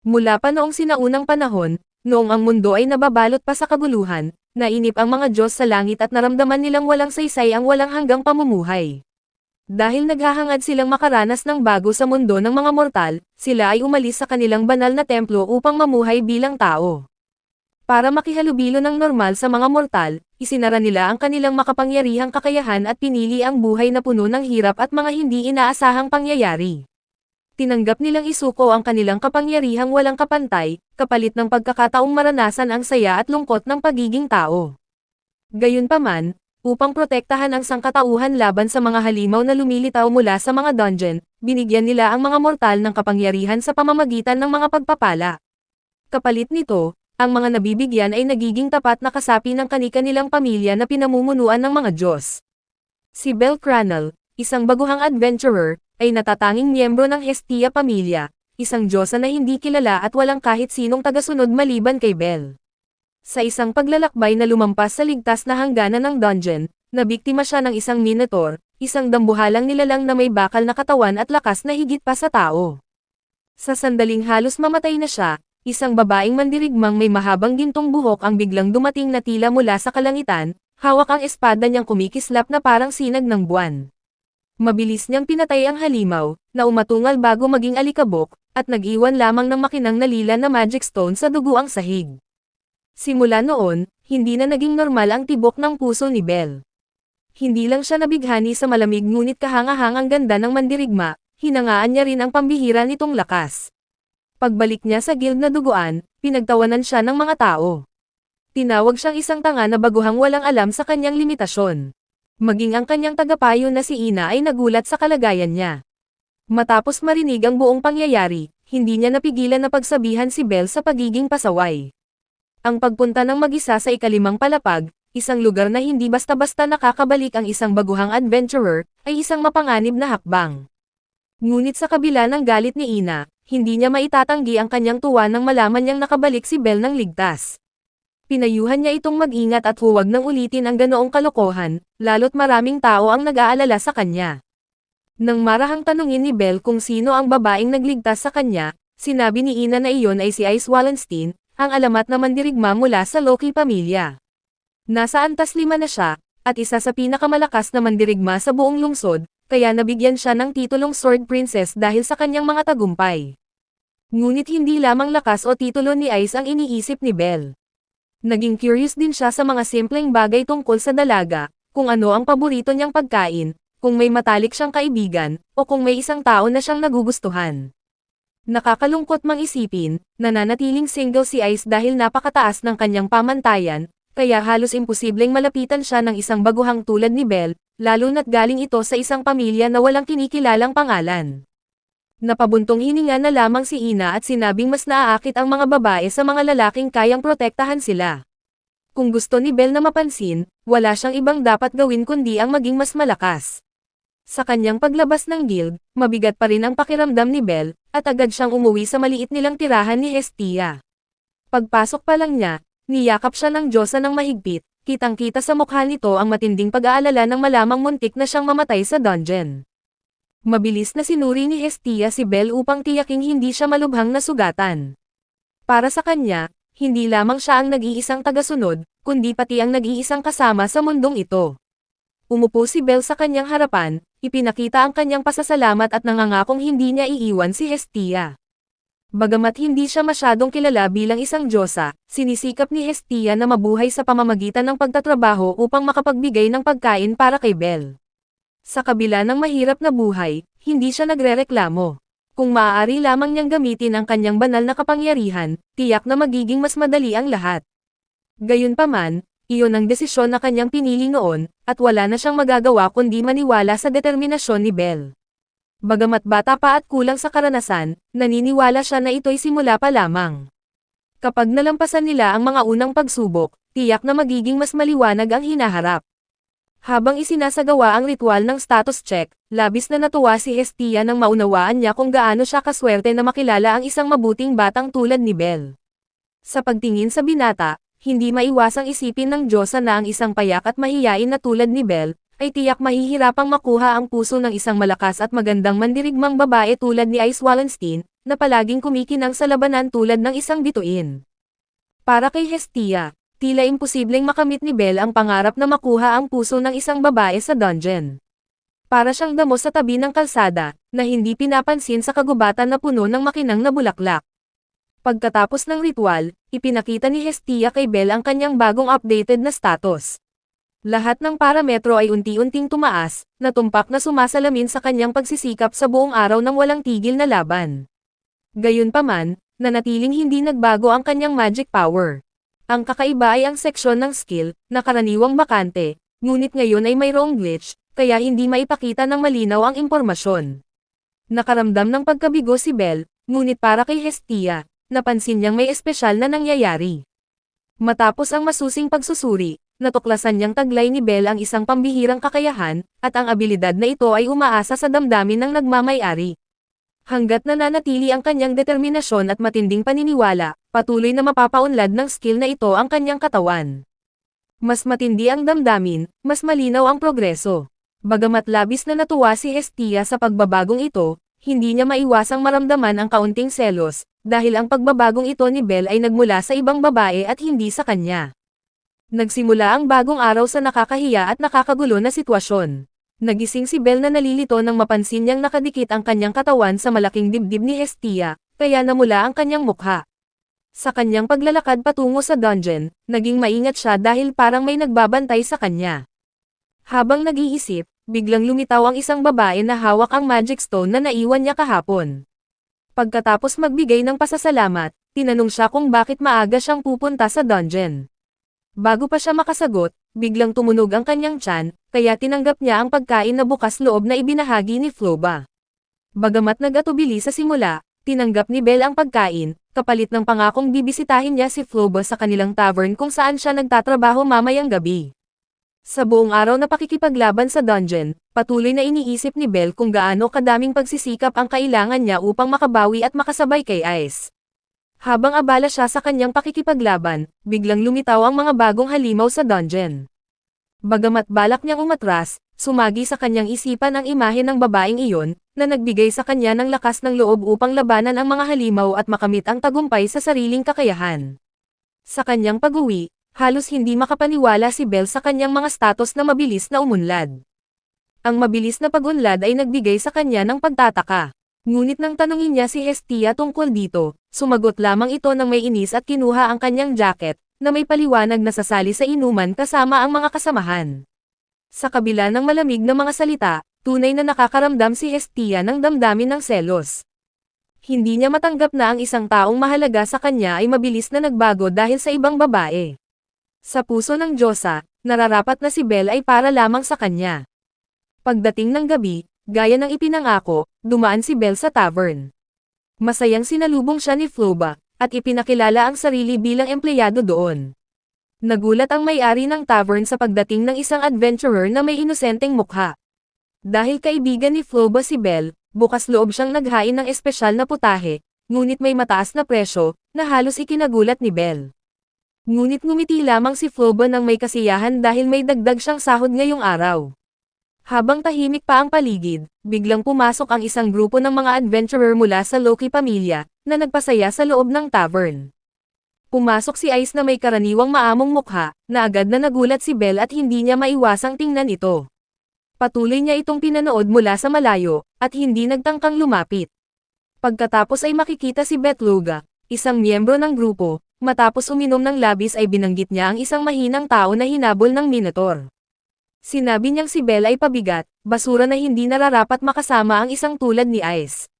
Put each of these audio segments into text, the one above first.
Mula pa noong sinaunang panahon, noong ang mundo ay nababalot pa sa kaguluhan, nainip ang mga Diyos sa langit at naramdaman nilang walang saysay ang walang hanggang pamumuhay. Dahil naghahangad silang makaranas ng bago sa mundo ng mga mortal, sila ay umalis sa kanilang banal na templo upang mamuhay bilang tao. Para makihalubilo ng normal sa mga mortal, isinara nila ang kanilang makapangyarihang kakayahan at pinili ang buhay na puno ng hirap at mga hindi inaasahang pangyayari. Tinanggap nilang isuko ang kanilang kapangyarihang walang kapantay, kapalit ng pagkakataong maranasan ang saya at lungkot ng pagiging tao. Gayunpaman, upang protektahan ang sangkatauhan laban sa mga halimaw na lumilitaw mula sa mga dungeon, binigyan nila ang mga mortal ng kapangyarihan sa pamamagitan ng mga pagpapala. Kapalit nito, ang mga nabibigyan ay nagiging tapat na kasapi ng kani-kanilang pamilya na pinamumunuan ng mga Diyos. Si Bel Cranal, isang baguhang adventurer, ay natatanging miyembro ng Hestia pamilya, isang Diyosa na hindi kilala at walang kahit sinong tagasunod maliban kay Bel. Sa isang paglalakbay na lumampas sa ligtas na hangganan ng dungeon, nabiktima siya ng isang minotaur, isang dambuhalang nilalang na may bakal na katawan at lakas na higit pa sa tao. Sa sandaling halos mamatay na siya, isang babaeng mandirigmang may mahabang gintong buhok ang biglang dumating na tila mula sa kalangitan, hawak ang espada niyang kumikislap na parang sinag ng buwan. Mabilis niyang pinatay ang halimaw, na umatungal bago maging alikabok, at nag-iwan lamang ng makinang nalila na magic stone sa dugo ang sahig. Simula noon, hindi na naging normal ang tibok ng puso ni Bel. Hindi lang siya nabighani sa malamig ngunit kahangahangang ganda ng mandirigma, hinangaan niya rin ang pambihira nitong lakas. Pagbalik niya sa guild na duguan, pinagtawanan siya ng mga tao. Tinawag siyang isang tanga na baguhang walang alam sa kanyang limitasyon. Maging ang kanyang tagapayo na si Ina ay nagulat sa kalagayan niya. Matapos marinig ang buong pangyayari, hindi niya napigilan na pagsabihan si Bel sa pagiging pasaway. Ang pagpunta ng mag-isa sa ikalimang palapag, isang lugar na hindi basta-basta nakakabalik ang isang baguhang adventurer, ay isang mapanganib na hakbang. Ngunit sa kabila ng galit ni Ina, hindi niya maitatanggi ang kanyang tuwa nang malaman niyang nakabalik si Bel ng ligtas. Pinayuhan niya itong mag-ingat at huwag nang ulitin ang ganoong kalokohan, lalo't maraming tao ang nag-aalala sa kanya. Nang marahang tanungin ni Bel kung sino ang babaeng nagligtas sa kanya, sinabi ni Ina na iyon ay si Ice Wallenstein, ang alamat na mandirigma mula sa Loki pamilya. Nasa antas 5 na siya, at isa sa pinakamalakas na mandirigma sa buong lungsod, kaya nabigyan siya ng titulong Sword Princess dahil sa kanyang mga tagumpay. Ngunit hindi lamang lakas o titulo ni Ice ang iniisip ni Bel. Naging curious din siya sa mga simpleng bagay tungkol sa dalaga, kung ano ang paborito niyang pagkain, kung may matalik siyang kaibigan, o kung may isang tao na siyang nagugustuhan. Nakakalungkot mang isipin, nananatiling single si Ice dahil napakataas ng kanyang pamantayan, kaya halos imposibleng malapitan siya ng isang baguhang tulad ni Bel, lalo na't galing ito sa isang pamilya na walang kinikilalang pangalan. Napabuntong hininga na lamang si Ina at sinabing mas naaakit ang mga babae sa mga lalaking kayang protektahan sila. Kung gusto ni Bel na mapansin, wala siyang ibang dapat gawin kundi ang maging mas malakas. Sa kanyang paglabas ng guild, mabigat pa rin ang pakiramdam ni Bel, at agad siyang umuwi sa maliit nilang tirahan ni Hestia. Pagpasok pa lang niya, niyakap siya ng Diyosa ng mahigpit, kitang-kita sa mukha nito ang matinding pag-aalala ng malamang muntik na siyang mamatay sa dungeon. Mabilis na sinuri ni Hestia si Bel upang tiyaking hindi siya malubhang nasugatan. Para sa kanya, hindi lamang siya ang nag-iisang tagasunod, kundi pati ang nag-iisang kasama sa mundong ito. Umupo si Bel sa kanyang harapan, ipinakita ang kanyang pasasalamat at nangangakong hindi niya iiwan si Hestia. Bagamat hindi siya masyadong kilala bilang isang Diyosa, sinisikap ni Hestia na mabuhay sa pamamagitan ng pagtatrabaho upang makapagbigay ng pagkain para kay Bel. Sa kabila ng mahirap na buhay, hindi siya nagrereklamo. Kung maaari lamang niyang gamitin ang kanyang banal na kapangyarihan, tiyak na magiging mas madali ang lahat. Gayunpaman, iyon ang desisyon na kanyang pinili noon, at wala na siyang magagawa kundi maniwala sa determinasyon ni Bel. Bagamat bata pa at kulang sa karanasan, naniniwala siya na ito'y simula pa lamang. Kapag nalampasan nila ang mga unang pagsubok, tiyak na magiging mas maliwanag ang hinaharap. Habang isinasagawa ang ritual ng status check, labis na natuwa si Hestia nang maunawaan niya kung gaano siya kaswerte na makilala ang isang mabuting batang tulad ni Bel. Sa pagtingin sa binata, hindi maiwasang isipin ng Diyosa na ang isang payak at mahiyain na tulad ni Bel, ay tiyak mahihirapang makuha ang puso ng isang malakas at magandang mandirigmang babae tulad ni Ice Wallenstein, na palaging kumikinang sa labanan tulad ng isang bituin. Para kay Hestia, tila imposibleng makamit ni Belle ang pangarap na makuha ang puso ng isang babae sa dungeon. Para siyang damo sa tabi ng kalsada, na hindi pinapansin sa kagubatan na puno ng makinang na bulaklak. Pagkatapos ng ritual, ipinakita ni Hestia kay Belle ang kanyang bagong updated na status. Lahat ng parametro ay unti-unting tumaas, na tumpak na sumasalamin sa kanyang pagsisikap sa buong araw ng walang tigil na laban. Gayunpaman, nanatiling hindi nagbago ang kanyang magic power. Ang kakaiba ay ang seksyon ng skill, na karaniwang bakante, ngunit ngayon ay mayroong glitch, kaya hindi maipakita ng malinaw ang impormasyon. Nakaramdam ng pagkabigo si Belle, ngunit para kay Hestia, napansin niyang may espesyal na nangyayari. Matapos ang masusing pagsusuri, natuklasan niyang taglay ni Belle ang isang pambihirang kakayahan, at ang abilidad na ito ay umaasa sa damdamin ng nagmamay-ari. Hanggat nananatili ang kanyang determinasyon at matinding paniniwala, patuloy na mapapaunlad ng skill na ito ang kanyang katawan. Mas matindi ang damdamin, mas malinaw ang progreso. Bagamat labis na natuwa si Hestia sa pagbabagong ito, hindi niya maiwasang maramdaman ang kaunting selos, dahil ang pagbabagong ito ni Belle ay nagmula sa ibang babae at hindi sa kanya. Nagsimula ang bagong araw sa nakakahiya at nakakagulo na sitwasyon. Nagising si Belle na nalilito nang mapansin niyang nakadikit ang kanyang katawan sa malaking dibdib ni Hestia, kaya namula ang kanyang mukha. Sa kanyang paglalakad patungo sa dungeon, naging maingat siya dahil parang may nagbabantay sa kanya. Habang nag-iisip, biglang lumitaw ang isang babae na hawak ang magic stone na naiwan niya kahapon. Pagkatapos magbigay ng pasasalamat, tinanong siya kung bakit maaga siyang pupunta sa dungeon. Bago pa siya makasagot, biglang tumunog ang kanyang tiyan, kaya tinanggap niya ang pagkain na bukas loob na ibinahagi ni Floba. Bagamat nag-atubili sa simula, tinanggap ni Belle ang pagkain, kapalit ng pangakong bibisitahin niya si Floba sa kanilang tavern kung saan siya nagtatrabaho mamayang gabi. Sa buong araw na pakikipaglaban sa dungeon, patuloy na iniisip ni Belle kung gaano kadaming pagsisikap ang kailangan niya upang makabawi at makasabay kay Ice. Habang abala siya sa kanyang pakikipaglaban, biglang lumitaw ang mga bagong halimaw sa dungeon. Bagamat balak niyang umatras, sumagi sa kanyang isipan ang imahe ng babaeng iyon, na nagbigay sa kanya ng lakas ng loob upang labanan ang mga halimaw at makamit ang tagumpay sa sariling kakayahan. Sa kanyang pag-uwi, halos hindi makapaniwala si Belle sa kanyang mga status na mabilis na umunlad. Ang mabilis na pag-unlad ay nagbigay sa kanya ng pagtataka. Ngunit nang tanungin niya si Hestia tungkol dito, sumagot lamang ito ng may inis at kinuha ang kanyang jacket, na may paliwanag na sasali sa inuman kasama ang mga kasamahan. Sa kabila ng malamig na mga salita, tunay na nakakaramdam si Hestia ng damdamin ng selos. Hindi niya matanggap na ang isang taong mahalaga sa kanya ay mabilis na nagbago dahil sa ibang babae. Sa puso ng Diyosa, nararapat na si Belle ay para lamang sa kanya. Pagdating ng gabi, gaya ng ipinangako, dumaan si Belle sa tavern. Masayang sinalubong siya ni Floba, at ipinakilala ang sarili bilang empleyado doon. Nagulat ang may-ari ng tavern sa pagdating ng isang adventurer na may inosenteng mukha. Dahil kaibigan ni Floba si Belle, bukas loob siyang naghain ng espesyal na putahe, ngunit may mataas na presyo, na halos ikinagulat ni Belle. Ngunit ngumiti lamang si Floba nang may kasiyahan dahil may dagdag siyang sahod ngayong araw. Habang tahimik pa ang paligid, biglang pumasok ang isang grupo ng mga adventurer mula sa Loki pamilya, na nagpasaya sa loob ng tavern. Pumasok si Ice na may karaniwang maamong mukha, na agad na nagulat si Belle at hindi niya maiwasang tingnan ito. Patuloy niya itong pinanood mula sa malayo, at hindi nagtangkang lumapit. Pagkatapos ay makikita si Betluga, isang miyembro ng grupo, matapos uminom ng labis ay binanggit niya ang isang mahinang tao na hinabol ng Minotaur. Sinabi niyang si Belle ay pabigat, basura na hindi nararapat makasama ang isang tulad ni Ice.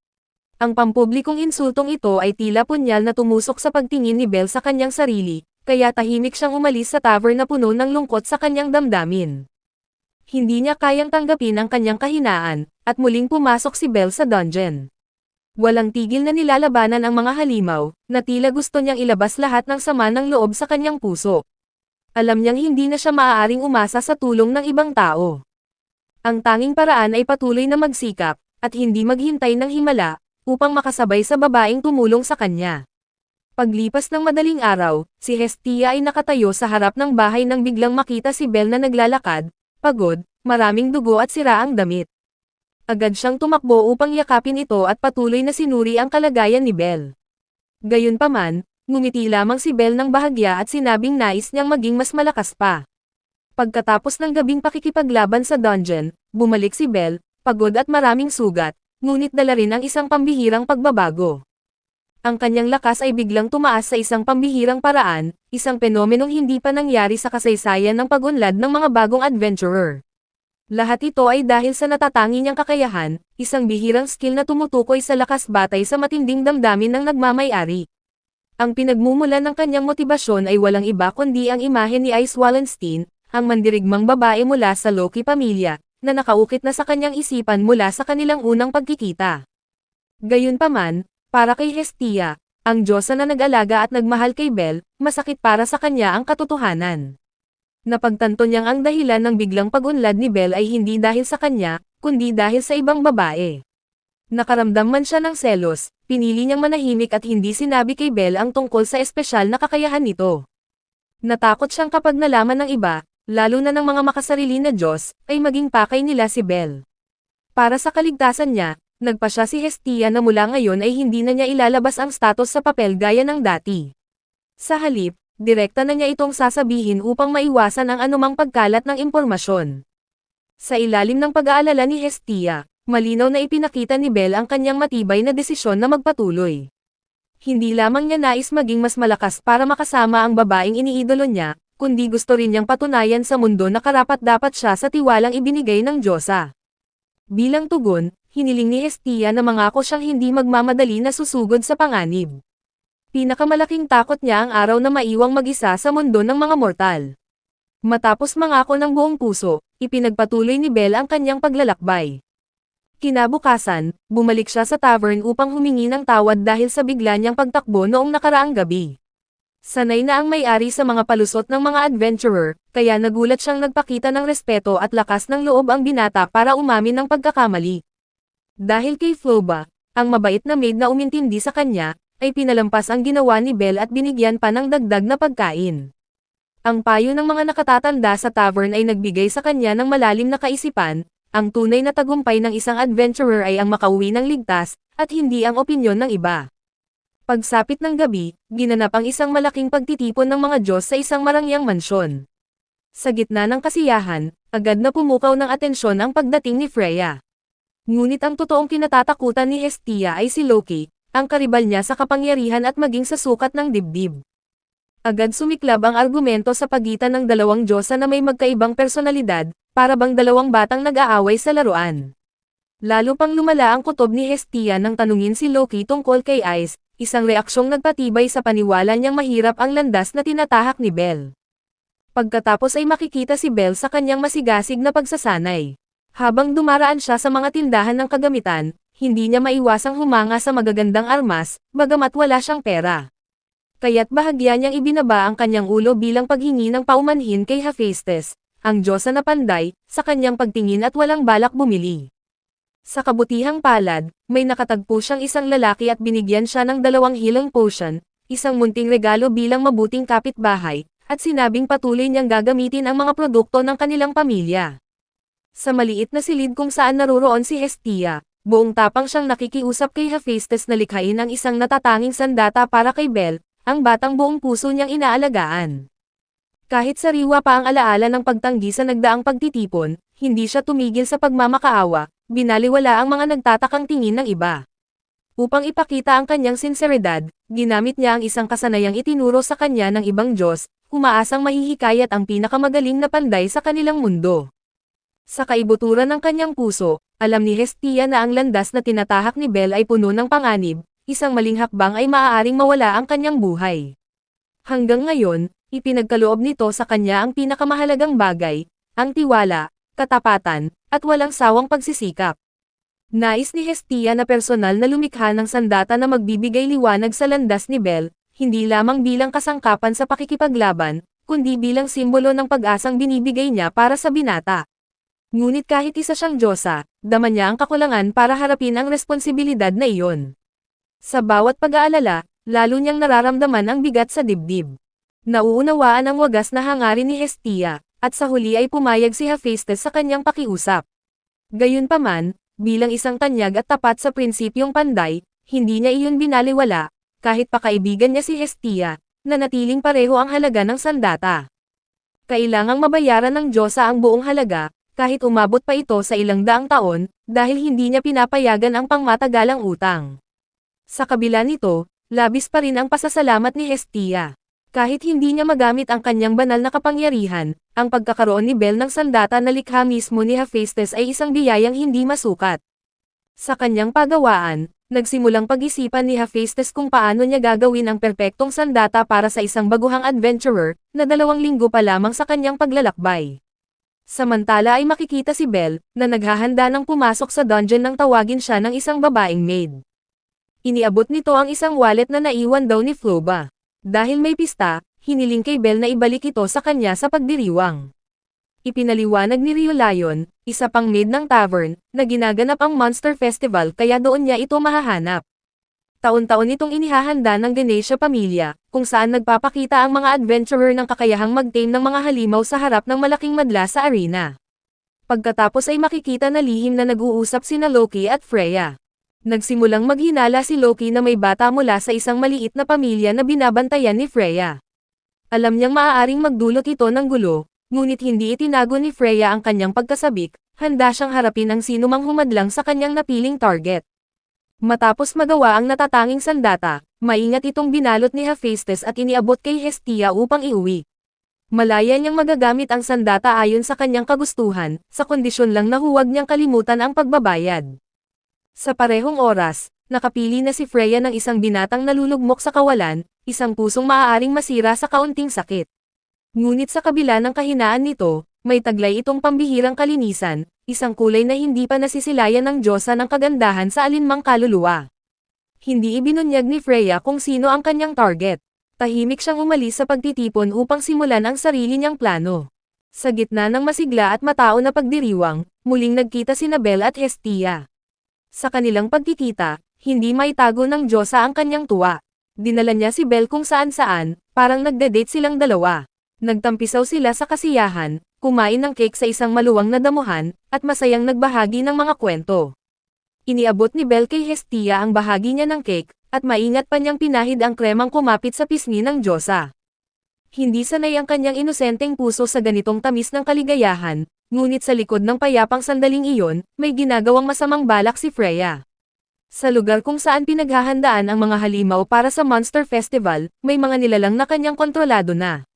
Ang pampublikong insultong ito ay tila punyal na tumusok sa pagtingin ni Belle sa kanyang sarili, kaya tahimik siyang umalis sa tavern na puno ng lungkot sa kanyang damdamin. Hindi niya kayang tanggapin ang kanyang kahinaan, at muling pumasok si Belle sa dungeon. Walang tigil na nilalabanan ang mga halimaw, na tila gusto niyang ilabas lahat ng sama ng loob sa kanyang puso. Alam niyang hindi na siya maaaring umasa sa tulong ng ibang tao. Ang tanging paraan ay patuloy na magsikap, at hindi maghintay ng himala, upang makasabay sa babaeng tumulong sa kanya. Paglipas ng madaling araw, si Hestia ay nakatayo sa harap ng bahay nang biglang makita si Belle na naglalakad, pagod, maraming dugo at sira ang damit. Agad siyang tumakbo upang yakapin ito at patuloy na sinuri ang kalagayan ni Belle. Gayunpaman, ngumiti lamang si Belle ng bahagya at sinabing nais niyang maging mas malakas pa. Pagkatapos ng gabing pakikipaglaban sa dungeon, bumalik si Belle, pagod at maraming sugat, ngunit dala rin ang isang pambihirang pagbabago. Ang kanyang lakas ay biglang tumaas sa isang pambihirang paraan, isang fenomenong hindi pa nangyari sa kasaysayan ng pag-unlad ng mga bagong adventurer. Lahat ito ay dahil sa natatangi niyang kakayahan, isang bihirang skill na tumutukoy sa lakas batay sa matinding damdamin ng nagmamay-ari. Ang pinagmumulan ng kanyang motibasyon ay walang iba kundi ang imahe ni Ice Wallenstein, ang mandirigmang babae mula sa Loki pamilya, na nakaukit na sa kanyang isipan mula sa kanilang unang pagkikita. Gayunpaman, para kay Hestia, ang diyosa na nag-alaga at nagmahal kay Belle, masakit para sa kanya ang katotohanan. Napagtanto niyang ang dahilan ng biglang pag-unlad ni Belle ay hindi dahil sa kanya, kundi dahil sa ibang babae. Nakaramdam man siya ng selos, pinili niyang manahimik at hindi sinabi kay Belle ang tungkol sa espesyal na kakayahan nito. Natakot siyang kapag nalaman ng iba, lalo na ng mga makasarili na Diyos, ay maging pakay nila si Belle. Para sa kaligtasan niya, nagpasya si Hestia na mula ngayon ay hindi na niya ilalabas ang status sa papel gaya ng dati. Sa halip, direkta na niya itong sasabihin upang maiwasan ang anumang pagkalat ng impormasyon. Sa ilalim ng pag-aalala ni Hestia, malinaw na ipinakita ni Belle ang kanyang matibay na desisyon na magpatuloy. Hindi lamang niya nais maging mas malakas para makasama ang babaeng iniidolo niya, kundi gusto rin niyang patunayan sa mundo na karapat-dapat siya sa tiwalang ibinigay ng Diyosa. Bilang tugon, hiniling ni Hestia na mangako siyang hindi magmamadali na susugod sa panganib. Pinakamalaking takot niya ang araw na maiwang mag-isa sa mundo ng mga mortal. Matapos mangako ng buong puso, ipinagpatuloy ni Belle ang kanyang paglalakbay. Kinabukasan, bumalik siya sa tavern upang humingi ng tawad dahil sa bigla niyang pagtakbo noong nakaraang gabi. Sanay na ang may-ari sa mga palusot ng mga adventurer, kaya nagulat siyang nagpakita ng respeto at lakas ng loob ang binata para umamin ng pagkakamali. Dahil kay Floba, ang mabait na maid na umintindi sa kanya, ay pinalampas ang ginawa ni Belle at binigyan pa ng dagdag na pagkain. Ang payo ng mga nakatatanda sa tavern ay nagbigay sa kanya ng malalim na kaisipan, ang tunay na tagumpay ng isang adventurer ay ang makauwi ng ligtas, at hindi ang opinyon ng iba. Pagsapit ng gabi, ginanap ang isang malaking pagtitipon ng mga Diyos sa isang marangyang mansyon. Sa gitna ng kasiyahan, agad na pumukaw ng atensyon ang pagdating ni Freya. Ngunit ang totoong kinatatakutan ni Hestia ay si Loki, ang karibal niya sa kapangyarihan at maging sa sukat ng dibdib. Agad sumiklab ang argumento sa pagitan ng dalawang diyosa na may magkaibang personalidad, para bang dalawang batang nag-aaway sa laruan. Lalo pang lumala ang kutob ni Hestia nang tanungin si Loki tungkol kay Ice, isang reaksyong nagpatibay sa paniwala niyang mahirap ang landas na tinatahak ni Belle. Pagkatapos ay makikita si Belle sa kanyang masigasig na pagsasanay. Habang dumaraan siya sa mga tindahan ng kagamitan, hindi niya maiwasang humanga sa magagandang armas, bagamat wala siyang pera. Kaya't bahagya niyang ibinaba ang kanyang ulo bilang paghingi ng paumanhin kay Hephaestus, ang diyosa na panday, sa kanyang pagtingin at walang balak bumili. Sa kabutihang palad, may nakatagpo siyang isang lalaki at binigyan siya ng 2 healing potion, isang munting regalo bilang mabuting kapitbahay, at sinabing patuloy niyang gagamitin ang mga produkto ng kanilang pamilya. Sa maliit na silid kung saan naroroon si Hestia, buong tapang siyang nakikiusap kay Hephaestus na likhain ang isang natatanging sandata para kay Belle, ang batang buong puso niyang inaalagaan. Kahit sariwa pa ang alaala ng pagtanggi sa nagdaang pagtitipon, hindi siya tumigil sa pagmamakaawa, binaliwala ang mga nagtatakang tingin ng iba. Upang ipakita ang kanyang sinseridad, ginamit niya ang isang kasanayang itinuro sa kanya ng ibang Diyos, umaasang mahihikayat ang pinakamagaling na panday sa kanilang mundo. Sa kaibuturan ng kanyang puso, alam ni Hestia na ang landas na tinatahak ni Belle ay puno ng panganib, isang maling hakbang ay maaaring mawala ang kanyang buhay. Hanggang ngayon, ipinagkaloob nito sa kanya ang pinakamahalagang bagay, ang tiwala, katapatan, at walang sawang pagsisikap. Nais ni Hestia na personal na lumikha ng sandata na magbibigay liwanag sa landas ni Belle, hindi lamang bilang kasangkapan sa pakikipaglaban, kundi bilang simbolo ng pag-asang binibigay niya para sa binata. Ngunit kahit isa siyang diyosa, dama niya ang kakulangan para harapin ang responsibilidad na iyon. Sa bawat pag-aalala, lalo niyang nararamdaman ang bigat sa dibdib. Nauunawaan ang wagas na hangarin ni Hestia, at sa huli ay pumayag si Hephaestus sa kanyang pakiusap. Gayunpaman, bilang isang tanyag at tapat sa prinsipyong panday, hindi niya iyon binaliwala, kahit pa kaibigan niya si Hestia, nanatiling pareho ang halaga ng sandata. Kailangang mabayaran ng Diyosa ang buong halaga, kahit umabot pa ito sa ilang daang taon, dahil hindi niya pinapayagan ang pangmatagalang utang. Sa kabila nito, labis pa rin ang pasasalamat ni Hestia. Kahit hindi niya magamit ang kanyang banal na kapangyarihan, ang pagkakaroon ni Bel ng sandata na likha mismo ni Hephaestus ay isang biyayang hindi masukat. Sa kanyang pagawaan, nagsimulang pag-isipan ni Hephaestus kung paano niya gagawin ang perpektong sandata para sa isang baguhang adventurer, na 2 linggo pa lamang sa kanyang paglalakbay. Samantala ay makikita si Bel, na naghahanda ng pumasok sa dungeon nang tawagin siya ng isang babaeng maid. Iniabot nito ang isang wallet na naiwan daw ni Floba. Dahil may pista, hiniling kay Bel na ibalik ito sa kanya sa pagdiriwang. Ipinaliwanag ni Rio Lion, isa pang maid ng tavern, na ginaganap ang Monster Festival kaya doon niya ito mahahanap. Taon-taon itong inihahanda ng Ganesha pamilya, kung saan nagpapakita ang mga adventurer ng kakayahang mag-tame ng mga halimaw sa harap ng malaking madla sa arena. Pagkatapos ay makikita na lihim na nag-uusap sina Loki at Freya. Nagsimulang maghinala si Loki na may bata mula sa isang maliit na pamilya na binabantayan ni Freya. Alam niyang maaaring magdulot ito ng gulo, ngunit hindi itinago ni Freya ang kanyang pagkasabik, handa siyang harapin ang sinumang humadlang sa kanyang napiling target. Matapos magawa ang natatanging sandata, maingat itong binalot ni Hephaestus at iniabot kay Hestia upang iuwi. Malaya niyang magagamit ang sandata ayon sa kanyang kagustuhan, sa kondisyon lang na huwag niyang kalimutan ang pagbabayad. Sa parehong oras, nakapili na si Freya ng isang binatang nalulugmok sa kawalan, isang pusong maaaring masira sa kaunting sakit. Ngunit sa kabila ng kahinaan nito, may taglay itong pambihirang kalinisan, isang kulay na hindi pa nasisilayan ng Diyosa ng kagandahan sa alinmang kaluluwa. Hindi ibinunyag ni Freya kung sino ang kanyang target. Tahimik siyang umalis sa pagtitipon upang simulan ang sarili niyang plano. Sa gitna ng masigla at matao na pagdiriwang, muling nagkita sina Bel at Hestia. Sa kanilang pagkikita, hindi maitago ng Diyosa ang kanyang tuwa. Dinala niya si Bel kung saan-saan, parang nagde-date silang dalawa. Nagtampisaw sila sa kasiyahan, kumain ng cake sa isang maluwang na damuhan, at masayang nagbahagi ng mga kwento. Iniabot ni Bel kay Hestia ang bahagi niya ng cake, at maingat pa niyang pinahid ang kremang kumapit sa pisngi ng Diyosa. Hindi sanay ang kanyang inosenteng puso sa ganitong tamis ng kaligayahan, ngunit sa likod ng payapang sandaling iyon, may ginagawang masamang balak si Freya. Sa lugar kung saan pinaghahandaan ang mga halimaw para sa Monster Festival, may mga nilalang na kanyang kontrolado na.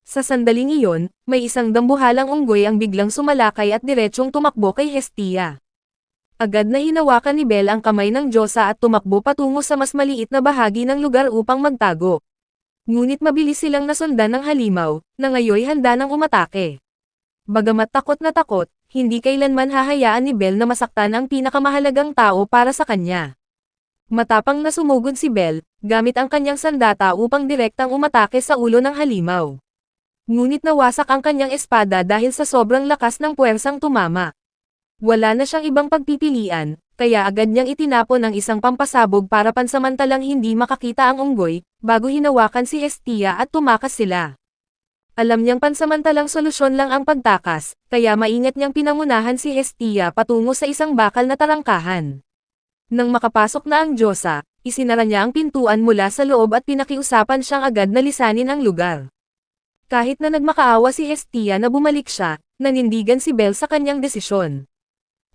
Sa sandaling iyon, may isang dambuhalang unggoy ang biglang sumalakay at diretsyong tumakbo kay Hestia. Agad na hinawakan ni Bel ang kamay ng Diyosa at tumakbo patungo sa mas maliit na bahagi ng lugar upang magtago. Ngunit mabilis silang nasundan ng halimaw, na ngayoy handa ng umatake. Bagamat takot na takot, hindi kailanman hahayaan ni Bel na masaktan ang pinakamahalagang tao para sa kanya. Matapang na sumugod si Bel, gamit ang kanyang sandata upang direktang umatake sa ulo ng halimaw. Ngunit nawasak ang kanyang espada dahil sa sobrang lakas ng puwersang tumama. Wala na siyang ibang pagpipilian, kaya agad niyang itinapon ang isang pampasabog para pansamantalang hindi makakita ang unggoy, bago hinawakan si Hestia at tumakas sila. Alam niyang pansamantalang solusyon lang ang pagtakas, kaya maingat niyang pinangunahan si Hestia patungo sa isang bakal na tarangkahan. Nang makapasok na ang Diyosa, isinara niya ang pintuan mula sa loob at pinakiusapan siyang agad na lisanin ang lugar. Kahit na nagmakaawa si Hestia na bumalik siya, nanindigan si Bel sa kanyang desisyon.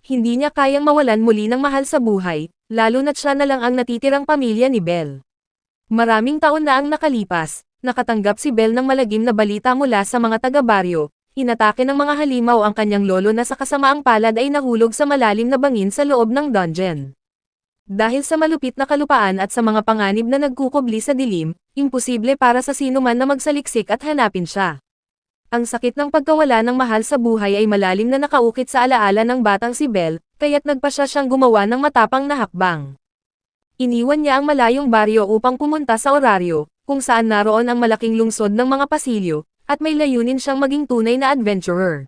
Hindi niya kayang mawalan muli ng mahal sa buhay, lalo na't siya na lang ang natitirang pamilya ni Bel. Maraming taon na ang nakalipas, nakatanggap si Bel ng malagim na balita mula sa mga taga-baryo, hinatake ng mga halimaw ang kanyang lolo na sa kasamaang palad ay nahulog sa malalim na bangin sa loob ng dungeon. Dahil sa malupit na kalupaan at sa mga panganib na nagkukubli sa dilim, imposible para sa sino man na magsaliksik at hanapin siya. Ang sakit ng pagkawala ng mahal sa buhay ay malalim na nakaukit sa alaala ng batang si Bel, kaya't nagpa siyang gumawa ng matapang na hakbang. Iniwan niya ang malayong baryo upang pumunta sa oraryo, kung saan naroon ang malaking lungsod ng mga pasilyo, at may layunin siyang maging tunay na adventurer.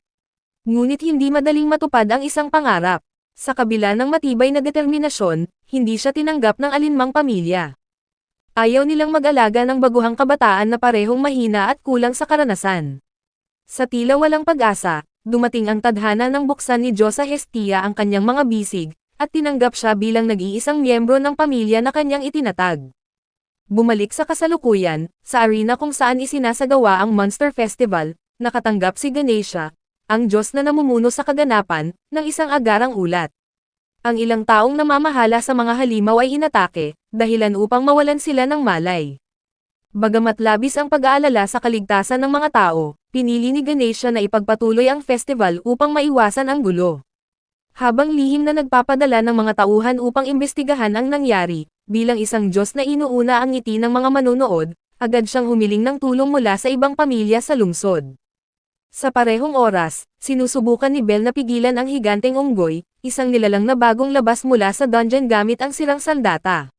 Ngunit hindi madaling matupad ang isang pangarap. Sa kabila ng matibay na determinasyon, hindi siya tinanggap ng alinmang pamilya. Ayaw nilang mag-alaga ng baguhang kabataan na parehong mahina at kulang sa karanasan. Sa tila walang pag-asa, dumating ang tadhana ng buksan ni Diyosa Hestia ang kanyang mga bisig, at tinanggap siya bilang nag-iisang miyembro ng pamilya na kanyang itinatag. Bumalik sa kasalukuyan, sa arena kung saan isinasagawa ang Monster Festival, nakatanggap si Ganesha, ang Diyos na namumuno sa kaganapan, ng isang agarang ulat. Ang ilang taong namamahala sa mga halimaw ay inatake, dahilan upang mawalan sila ng malay. Bagamat labis ang pag-aalala sa kaligtasan ng mga tao, pinili ni Ganesha na ipagpatuloy ang festival upang maiwasan ang gulo. Habang lihim na nagpapadala ng mga tauhan upang imbestigahan ang nangyari, bilang isang Diyos na inuuna ang ngiti ng mga manonood, agad siyang humiling ng tulong mula sa ibang pamilya sa lungsod. Sa parehong oras, sinusubukan ni Belle na pigilan ang higanteng unggoy, isang nilalang na bagong labas mula sa dungeon gamit ang sirang sandata.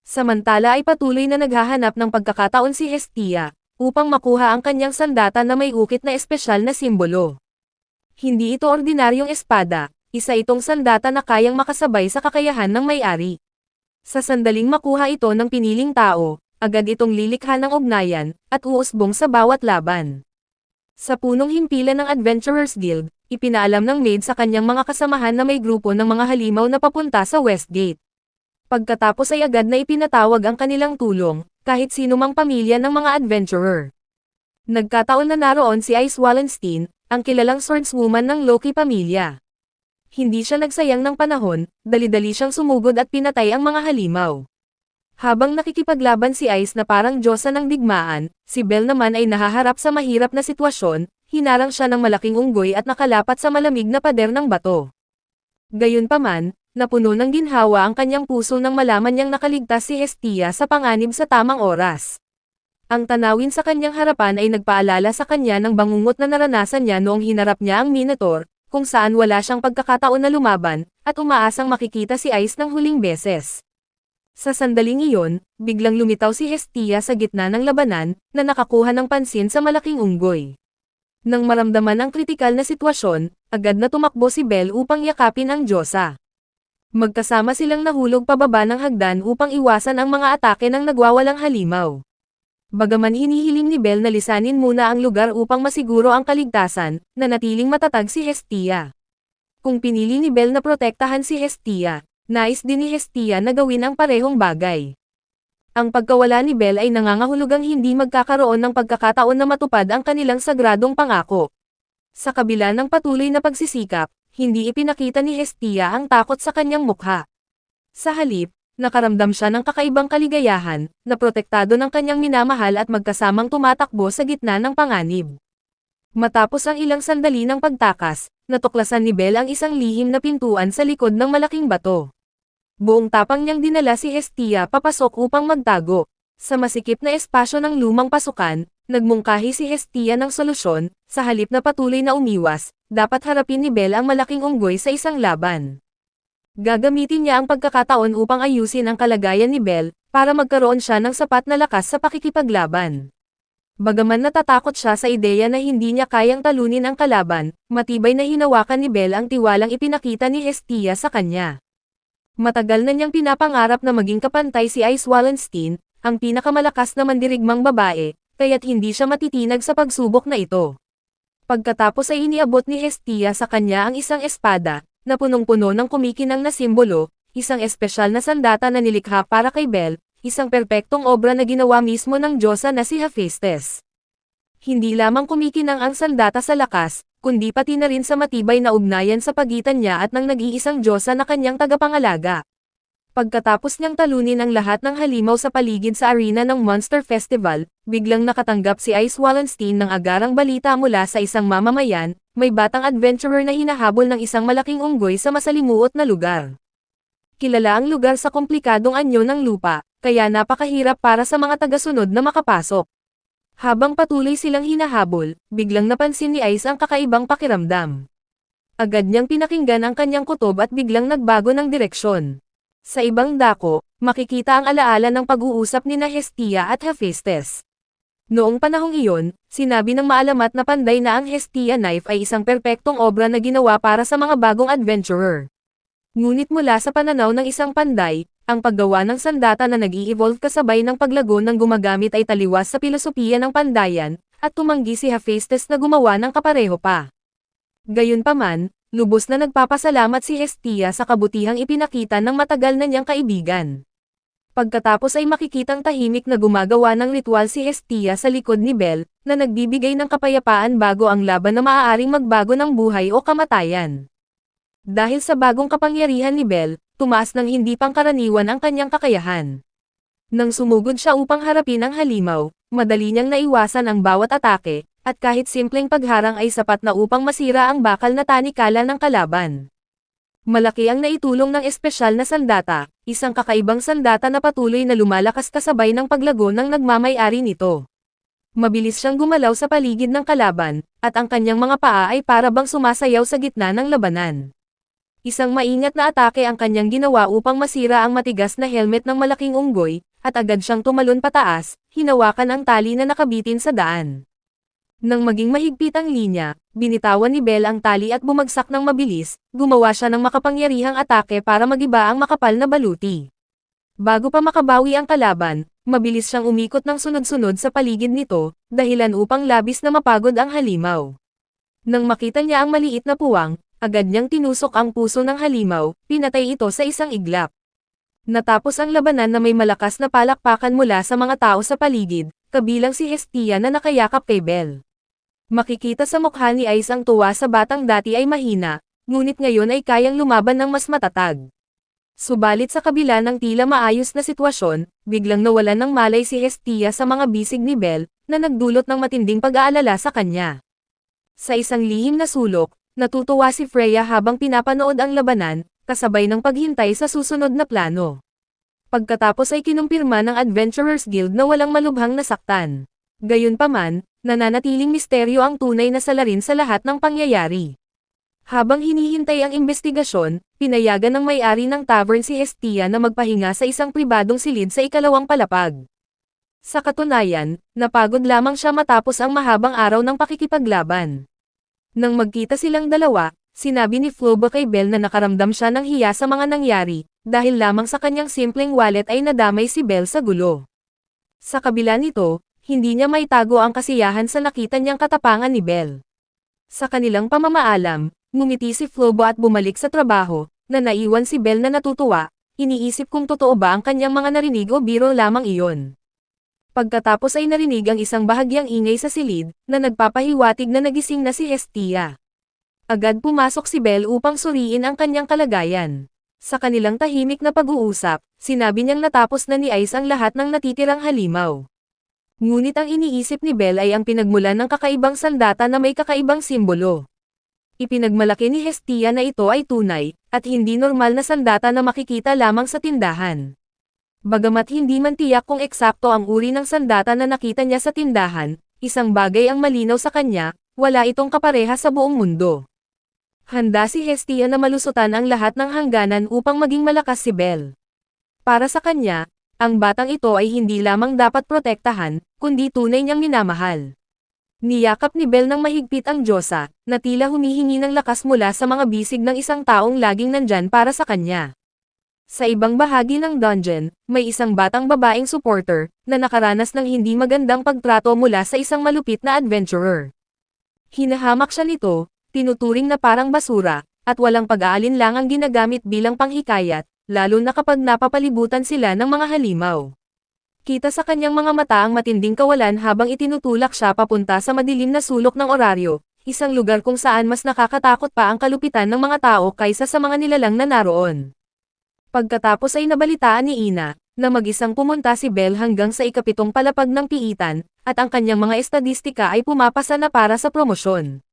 Samantala ay patuloy na naghahanap ng pagkakataon si Hestia, upang makuha ang kanyang sandata na may ukit na espesyal na simbolo. Hindi ito ordinaryong espada, isa itong sandata na kayang makasabay sa kakayahan ng may-ari. Sa sandaling makuha ito ng piniling tao, agad itong lilikha ng ugnayan, at uusbong sa bawat laban. Sa punong himpilan ng Adventurers Guild, ipinaalam ng maid sa kanyang mga kasamahan na may grupo ng mga halimaw na papunta sa Westgate. Pagkatapos ay agad na ipinatawag ang kanilang tulong, kahit sino mang pamilya ng mga adventurer. Nagkataon na naroon si Ice Wallenstein, ang kilalang swordswoman ng Loki pamilya. Hindi siya nagsayang ng panahon, dali-dali siyang sumugod at pinatay ang mga halimaw. Habang nakikipaglaban si Ice na parang diyosa ng digmaan, si Belle naman ay nahaharap sa mahirap na sitwasyon, hinarang siya ng malaking unggoy at nakalapat sa malamig na pader ng bato. Gayunpaman, napuno ng ginhawa ang kanyang puso nang malaman niyang nakaligtas si Hestia sa panganib sa tamang oras. Ang tanawin sa kanyang harapan ay nagpaalala sa kanya ng bangungot na naranasan niya noong hinarap niya ang Minotaur, kung saan wala siyang pagkakataon na lumaban, at umaasang makikita si Ice ng huling beses. Sa sandaling iyon, biglang lumitaw si Hestia sa gitna ng labanan, na nakakuha ng pansin sa malaking unggoy. Nang maramdaman ang kritikal na sitwasyon, agad na tumakbo si Belle upang yakapin ang diyosa. Magkasama silang nahulog pababa ng hagdan upang iwasan ang mga atake ng nagwawalang halimaw. Bagaman hinihiling ni Belle na lisanin muna ang lugar upang masiguro ang kaligtasan, nanatiling matatag si Hestia. Kung pinili ni Belle na protektahan si Hestia, nais din ni Hestia na gawin ang parehong bagay. Ang pagkawala ni Belle ay nangangahulugang hindi magkakaroon ng pagkakataon na matupad ang kanilang sagradong pangako. Sa kabila ng patuloy na pagsisikap, hindi ipinakita ni Hestia ang takot sa kanyang mukha. Sa halip, nakaramdam siya ng kakaibang kaligayahan, na protektado ng kanyang minamahal at magkasamang tumatakbo sa gitna ng panganib. Matapos ang ilang sandali ng pagtakas, natuklasan ni Belle ang isang lihim na pintuan sa likod ng malaking bato. Buong tapang niyang dinala si Hestia papasok upang magtago. Sa masikip na espasyo ng lumang pasukan, nagmungkahi si Hestia ng solusyon, sa halip na patuloy na umiwas, dapat harapin ni Belle ang malaking unggoy sa isang laban. Gagamitin niya ang pagkakataon upang ayusin ang kalagayan ni Belle, para magkaroon siya ng sapat na lakas sa pakikipaglaban. Bagaman natatakot siya sa ideya na hindi niya kayang talunin ang kalaban, matibay na hinawakan ni Belle ang tiwalang ipinakita ni Hestia sa kanya. Matagal na niyang pinapangarap na maging kapantay si Ice Wallenstein, ang pinakamalakas na mandirigmang babae, kaya't hindi siya matitinag sa pagsubok na ito. Pagkatapos ay iniabot ni Hestia sa kanya ang isang espada, na punong-puno ng kumikinang na simbolo, isang espesyal na sandata na nilikha para kay Belle, isang perpektong obra na ginawa mismo ng diyosa na si Hephaestus. Hindi lamang kumikinang ang sandata sa lakas, kundi pati na rin sa matibay na ugnayan sa pagitan niya at ng nag-iisang diyosa na kanyang tagapangalaga. Pagkatapos niyang talunin ang lahat ng halimaw sa paligid sa arena ng Monster Festival, biglang nakatanggap si Ice Wallenstein ng agarang balita mula sa isang mamamayan, may batang adventurer na hinahabol ng isang malaking unggoy sa masalimuot na lugar. Kilala ang lugar sa komplikadong anyo ng lupa, kaya napakahirap para sa mga tagasunod na makapasok. Habang patuloy silang hinahabol, biglang napansin ni Ice ang kakaibang pakiramdam. Agad niyang pinakinggan ang kanyang kutob at biglang nagbago ng direksyon. Sa ibang dako, makikita ang alaala ng pag-uusap ni Hestia at Hephaestus. Noong panahong iyon, sinabi ng maalamat na panday na ang Hestia knife ay isang perpektong obra na ginawa para sa mga bagong adventurer. Ngunit mula sa pananaw ng isang panday, ang paggawa ng sandata na nag-i-evolve kasabay ng paglago ng gumagamit ay taliwas sa pilosopiya ng pandayan, at tumanggi si Hephaestus na gumawa ng kapareho pa. Gayunpaman, lubos na nagpapasalamat si Hestia sa kabutihang ipinakita ng matagal na niyang kaibigan. Pagkatapos ay makikitang tahimik na gumagawa ng ritual si Hestia sa likod ni Belle, na nagbibigay ng kapayapaan bago ang laban na maaaring magbago ng buhay o kamatayan. Dahil sa bagong kapangyarihan ni Belle, tumaas ng hindi pangkaraniwan ang kanyang kakayahan. Nang sumugod siya upang harapin ang halimaw, madali niyang naiwasan ang bawat atake, at kahit simpleng pagharang ay sapat na upang masira ang bakal na tanikala ng kalaban. Malaki ang naitulong ng espesyal na sandata, isang kakaibang sandata na patuloy na lumalakas kasabay ng paglago ng nagmamay-ari nito. Mabilis siyang gumalaw sa paligid ng kalaban, at ang kanyang mga paa ay para bang sumasayaw sa gitna ng labanan. Isang maingat na atake ang kanyang ginawa upang masira ang matigas na helmet ng malaking unggoy, at agad siyang tumalon pataas, hinawakan ang tali na nakabitin sa daan. Nang maging mahigpit ang linya, binitawan ni Belle ang tali at bumagsak ng mabilis, gumawa siya ng makapangyarihang atake para magiba ang makapal na baluti. Bago pa makabawi ang kalaban, mabilis siyang umikot ng sunod-sunod sa paligid nito, dahilan upang labis na mapagod ang halimaw. Nang makita niya ang maliit na puwang, agad niyang tinusok ang puso ng halimaw, pinatay ito sa isang iglap. Natapos ang labanan na may malakas na palakpakan mula sa mga tao sa paligid, kabilang si Hestia na nakayakap kay Belle. Makikita sa mukha ni Ice ang tuwa sa batang dati ay mahina, ngunit ngayon ay kayang lumaban ng mas matatag. Subalit sa kabila ng tila maayos na sitwasyon, biglang nawalan ng malay si Hestia sa mga bisig ni Belle, na nagdulot ng matinding pag-aalala sa kanya. Sa isang lihim na sulok, natutuwa si Freya habang pinapanood ang labanan, kasabay ng paghintay sa susunod na plano. Pagkatapos ay kinumpirma ng Adventurers Guild na walang malubhang nasaktan. Gayunpaman, nananatiling misteryo ang tunay na salarin sa lahat ng pangyayari. Habang hinihintay ang investigasyon, pinayagan ng may-ari ng tavern si Hestia na magpahinga sa isang pribadong silid sa ikalawang palapag. Sa katunayan, napagod lamang siya matapos ang mahabang araw ng pakikipaglaban. Nang magkita silang dalawa, sinabi ni Flobo kay Belle na nakaramdam siya ng hiya sa mga nangyari, dahil lamang sa kanyang simpleng wallet ay nadamay si Belle sa gulo. Sa kabila nito, hindi niya maitago ang kasiyahan sa nakita niyang katapangan ni Belle. Sa kanilang pamamaalam, ngumiti si Flobo at bumalik sa trabaho, na naiwan si Belle na natutuwa, iniisip kung totoo ba ang kanyang mga narinig o biro lamang iyon. Pagkatapos ay narinig ang isang bahagyang ingay sa silid, na nagpapahiwatig na nagising na si Hestia. Agad pumasok si Belle upang suriin ang kanyang kalagayan. Sa kanilang tahimik na pag-uusap, sinabi niyang natapos na ni Ice ang lahat ng natitirang halimaw. Ngunit ang iniisip ni Belle ay ang pinagmulan ng kakaibang sandata na may kakaibang simbolo. Ipinagmalaki ni Hestia na ito ay tunay, at hindi normal na sandata na makikita lamang sa tindahan. Bagamat hindi man tiyak kung eksakto ang uri ng sandata na nakita niya sa tindahan, isang bagay ang malinaw sa kanya, wala itong kapareha sa buong mundo. Handa si Hestia na malusutan ang lahat ng hangganan upang maging malakas si Belle. Para sa kanya, ang batang ito ay hindi lamang dapat protektahan, kundi tunay niyang minamahal. Niyakap ni Belle ng mahigpit ang Diyosa, na tila humihingi ng lakas mula sa mga bisig ng isang taong laging nandyan para sa kanya. Sa ibang bahagi ng dungeon, may isang batang babaeng supporter, na nakaranas ng hindi magandang pagtrato mula sa isang malupit na adventurer. Hinahamak siya nito, tinuturing na parang basura, at walang pag-aalin lang ang ginagamit bilang panghikayat, lalo na kapag napapalibutan sila ng mga halimaw. Kita sa kanyang mga mata ang matinding kawalan habang itinutulak siya papunta sa madilim na sulok ng oraryo, isang lugar kung saan mas nakakatakot pa ang kalupitan ng mga tao kaysa sa mga nilalang na naroon. Pagkatapos ay nabalitaan ni Ina, na mag-isang pumunta si Belle hanggang sa ikapitong palapag ng piitan, at ang kanyang mga estadistika ay pumapasa na para sa promosyon.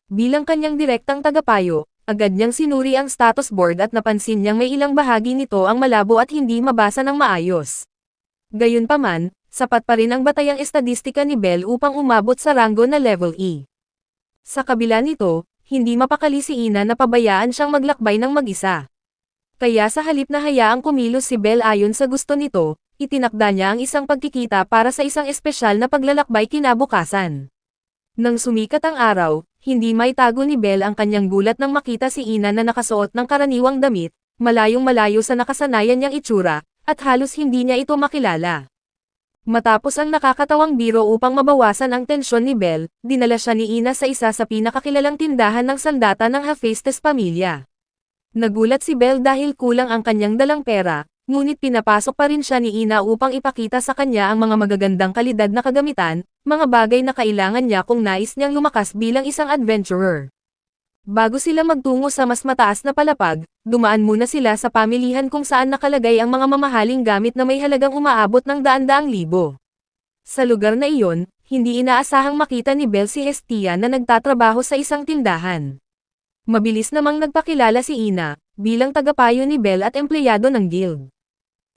Bilang kanyang direktang tagapayo, agad niyang sinuri ang status board at napansin niyang may ilang bahagi nito ang malabo at hindi mabasa ng maayos. Gayunpaman, sapat pa rin ang batayang estadistika ni Belle upang umabot sa ranggo na level E. Sa kabila nito, hindi mapakali si Ina na pabayaan siyang maglakbay ng mag-isa. Kaya sa halip na hayaang kumilos si Belle ayon sa gusto nito, itinakda niya ang isang pagkikita para sa isang espesyal na paglalakbay kinabukasan. Nang sumikat ang araw, hindi maitago ni Belle ang kanyang gulat nang makita si Ina na nakasuot ng karaniwang damit, malayong malayo sa nakasanayan niyang itsura, at halos hindi niya ito makilala. Matapos ang nakakatawang biro upang mabawasan ang tensyon ni Belle, dinala siya ni Ina sa isa sa pinakakilalang tindahan ng sandata ng Hephaestus pamilya. Nagulat si Belle dahil kulang ang kanyang dalang pera, ngunit pinapasok pa rin siya ni Ina upang ipakita sa kanya ang mga magagandang kalidad na kagamitan, mga bagay na kailangan niya kung nais niyang lumakas bilang isang adventurer. Bago sila magtungo sa mas mataas na palapag, dumaan muna sila sa pamilihan kung saan nakalagay ang mga mamahaling gamit na may halagang umaabot ng daan-daang libo. Sa lugar na iyon, hindi inaasahang makita ni Belle si Hestia na nagtatrabaho sa isang tindahan. Mabilis namang nagpakilala si Ina, bilang tagapayo ni Belle at empleyado ng guild.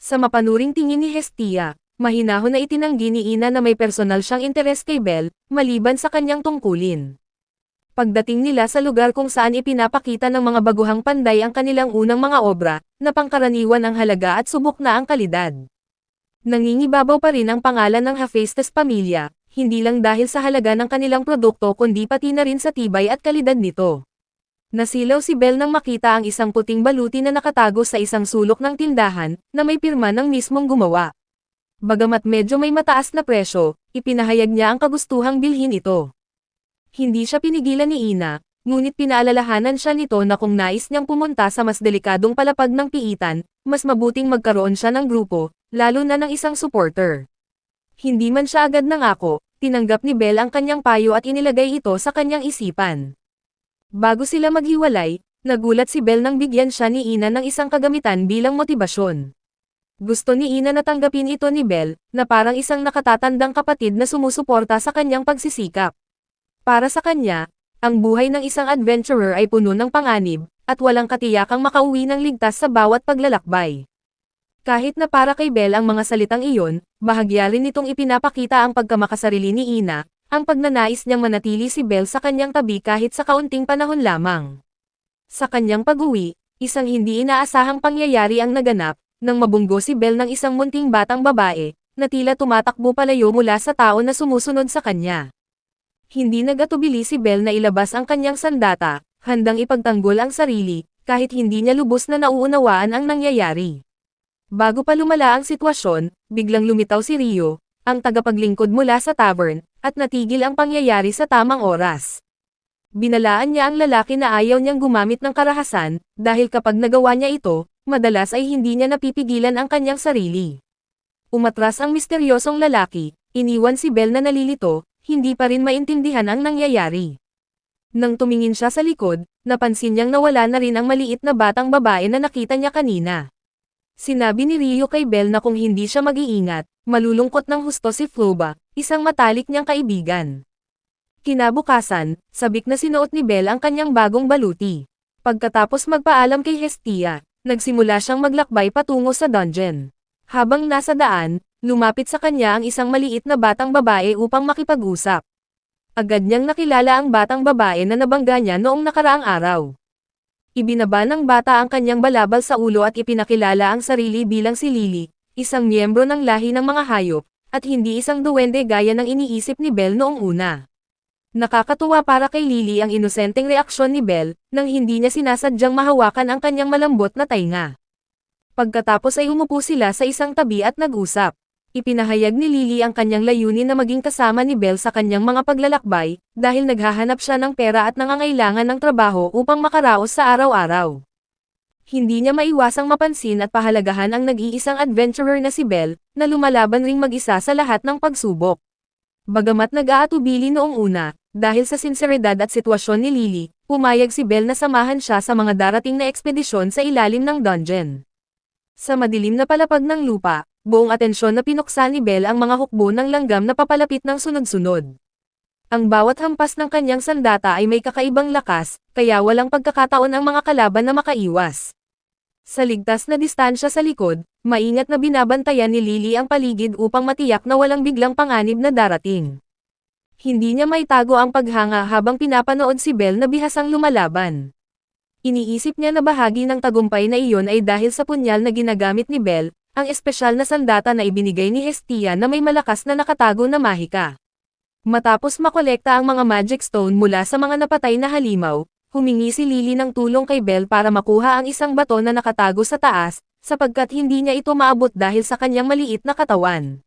Sa mapanuring tingin ni Hestia, mahinahon na itinanggi ni Ina na may personal siyang interes kay Belle, maliban sa kanyang tungkulin. Pagdating nila sa lugar kung saan ipinapakita ng mga baguhang panday ang kanilang unang mga obra, na pangkaraniwan ang halaga at subok na ang kalidad. Nangingibabaw pa rin ang pangalan ng Hephaestus pamilya, hindi lang dahil sa halaga ng kanilang produkto kundi pati na rin sa tibay at kalidad nito. Nasilaw si Belle nang makita ang isang puting baluti na nakatago sa isang sulok ng tindahan, na may pirma ng mismong gumawa. Bagamat medyo may mataas na presyo, ipinahayag niya ang kagustuhang bilhin ito. Hindi siya pinigilan ni Ina, ngunit pinaalalahanan siya nito na kung nais niyang pumunta sa mas delikadong palapag ng piitan, mas mabuting magkaroon siya ng grupo, lalo na ng isang supporter. Hindi man siya agad nangako, tinanggap ni Belle ang kanyang payo at inilagay ito sa kanyang isipan. Bago sila maghiwalay, nagulat si Belle nang bigyan siya ni Ina ng isang kagamitan bilang motibasyon. Gusto ni Ina na tanggapin ito ni Belle, na parang isang nakatatandang kapatid na sumusuporta sa kanyang pagsisikap. Para sa kanya, ang buhay ng isang adventurer ay puno ng panganib, at walang katiyakang makauwi ng ligtas sa bawat paglalakbay. Kahit na para kay Belle ang mga salitang iyon, bahagya rin nitong ipinapakita ang pagkamakasarili ni Ina, ang pagnanais niyang manatili si Belle sa kanyang tabi kahit sa kaunting panahon lamang. Sa kanyang pag-uwi, isang hindi inaasahang pangyayari ang naganap, nang mabunggo si Belle ng isang munting batang babae, na tila tumatakbo palayo mula sa tao na sumusunod sa kanya. Hindi nagatubili si Belle na ilabas ang kanyang sandata, handang ipagtanggol ang sarili, kahit hindi niya lubos na nauunawaan ang nangyayari. Bago pa lumala ang sitwasyon, biglang lumitaw si Rio, ang tagapaglingkod mula sa tavern, at natigil ang pangyayari sa tamang oras. Binalaan niya ang lalaki na ayaw niyang gumamit ng karahasan, dahil kapag nagawa niya ito, madalas ay hindi niya napipigilan ang kanyang sarili. Umatras ang misteryosong lalaki, iniwan si Belle na nalilito, hindi pa rin maintindihan ang nangyayari. Nang tumingin siya sa likod, napansin niyang nawala na rin ang maliit na batang babae na nakita niya kanina. Sinabi ni Rio kay Belle na kung hindi siya mag-iingat, malulungkot ng husto si Floba, isang matalik niyang kaibigan. Kinabukasan, sabik na sinuot ni Belle ang kanyang bagong baluti. Pagkatapos magpaalam kay Hestia, nagsimula siyang maglakbay patungo sa dungeon. Habang nasa daan, lumapit sa kanya ang isang maliit na batang babae upang makipag-usap. Agad niyang nakilala ang batang babae na nabangga niya noong nakaraang araw. Ibinaba ng bata ang kanyang balabal sa ulo at ipinakilala ang sarili bilang si Lily, isang miyembro ng lahi ng mga hayop, at hindi isang duwende gaya ng iniisip ni Belle noong una. Nakakatuwa para kay Lily ang inosenteng reaksyon ni Belle, nang hindi niya sinasadyang mahawakan ang kanyang malambot na tainga. Pagkatapos ay umupo sila sa isang tabi at nag-usap. Ipinahayag ni Lily ang kanyang layunin na maging kasama ni Belle sa kanyang mga paglalakbay, dahil naghahanap siya ng pera at nangangailangan ng trabaho upang makaraos sa araw-araw. Hindi niya maiwasang mapansin at pahalagahan ang nag-iisang adventurer na si Belle, na lumalaban ring mag-isa sa lahat ng pagsubok. Bagamat nag-aatubili noong una, dahil sa sinseridad at sitwasyon ni Lily, pumayag si Belle na samahan siya sa mga darating na ekspedisyon sa ilalim ng dungeon. Sa madilim na palapag ng lupa, buong atensyon na pinuksa ni Belle ang mga hukbo ng langgam na papalapit ng sunod-sunod. Ang bawat hampas ng kanyang sandata ay may kakaibang lakas, kaya walang pagkakataon ang mga kalaban na makaiwas. Sa ligtas na distansya sa likod, maingat na binabantayan ni Lily ang paligid upang matiyak na walang biglang panganib na darating. Hindi niya maitago ang paghanga habang pinapanood si Belle na bihasang lumalaban. Iniisip niya na bahagi ng tagumpay na iyon ay dahil sa punyal na ginagamit ni Belle, ang espesyal na sandata na ibinigay ni Hestia na may malakas na nakatago na mahika. Matapos makolekta ang mga magic stone mula sa mga napatay na halimaw, humingi si Lily ng tulong kay Belle para makuha ang isang bato na nakatago sa taas, sapagkat hindi niya ito maabot dahil sa kanyang maliit na katawan.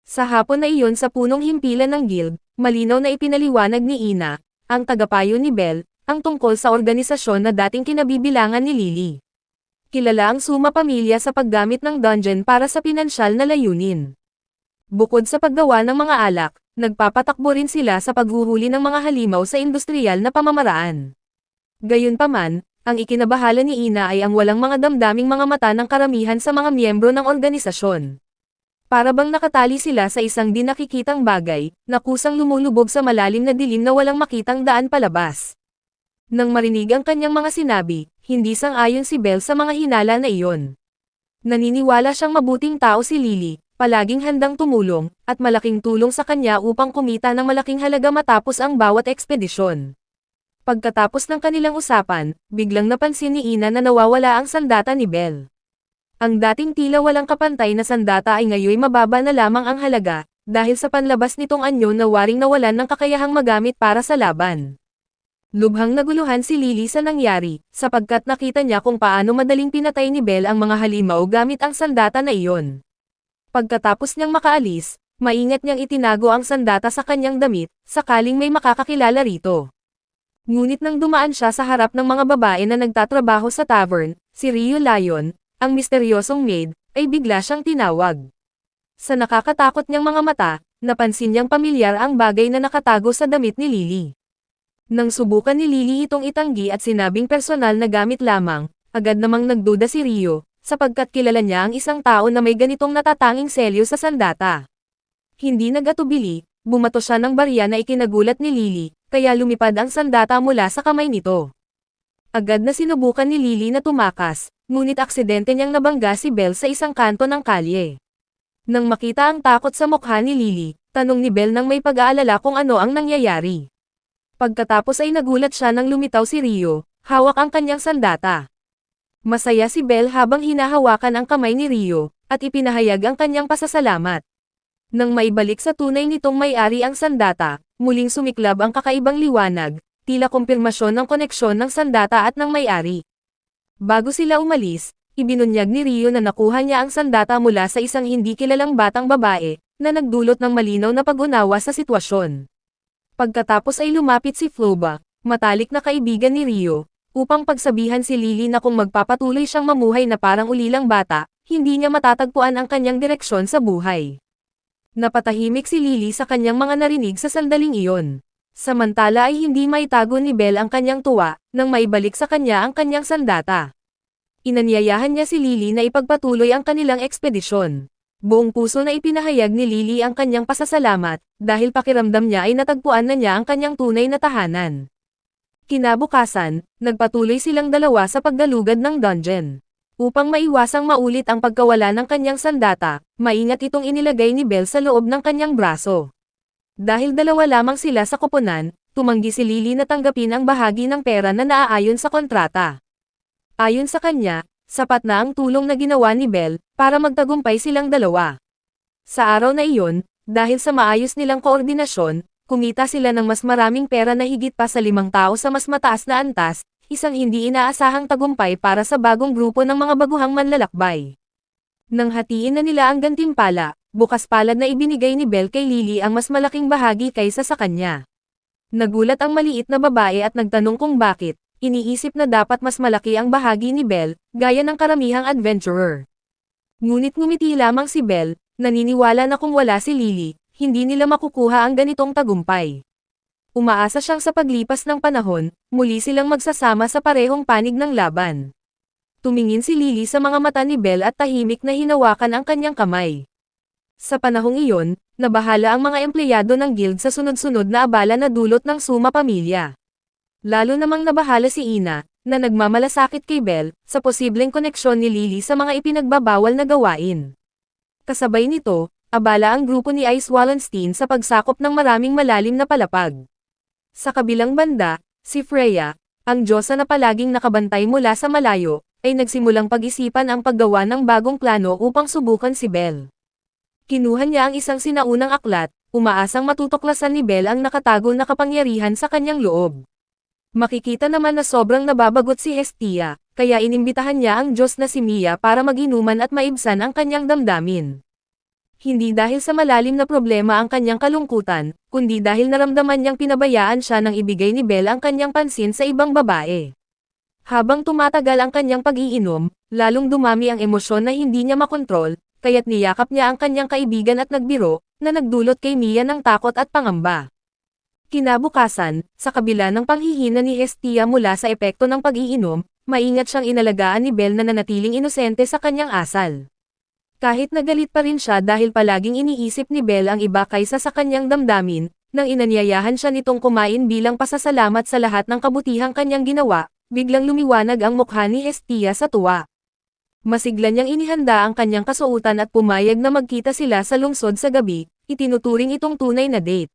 Sa hapon na iyon sa punong himpilan ng guild, malinaw na ipinaliwanag ni Ina, ang tagapayo ni Belle, ang tungkol sa organisasyon na dating kinabibilangan ni Lily. Kilala ang Suma pamilya sa paggamit ng dungeon para sa pinansyal na layunin. Bukod sa paggawa ng mga alak, nagpapatakbo rin sila sa paghuhuli ng mga halimaw sa industriyal na pamamaraan. Gayunpaman, ang ikinabahala ni Ina ay ang walang mga damdaming mga mata ng karamihan sa mga miyembro ng organisasyon. Para bang nakatali sila sa isang di nakikitang bagay, na kusang lumulubog sa malalim na dilim na walang makitang daan palabas. Nang marinig ang kanyang mga sinabi, hindi sang-ayon si Belle sa mga hinala na iyon. Naniniwala siyang mabuting tao si Lily, palaging handang tumulong, at malaking tulong sa kanya upang kumita ng malaking halaga matapos ang bawat ekspedisyon. Pagkatapos ng kanilang usapan, biglang napansin ni Ina na nawawala ang sandata ni Belle. Ang dating tila walang kapantay na sandata ay ngayoy mababa na lamang ang halaga, dahil sa panlabas nitong anyo na waring nawalan ng kakayahang magamit para sa laban. Lubhang naguluhan si Lily sa nangyari, sapagkat nakita niya kung paano madaling pinatay ni Belle ang mga halimaw gamit ang sandata na iyon. Pagkatapos niyang makaalis, maingat niyang itinago ang sandata sa kanyang damit, sakaling may makakakilala rito. Ngunit nang dumaan siya sa harap ng mga babae na nagtatrabaho sa tavern, si Rio Lion, ang misteryosong maid, ay bigla siyang tinawag. Sa nakakatakot niyang mga mata, napansin niyang pamilyar ang bagay na nakatago sa damit ni Lily. Nang subukan ni Lily itong itanggi at sinabing personal na gamit lamang, agad namang nagduda si Rio, sapagkat kilala niya ang isang tao na may ganitong natatanging selyo sa sandata. Hindi nagatubili, bumato siya ng barya na ikinagulat ni Lily, kaya lumipad ang sandata mula sa kamay nito. Agad na sinubukan ni Lily na tumakas, ngunit aksidente niyang nabangga si Belle sa isang kanto ng kalye. Nang makita ang takot sa mukha ni Lily, tanong ni Belle nang may pag-aalala kung ano ang nangyayari. Pagkatapos ay nagulat siya nang lumitaw si Rio, hawak ang kanyang sandata. Masaya si Belle habang hinahawakan ang kamay ni Rio, at ipinahayag ang kanyang pasasalamat. Nang maibalik sa tunay nitong may-ari ang sandata, muling sumiklab ang kakaibang liwanag, tila kumpirmasyon ng koneksyon ng sandata at ng may-ari. Bago sila umalis, ibinunyag ni Rio na nakuha niya ang sandata mula sa isang hindi kilalang batang babae, na nagdulot ng malinaw na pag-unawa sa sitwasyon. Pagkatapos ay lumapit si Floba, matalik na kaibigan ni Rio, upang pagsabihan si Lily na kung magpapatuloy siyang mamuhay na parang ulilang bata, hindi niya matatagpuan ang kanyang direksyon sa buhay. Napatahimik si Lily sa kanyang mga narinig sa sandaling iyon. Samantala ay hindi maitago ni Belle ang kanyang tuwa, nang maibalik sa kanya ang kanyang sandata. Inanyayahan niya si Lily na ipagpatuloy ang kanilang ekspedisyon. Buong puso na ipinahayag ni Lily ang kanyang pasasalamat, dahil pakiramdam niya ay natagpuan na niya ang kanyang tunay na tahanan. Kinabukasan, nagpatuloy silang dalawa sa pagdalugad ng dungeon. Upang maiwasang maulit ang pagkawala ng kanyang sandata, maingat itong inilagay ni Belle sa loob ng kanyang braso. Dahil dalawa lamang sila sa koponan, tumanggi si Lily na tanggapin ang bahagi ng pera na naaayon sa kontrata. Ayon sa kanya, sapat na ang tulong na ginawa ni Belle, para magtagumpay silang dalawa. Sa araw na iyon, dahil sa maayos nilang koordinasyon, kumita sila ng mas maraming pera na higit pa sa 5 tao sa mas mataas na antas, isang hindi inaasahang tagumpay para sa bagong grupo ng mga baguhang manlalakbay. Nang hatiin na nila ang gantimpala, bukas palad na ibinigay ni Belle kay Lily ang mas malaking bahagi kaysa sa kanya. Nagulat ang maliit na babae at nagtanong kung bakit, iniisip na dapat mas malaki ang bahagi ni Belle, gaya ng karamihang adventurer. Ngunit ngumiti lamang si Belle, naniniwala na kung wala si Lily, hindi nila makukuha ang ganitong tagumpay. Umaasa siyang sa paglipas ng panahon, muli silang magsasama sa parehong panig ng laban. Tumingin si Lily sa mga mata ni Belle at tahimik na hinawakan ang kanyang kamay. Sa panahong iyon, nabahala ang mga empleyado ng guild sa sunod-sunod na abala na dulot ng Suma pamilya. Lalo namang nabahala si Ina, na nagmamalasakit kay Belle, sa posibleng koneksyon ni Lily sa mga ipinagbabawal na gawain. Kasabay nito, abala ang grupo ni Ice Wallenstein sa pagsakop ng maraming malalim na palapag. Sa kabilang banda, si Freya, ang diyosa na palaging nakabantay mula sa malayo, ay nagsimulang pag-isipan ang paggawa ng bagong plano upang subukan si Belle. Kinuha niya ang isang sinaunang aklat, umaasang matutuklasan ni Belle ang nakatago na kapangyarihan sa kanyang loob. Makikita naman na sobrang nababagot si Hestia, kaya inimbitahan niya ang Diyos na si Mia para mag-inuman at maibsan ang kanyang damdamin. Hindi dahil sa malalim na problema ang kanyang kalungkutan, kundi dahil naramdaman niyang pinabayaan siya nang ibigay ni Belle ang kanyang pansin sa ibang babae. Habang tumatagal ang kanyang pag-iinom, lalong dumami ang emosyon na hindi niya makontrol, kaya't niyakap niya ang kanyang kaibigan at nagbiro, na nagdulot kay Mia ng takot at pangamba. Kinabukasan, sa kabila ng panghihina ni Hestia mula sa epekto ng pag-iinom, maingat siyang inalagaan ni Belle na nanatiling inosente sa kanyang asal. Kahit nagalit pa rin siya dahil palaging iniisip ni Belle ang iba kaysa sa kanyang damdamin, nang inanyayahan siya nitong kumain bilang pasasalamat sa lahat ng kabutihang kanyang ginawa, biglang lumiwanag ang mukha ni Hestia sa tuwa. Masigla niyang inihanda ang kanyang kasuotan at pumayag na magkita sila sa lungsod sa gabi, itinuturing itong tunay na date.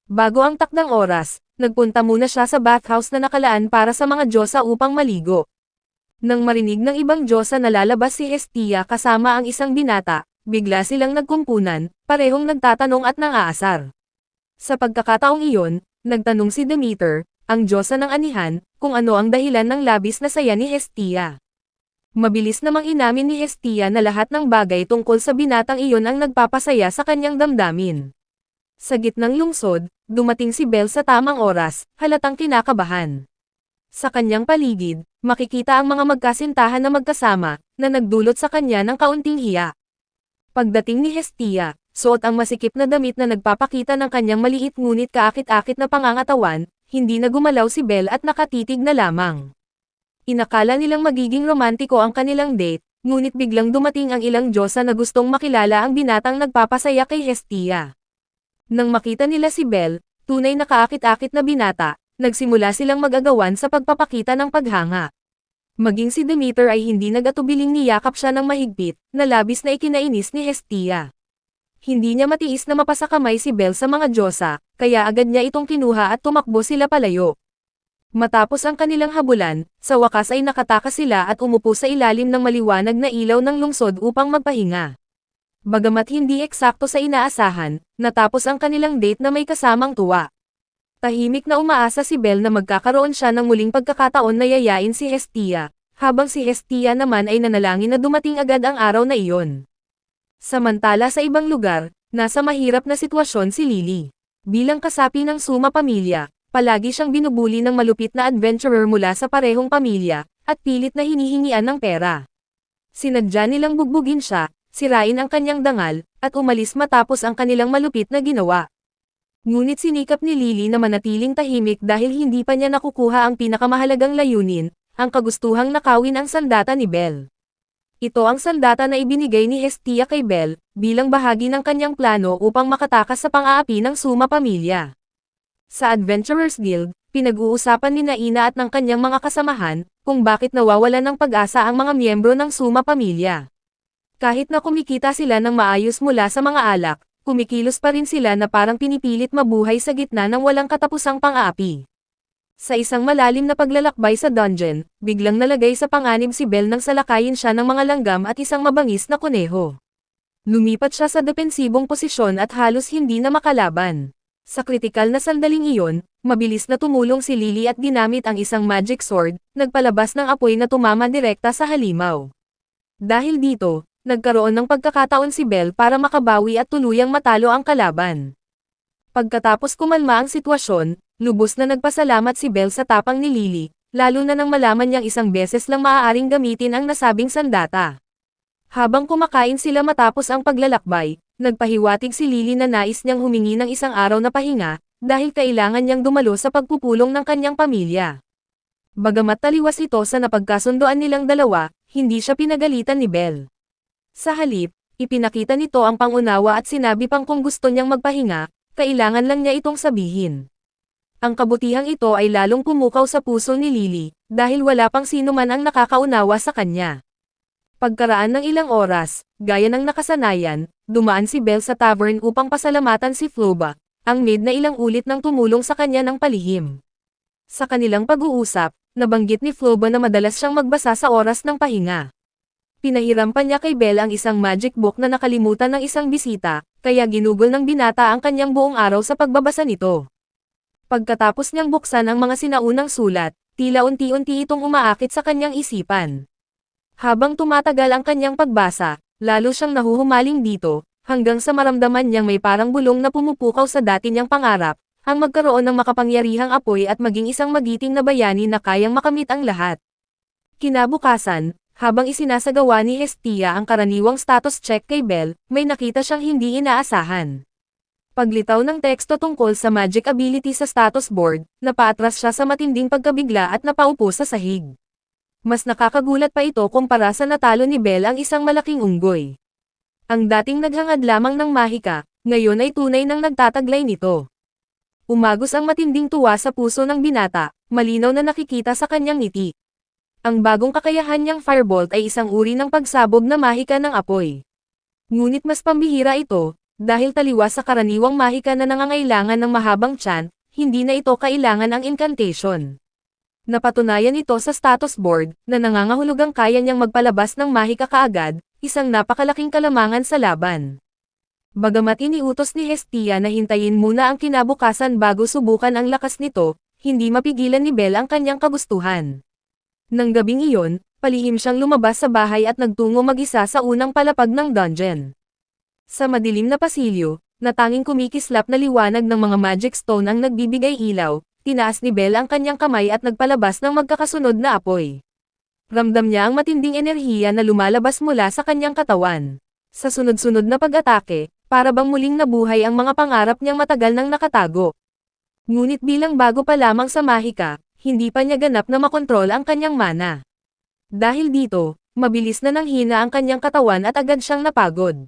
Bago ang takdang oras, nagpunta muna siya sa bathhouse na nakalaan para sa mga diyosa upang maligo. Nang marinig ng ibang diyosa na lalabas si Hestia kasama ang isang binata, bigla silang nagkumpunan, parehong nagtatanong at nangaasar. Sa pagkakataong iyon, nagtanong si Demeter, ang diyosa ng anihan, kung ano ang dahilan ng labis na saya ni Hestia. Mabilis namang inamin ni Hestia na lahat ng bagay tungkol sa binatang iyon ang nagpapasaya sa kanyang damdamin. Sa gitnang lungsod, dumating si Belle sa tamang oras, halatang kinakabahan. Sa kanyang paligid, makikita ang mga magkasintahan na magkasama, na nagdulot sa kanya ng kaunting hiya. Pagdating ni Hestia, suot ang masikip na damit na nagpapakita ng kanyang maliit ngunit kaakit-akit na pangangatawan, hindi na gumalaw si Belle at nakatitig na lamang. Inakala nilang magiging romantiko ang kanilang date, ngunit biglang dumating ang ilang diyosa na gustong makilala ang binatang nagpapasaya kay Hestia. Nang makita nila si Belle, tunay na kaakit-akit na binata, nagsimula silang mag-agawan sa pagpapakita ng paghanga. Maging si Demeter ay hindi nag-atubiling niyakap siya ng mahigpit, na labis na ikinainis ni Hestia. Hindi niya matiis na mapasakamay si Belle sa mga diyosa, kaya agad niya itong kinuha at tumakbo sila palayo. Matapos ang kanilang habulan, sa wakas ay nakatakas sila at umupo sa ilalim ng maliwanag na ilaw ng lungsod upang magpahinga. Bagamat hindi eksakto sa inaasahan, natapos ang kanilang date na may kasamang tuwa. Tahimik na umaasa si Belle na magkakaroon siya ng muling pagkakataon na yayain si Hestia, habang si Hestia naman ay nanalangin na dumating agad ang araw na iyon. Samantala sa ibang lugar, nasa mahirap na sitwasyon si Lily. Bilang kasapi ng Suma pamilya, palagi siyang binubuli ng malupit na adventurer mula sa parehong pamilya, at pilit na hinihingian ng pera. Sinadya nilang bugbugin siya, sirain ang kanyang dangal, at umalis matapos ang kanilang malupit na ginawa. Ngunit sinikap ni Lily na manatiling tahimik dahil hindi pa niya nakukuha ang pinakamahalagang layunin, ang kagustuhang nakawin ang sandata ni Belle. Ito ang sandata na ibinigay ni Hestia kay Belle, bilang bahagi ng kanyang plano upang makatakas sa pang-aapi ng Suma pamilya. Sa Adventurers Guild, pinag-uusapan ni Naina at ng kanyang mga kasamahan, kung bakit nawawalan ng pag-asa ang mga miyembro ng Suma pamilya. Kahit na kumikita sila ng maayos mula sa mga alak, kumikilos pa rin sila na parang pinipilit mabuhay sa gitna ng walang katapusang pang-aapi. Sa isang malalim na paglalakbay sa dungeon, biglang nalagay sa panganib si Belle nang salakayin siya ng mga langgam at isang mabangis na kuneho. Lumipat siya sa depensibong posisyon at halos hindi na makalaban. Sa kritikal na sandaling iyon, mabilis na tumulong si Lily at ginamit ang isang magic sword, nagpalabas ng apoy na tumama direkta sa halimaw. Dahil dito, nagkaroon ng pagkakataon si Belle para makabawi at tuluyang matalo ang kalaban. Pagkatapos kumalma ang sitwasyon, lubos na nagpasalamat si Belle sa tapang ni Lily, lalo na nang malaman niyang isang beses lang maaaring gamitin ang nasabing sandata. Habang kumakain sila matapos ang paglalakbay, nagpahiwatig si Lily na nais niyang humingi ng isang araw na pahinga, dahil kailangan niyang dumalo sa pagpupulong ng kanyang pamilya. Bagamat taliwas ito sa napagkasundoan nilang dalawa, hindi siya pinagalitan ni Belle. Sa halip, ipinakita nito ang pangunawa at sinabi pang kung gusto niyang magpahinga, kailangan lang niya itong sabihin. Ang kabutihang ito ay lalong pumukaw sa puso ni Lily, dahil wala pang sino man ang nakakaunawa sa kanya. Pagkaraan ng ilang oras, gaya ng nakasanayan, dumaan si Belle sa tavern upang pasalamatan si Floba, ang maid na ilang ulit nang tumulong sa kanya ng palihim. Sa kanilang pag-uusap, nabanggit ni Floba na madalas siyang magbasa sa oras ng pahinga. Pinahiram pa niya kay Belle ang isang magic book na nakalimutan ng isang bisita, kaya ginugol ng binata ang kanyang buong araw sa pagbabasa nito. Pagkatapos niyang buksan ang mga sinaunang sulat, tila unti-unti itong umaakit sa kanyang isipan. Habang tumatagal ang kanyang pagbasa, lalo siyang nahuhumaling dito, hanggang sa maramdaman niyang may parang bulong na pumupukaw sa dati niyang pangarap, ang magkaroon ng makapangyarihang apoy at maging isang magiting na bayani na kayang makamit ang lahat. Kinabukasan, habang isinasagawa ni Hestia ang karaniwang status check kay Belle, may nakita siyang hindi inaasahan. Paglitaw ng teksto tungkol sa magic ability sa status board, napaatras siya sa matinding pagkabigla at napaupo sa sahig. Mas nakakagulat pa ito kumpara sa natalo ni Belle ang isang malaking unggoy. Ang dating naghangad lamang ng mahika, ngayon ay tunay nang nagtataglay nito. Umagos ang matinding tuwa sa puso ng binata, malinaw na nakikita sa kanyang ngiti. Ang bagong kakayahan niyang firebolt ay isang uri ng pagsabog na mahika ng apoy. Ngunit mas pambihira ito, dahil taliwas sa karaniwang mahika na nangangailangan ng mahabang tiyan, hindi na ito kailangan ang incantation. Napatunayan ito sa status board, na nangangahulugang kaya niyang magpalabas ng mahika kaagad, isang napakalaking kalamangan sa laban. Bagamat iniutos ni Hestia na hintayin muna ang kinabukasan bago subukan ang lakas nito, hindi mapigilan ni Belle ang kanyang kagustuhan. Nang gabing iyon, palihim siyang lumabas sa bahay at nagtungo mag-isa sa unang palapag ng dungeon. Sa madilim na pasilyo, na tanging kumikislap na liwanag ng mga magic stone ang nagbibigay ilaw, tinaas ni Belle ang kanyang kamay at nagpalabas ng magkakasunod na apoy. Ramdam niya ang matinding enerhiya na lumalabas mula sa kanyang katawan. Sa sunod-sunod na pag-atake, para bang muling nabuhay ang mga pangarap niyang matagal nang nakatago. Ngunit bilang bago pa lamang sa mahika, hindi pa niya ganap na makontrol ang kanyang mana. Dahil dito, mabilis na nanghina ang kanyang katawan at agad siyang napagod.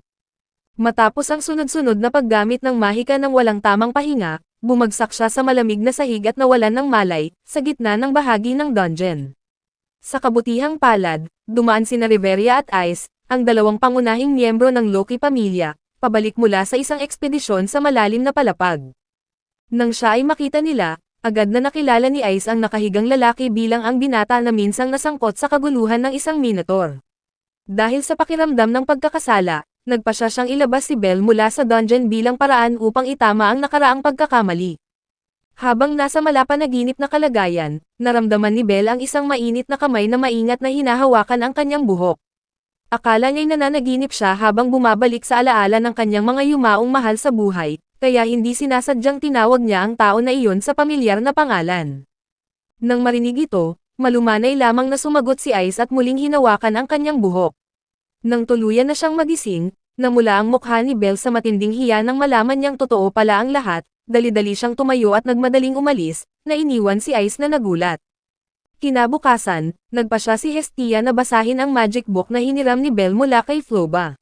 Matapos ang sunod-sunod na paggamit ng mahika ng walang tamang pahinga, bumagsak siya sa malamig na sahig at nawalan ng malay, sa gitna ng bahagi ng dungeon. Sa kabutihang palad, dumaan sina Riveria at Ice, ang dalawang pangunahing miyembro ng Loki pamilya, pabalik mula sa isang ekspedisyon sa malalim na palapag. Nang siya ay makita nila, agad na nakilala ni Ice ang nakahigang lalaki bilang ang binata na minsang nasangkot sa kaguluhan ng isang minotaur. Dahil sa pakiramdam ng pagkakasala, nagpasya siyang ilabas si Belle mula sa dungeon bilang paraan upang itama ang nakaraang pagkakamali. Habang nasa malapanaginip na kalagayan, naramdaman ni Belle ang isang mainit na kamay na maingat na hinahawakan ang kanyang buhok. Akala niya'y nananaginip siya habang bumabalik sa alaala ng kanyang mga yumaong mahal sa buhay, kaya hindi sinasadyang tinawag niya ang tao na iyon sa pamilyar na pangalan. Nang marinig ito, malumanay lamang na sumagot si Ice at muling hinawakan ang kanyang buhok. Nang tuluyan na siyang magising, namula ang mukha ni Belle sa matinding hiya nang malaman niyang totoo pala ang lahat, dali-dali siyang tumayo at nagmadaling umalis, na iniwan si Ice na nagulat. Kinabukasan, nagpasya si Hestia na basahin ang magic book na hiniram ni Belle mula kay Floba.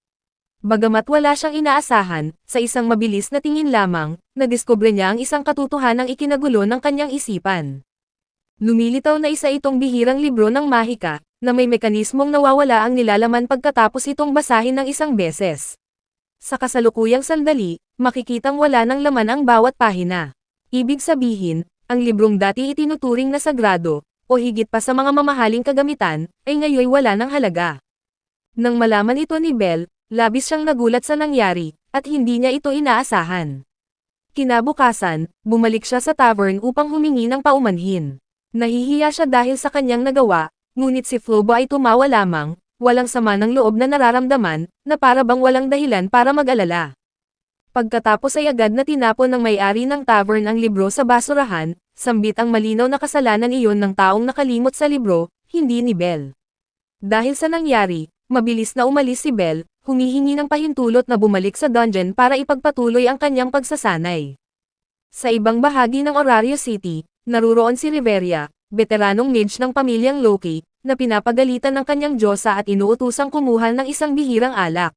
Bagamat wala siyang inaasahan, sa isang mabilis na tingin lamang, nadiskubre niya ang isang katotohanang ikinagulo ng kanyang isipan. Lumilitaw na isa itong bihirang libro ng mahika, na may mekanismong nawawala ang nilalaman pagkatapos itong basahin ng isang beses. Sa kasalukuyang sandali, makikitang wala ng laman ang bawat pahina. Ibig sabihin, ang librong dati itinuturing na sagrado, o higit pa sa mga mamahaling kagamitan, ay ngayoy wala ng halaga. Nang malaman ito ni Belle, labis siyang nagulat sa nangyari, at hindi niya ito inaasahan. Kinabukasan, bumalik siya sa tavern upang humingi ng paumanhin. Nahihiya siya dahil sa kanyang nagawa, ngunit si Floba ay tumawa lamang, walang sama ng loob na nararamdaman, na para bang walang dahilan para mag-alala. Pagkatapos ay agad na tinapon ng may-ari ng tavern ang libro sa basurahan, sambit ang malinaw na kasalanan iyon ng taong nakalimot sa libro, hindi ni Belle. Dahil sa nangyari, mabilis na umalis si Belle, humihingi ng pahintulot na bumalik sa dungeon para ipagpatuloy ang kanyang pagsasanay. Sa ibang bahagi ng Orario City, naruroon si Riveria, veteranong mage ng pamilyang Loki, na pinapagalitan ng kanyang diyosa at inuutusang kumuha ng isang bihirang alak.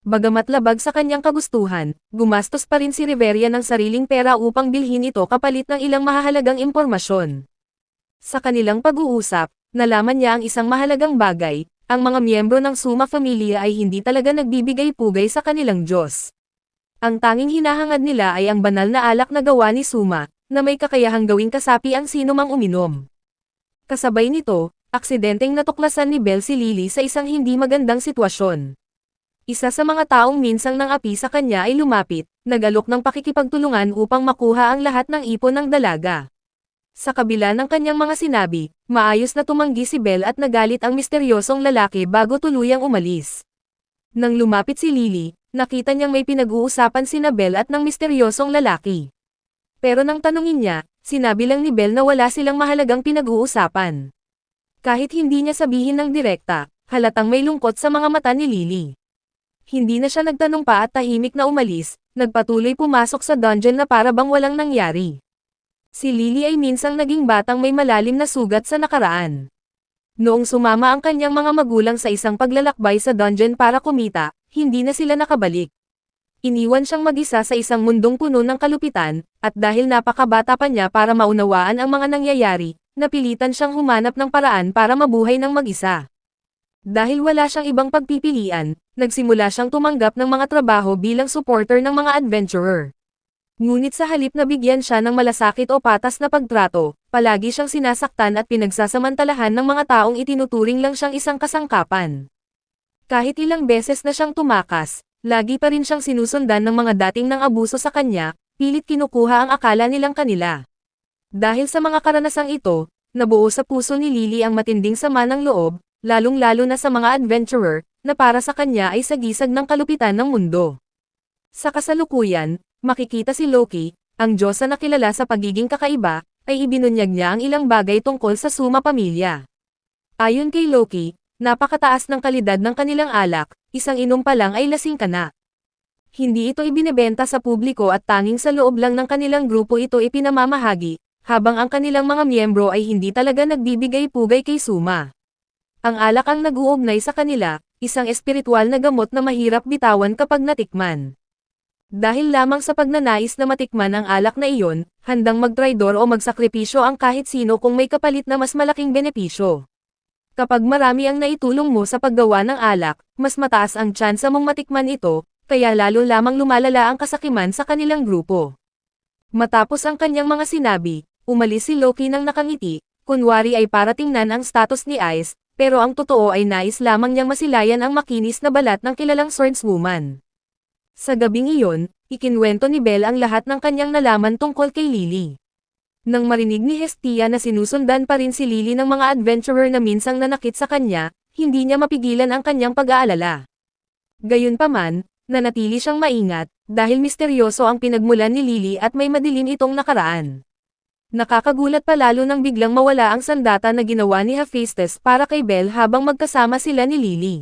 Bagamat labag sa kanyang kagustuhan, gumastos pa rin si Riveria ng sariling pera upang bilhin ito kapalit ng ilang mahahalagang impormasyon. Sa kanilang pag-uusap, nalaman niya ang isang mahalagang bagay, ang mga miyembro ng Suma Familia ay hindi talaga nagbibigay pugay sa kanilang Diyos. Ang tanging hinahangad nila ay ang banal na alak na gawa ni Suma, na may kakayahang gawing kasapi ang sinumang uminom. Kasabay nito, aksidenteng natuklasan ni Belle si Lily sa isang hindi magandang sitwasyon. Isa sa mga taong minsang nang api sa kanya ay lumapit, nag-alok ng pakikipagtulungan upang makuha ang lahat ng ipon ng dalaga. Sa kabila ng kanyang mga sinabi, maayos na tumanggi si Belle at nagalit ang misteryosong lalaki bago tuluyang umalis. Nang lumapit si Lily, nakita niyang may pinag-uusapan sina Belle at ng misteryosong lalaki. Pero nang tanungin niya, sinabi lang ni Belle na wala silang mahalagang pinag-uusapan. Kahit hindi niya sabihin ng direkta, halatang may lungkot sa mga mata ni Lily. Hindi na siya nagtanong pa at tahimik na umalis, nagpatuloy pumasok sa dungeon na para bang walang nangyari. Si Lily ay minsang naging batang may malalim na sugat sa nakaraan. Noong sumama ang kanyang mga magulang sa isang paglalakbay sa dungeon para kumita, hindi na sila nakabalik. Iniwan siyang mag-isa sa isang mundong puno ng kalupitan, at dahil napakabata pa niya para maunawaan ang mga nangyayari, napilitan siyang humanap ng paraan para mabuhay ng mag-isa. Dahil wala siyang ibang pagpipilian, nagsimula siyang tumanggap ng mga trabaho bilang supporter ng mga adventurer. Ngunit sa halip na bigyan siya ng malasakit o patas na pagtrato, palagi siyang sinasaktan at pinagsasamantalahan ng mga taong itinuturing lang siyang isang kasangkapan. Kahit ilang beses na siyang tumakas, lagi pa rin siyang sinusundan ng mga dating nang abuso sa kanya, pilit kinukuha ang akala nilang kanila. Dahil sa mga karanasang ito, nabuo sa puso ni Lily ang matinding sama ng loob, lalong-lalo na sa mga adventurer, na para sa kanya ay sagisag ng kalupitan ng mundo. Sa kasalukuyan, makikita si Loki, ang Diyos na nakilala sa pagiging kakaiba, ay ibinunyag niya ang ilang bagay tungkol sa Suma pamilya. Ayon kay Loki, napakataas ng kalidad ng kanilang alak, isang inom pa lang ay lasing ka na. Hindi ito ibinebenta sa publiko at tanging sa loob lang ng kanilang grupo ito ipinamamahagi, habang ang kanilang mga miyembro ay hindi talaga nagbibigay-pugay kay Suma. Ang alak ang nag-uugnay sa kanila, isang espiritual na gamot na mahirap bitawan kapag natikman. Dahil lamang sa pagnanais na matikman ang alak na iyon, handang magtraidor o magsakripisyo ang kahit sino kung may kapalit na mas malaking benepisyo. Kapag marami ang naitulong mo sa paggawa ng alak, mas mataas ang tsansa mong matikman ito, kaya lalo lamang lumalala ang kasakiman sa kanilang grupo. Matapos ang kanyang mga sinabi, umalis si Loki nang nakangiti, kunwari ay para tingnan ang status ni Ice, pero ang totoo ay nais lamang niyang masilayan ang makinis na balat ng kilalang swordswoman. Sa gabing iyon, ikinwento ni Belle ang lahat ng kanyang nalaman tungkol kay Lily. Nang marinig ni Hestia na sinusundan pa rin si Lily ng mga adventurer na minsang nanakit sa kanya, hindi niya mapigilan ang kanyang pag-aalala. Gayunpaman, nanatili siyang maingat, dahil misteryoso ang pinagmulan ni Lily at may madilim itong nakaraan. Nakakagulat pa lalo nang biglang mawala ang sandata na ginawa ni Hephaestus para kay Belle habang magkasama sila ni Lily.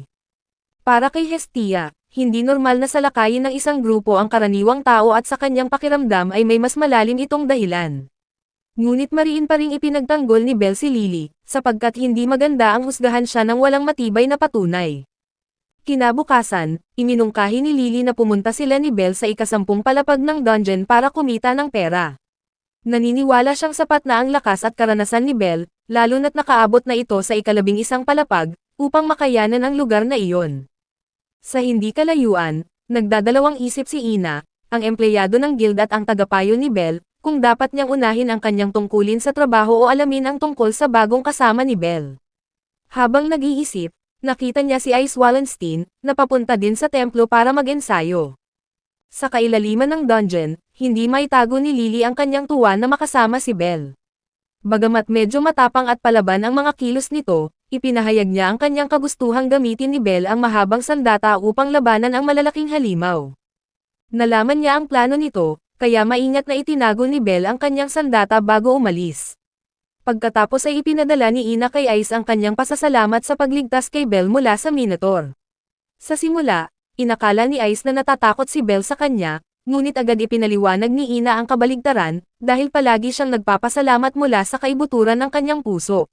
Para kay Hestia, hindi normal na salakayin ng isang grupo ang karaniwang tao at sa kanyang pakiramdam ay may mas malalim itong dahilan. Ngunit mariin pa ring ipinagtanggol ni Belle si Lily, sapagkat hindi maganda ang husgahan siya ng walang matibay na patunay. Kinabukasan, iminungkahi ni Lily na pumunta sila ni Belle sa ika-10 palapag ng dungeon para kumita ng pera. Naniniwala siyang sapat na ang lakas at karanasan ni Belle, lalo na't nakaabot na ito sa ika-11 palapag, upang makayanan ang lugar na iyon. Sa hindi kalayuan, nagdadalawang isip si Ina, ang empleyado ng guild at ang tagapayo ni Belle, kung dapat niyang unahin ang kanyang tungkulin sa trabaho o alamin ang tungkol sa bagong kasama ni Belle. Habang nag-iisip, nakita niya si Ice Wallenstein, na papunta din sa templo para mag-ensayo. Sa kailaliman ng dungeon, hindi maitago ni Lily ang kanyang tuwa na makasama si Belle. Bagamat medyo matapang at palaban ang mga kilos nito, ipinahayag niya ang kanyang kagustuhang gamitin ni Belle ang mahabang sandata upang labanan ang malalaking halimaw. Nalaman niya ang plano nito, kaya maingat na itinago ni Belle ang kanyang sandata bago umalis. Pagkatapos ay ipinadala ni Ina kay Ice ang kanyang pasasalamat sa pagligtas kay Belle mula sa Minotaur. Sa simula, inakala ni Ice na natatakot si Belle sa kanya, ngunit agad ipinaliwanag ni Ina ang kabaligtaran, dahil palagi siyang nagpapasalamat mula sa kaibuturan ng kanyang puso.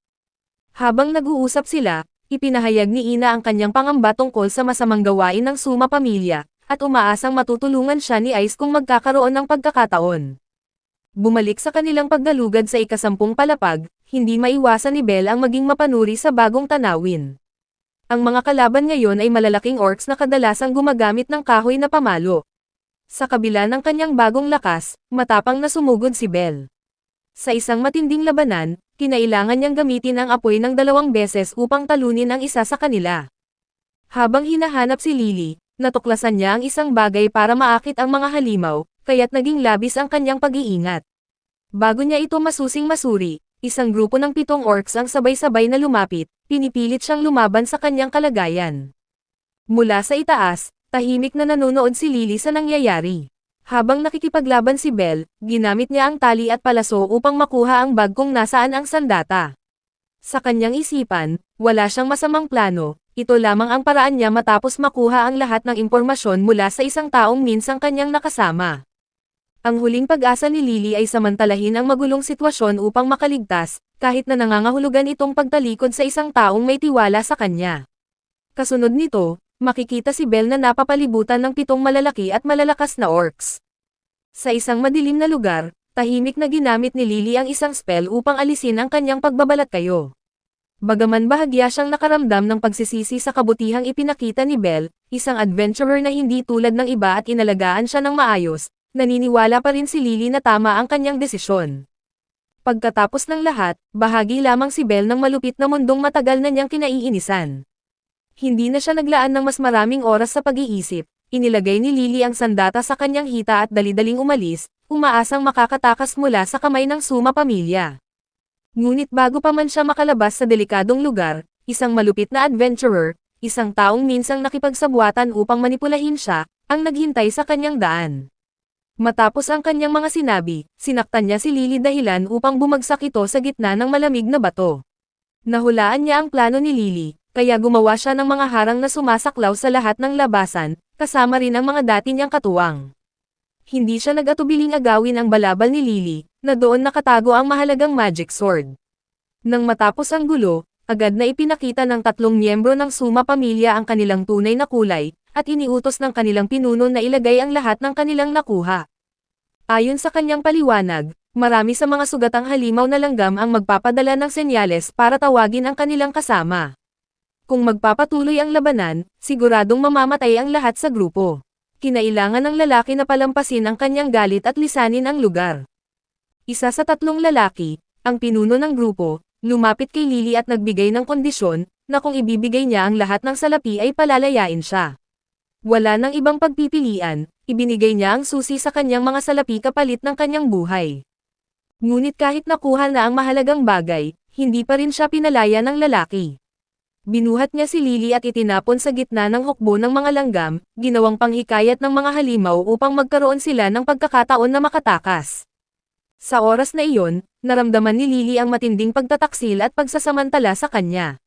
Habang nag-uusap sila, ipinahayag ni Ina ang kanyang pangamba tungkol sa masamang gawain ng Suma pamilya, at umaasang matutulungan siya ni Ice kung magkakaroon ng pagkakataon. Bumalik sa kanilang pagdalugad sa ika-10 palapag, hindi maiwasan ni Belle ang maging mapanuri sa bagong tanawin. Ang mga kalaban ngayon ay malalaking orcs na kadalasang gumagamit ng kahoy na pamalo. Sa kabila ng kanyang bagong lakas, matapang na sumugod si Belle. Sa isang matinding labanan, kinailangan niyang gamitin ang apoy ng 2 beses upang talunin ang isa sa kanila. Habang hinahanap si Lily, natuklasan niya ang isang bagay para maakit ang mga halimaw, kaya't naging labis ang kanyang pag-iingat. Bago niya ito masusing masuri, isang grupo ng 7 orcs ang sabay-sabay na lumapit, pinipilit siyang lumaban sa kanyang kalagayan. Mula sa itaas, Tahimik na nanonood si Lily sa nangyayari. Habang nakikipaglaban si Belle, ginamit niya ang tali at palaso upang makuha ang bag kung nasaan ang sandata. Sa kanyang isipan, wala siyang masamang plano, ito lamang ang paraan niya matapos makuha ang lahat ng impormasyon mula sa isang taong minsang kanyang nakasama. Ang huling pag-asa ni Lily ay samantalahin ang magulong sitwasyon upang makaligtas, kahit na nangangahulugan itong pagtalikod sa isang taong may tiwala sa kanya. Kasunod nito, makikita si Belle na napapalibutan ng 7 malalaki at malalakas na orcs. Sa isang madilim na lugar, tahimik na ginamit ni Lily ang isang spell upang alisin ang kanyang pagbabalat kayo. Bagaman bahagya siyang nakaramdam ng pagsisisi sa kabutihang ipinakita ni Belle, isang adventurer na hindi tulad ng iba at inalagaan siya ng maayos, naniniwala pa rin si Lily na tama ang kanyang desisyon. Pagkatapos ng lahat, bahagi lamang si Belle ng malupit na mundong matagal na niyang kinaiinisan. Hindi na siya naglaan ng mas maraming oras sa pag-iisip, inilagay ni Lily ang sandata sa kanyang hita at dali-daling umalis, umaasang makakatakas mula sa kamay ng Suma pamilya. Ngunit bago pa man siya makalabas sa delikadong lugar, isang malupit na adventurer, isang taong minsang nakipagsabwatan upang manipulahin siya, ang naghintay sa kanyang daan. Matapos ang kanyang mga sinabi, sinaktan niya si Lily dahilan upang bumagsak ito sa gitna ng malamig na bato. Nahulaan niya ang plano ni Lily, kaya gumawa siya ng mga harang na sumasaklaw sa lahat ng labasan, kasama rin ang mga dati niyang katuwang. Hindi siya nag-atubiling agawin ang balabal ni Lily, na doon nakatago ang mahalagang magic sword. Nang matapos ang gulo, agad na ipinakita ng 3 miyembro ng Suma pamilya ang kanilang tunay na kulay, at iniutos ng kanilang pinuno na ilagay ang lahat ng kanilang nakuha. Ayon sa kanyang paliwanag, marami sa mga sugatang halimaw na langgam ang magpapadala ng senyales para tawagin ang kanilang kasama. Kung magpapatuloy ang labanan, siguradong mamamatay ang lahat sa grupo. Kinailangan ng lalaki na palampasin ang kanyang galit at lisanin ang lugar. Isa sa 3 lalaki, ang pinuno ng grupo, lumapit kay Lily at nagbigay ng kondisyon, na kung ibibigay niya ang lahat ng salapi ay palalayain siya. Wala nang ibang pagpipilian, ibinigay niya ang susi sa kanyang mga salapi kapalit ng kanyang buhay. Ngunit kahit nakuha na ang mahalagang bagay, hindi pa rin siya pinalaya ng lalaki. Binuhat niya si Lily at itinapon sa gitna ng hukbo ng mga langgam, ginawang panghikayat ng mga halimaw upang magkaroon sila ng pagkakataon na makatakas. Sa oras na iyon, naramdaman ni Lily ang matinding pagtataksil at pagsasamantala sa kanya.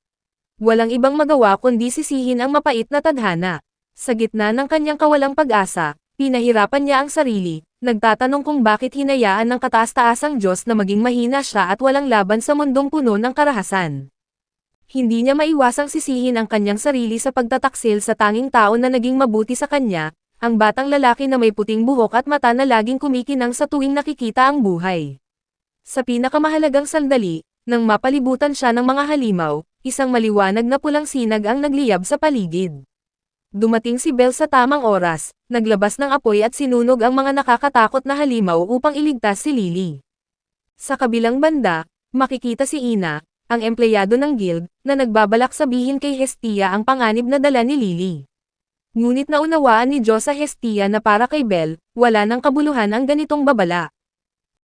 Walang ibang magawa kundi sisihin ang mapait na tadhana. Sa gitna ng kanyang kawalang pag-asa, pinahirapan niya ang sarili, nagtatanong kung bakit hinayaan ng kataas-taasang Diyos na maging mahina siya at walang laban sa mundong puno ng karahasan. Hindi niya maiwasang sisihin ang kanyang sarili sa pagtataksil sa tanging tao na naging mabuti sa kanya, ang batang lalaki na may puting buhok at mata na laging kumikinang sa tuwing nakikita ang buhay. Sa pinakamahalagang sandali, nang mapalibutan siya ng mga halimaw, isang maliwanag na pulang sinag ang nagliyab sa paligid. Dumating si Belle sa tamang oras, naglabas ng apoy at sinunog ang mga nakakatakot na halimaw upang iligtas si Lily. Sa kabilang banda, makikita si Ina, ang empleyado ng guild, na nagbabalak sabihin kay Hestia ang panganib na dala ni Lily. Ngunit naunawaan ni Diyos sa Hestia na para kay Belle, wala ng kabuluhan ang ganitong babala.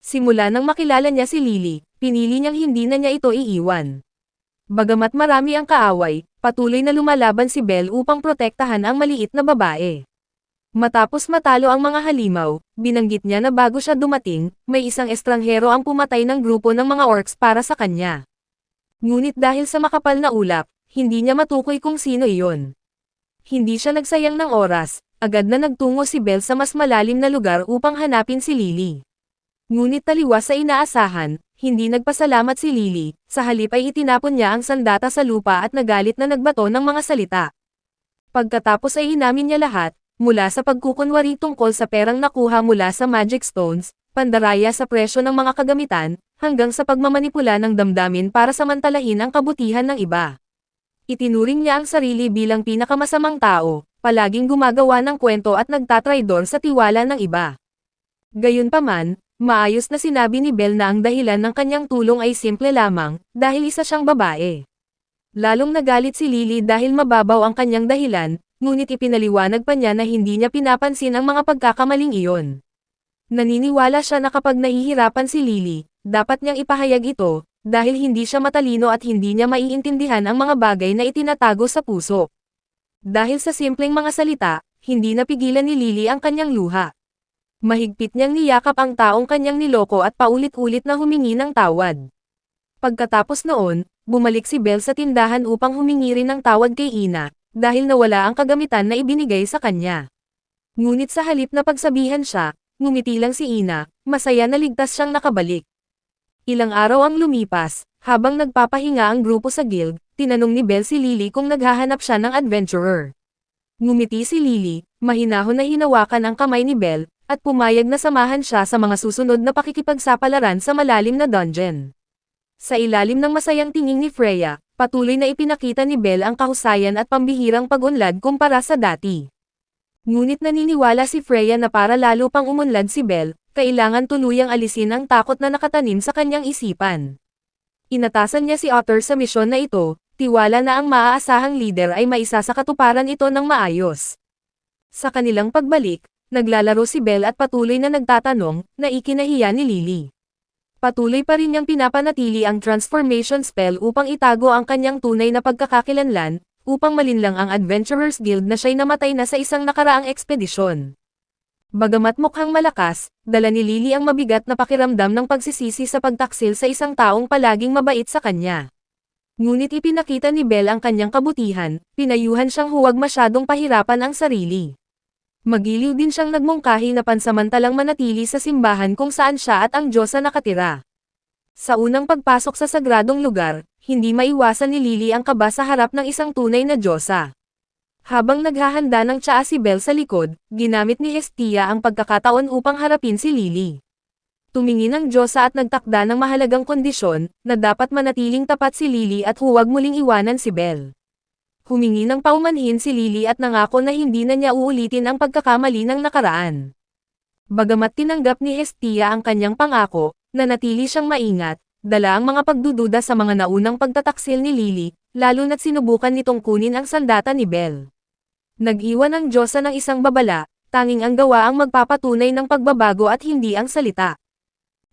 Simula nang makilala niya si Lily, pinili niyang hindi na niya ito iiwan. Bagamat marami ang kaaway, patuloy na lumalaban si Belle upang protektahan ang maliit na babae. Matapos matalo ang mga halimaw, binanggit niya na bago siya dumating, may isang estranghero ang pumatay ng grupo ng mga orcs para sa kanya. Ngunit dahil sa makapal na ulap, hindi niya matukoy kung sino iyon. Hindi siya nagsayang ng oras, agad na nagtungo si Belle sa mas malalim na lugar upang hanapin si Lily. Ngunit taliwas sa inaasahan, hindi nagpasalamat si Lily, sa halip ay itinapon niya ang sandata sa lupa at nagalit na nagbato ng mga salita. Pagkatapos ay inamin niya lahat, mula sa pagkukunwari tungkol sa perang nakuha mula sa magic stones, pandaraya sa presyo ng mga kagamitan, hanggang sa pagmamanipula ng damdamin para samantalahin ang kabutihan ng iba. Itinuring niya ang sarili bilang pinakamasamang tao, palaging gumagawa ng kwento at nagtatraidor sa tiwala ng iba. Gayunpaman, maayos na sinabi ni Belle na ang dahilan ng kanyang tulong ay simple lamang, dahil isa siyang babae. Lalong nagalit si Lily dahil mababaw ang kanyang dahilan, ngunit ipinaliwanag pa niya na hindi niya pinapansin ang mga pagkakamaling iyon. Naniniwala siya na kapag nahihirapan si Lily, dapat niyang ipahayag ito, dahil hindi siya matalino at hindi niya maiintindihan ang mga bagay na itinatago sa puso. Dahil sa simpleng mga salita, hindi napigilan ni Lily ang kanyang luha. Mahigpit niyang niyakap ang taong kanyang niloko at paulit-ulit na humingi ng tawad. Pagkatapos noon, bumalik si Belle sa tindahan upang humingi rin ng tawad kay Ina, dahil nawala ang kagamitan na ibinigay sa kanya. Ngunit sa halip na pagsabihan siya, ngumiti lang si Ina, masaya na ligtas siyang nakabalik. Ilang araw ang lumipas, habang nagpapahinga ang grupo sa guild, tinanong ni Belle si Lily kung naghahanap siya ng adventurer. Ngumiti si Lily, mahinahon na hinawakan ang kamay ni Belle, at pumayag na samahan siya sa mga susunod na pakikipagsapalaran sa malalim na dungeon. Sa ilalim ng masayang tingin ni Freya, patuloy na ipinakita ni Belle ang kahusayan at pambihirang pag-unlad kumpara sa dati. Ngunit naniniwala si Freya na para lalo pang umunlad si Belle, kailangan tuluyang alisin ang takot na nakatanim sa kanyang isipan. Inatasan niya si Otter sa misyon na ito, tiwala na ang maaasahang leader ay maisasakatuparan ito ng maayos. Sa kanilang pagbalik, naglalaro si Belle at patuloy na nagtatanong, na ikinahiya ni Lily. Patuloy pa rin niyang pinapanatili ang transformation spell upang itago ang kanyang tunay na pagkakakilanlan, upang malinlang ang Adventurers Guild na siya'y namatay na sa isang nakaraang ekspedisyon. Bagamat mukhang malakas, dala ni Lily ang mabigat na pakiramdam ng pagsisisi sa pagtaksil sa isang taong palaging mabait sa kanya. Ngunit ipinakita ni Belle ang kanyang kabutihan, pinayuhan siyang huwag masyadong pahirapan ang sarili. Magiliw din siyang nagmungkahi na pansamantalang manatili sa simbahan kung saan siya at ang Diyosa nakatira. Sa unang pagpasok sa sagradong lugar, hindi maiwasan ni Lily ang kaba sa harap ng isang tunay na Diyosa. Habang naghahanda ng tsaa si Belle sa likod, ginamit ni Hestia ang pagkakataon upang harapin si Lily. Tumingin ang Diyosa at nagtakda ng mahalagang kondisyon, na dapat manatiling tapat si Lily at huwag muling iwanan si Belle. Humingi ng paumanhin si Lily at nangako na hindi na niya uulitin ang pagkakamali ng nakaraan. Bagamat tinanggap ni Hestia ang kanyang pangako, nanatili siyang maingat, dala ang mga pagdududa sa mga naunang pagtataksil ni Lily, lalo na't sinubukan nitong kunin ang sandata ni Belle. Nag-iwan ang Diyosa ng isang babala, tanging ang gawa ang magpapatunay ng pagbabago at hindi ang salita.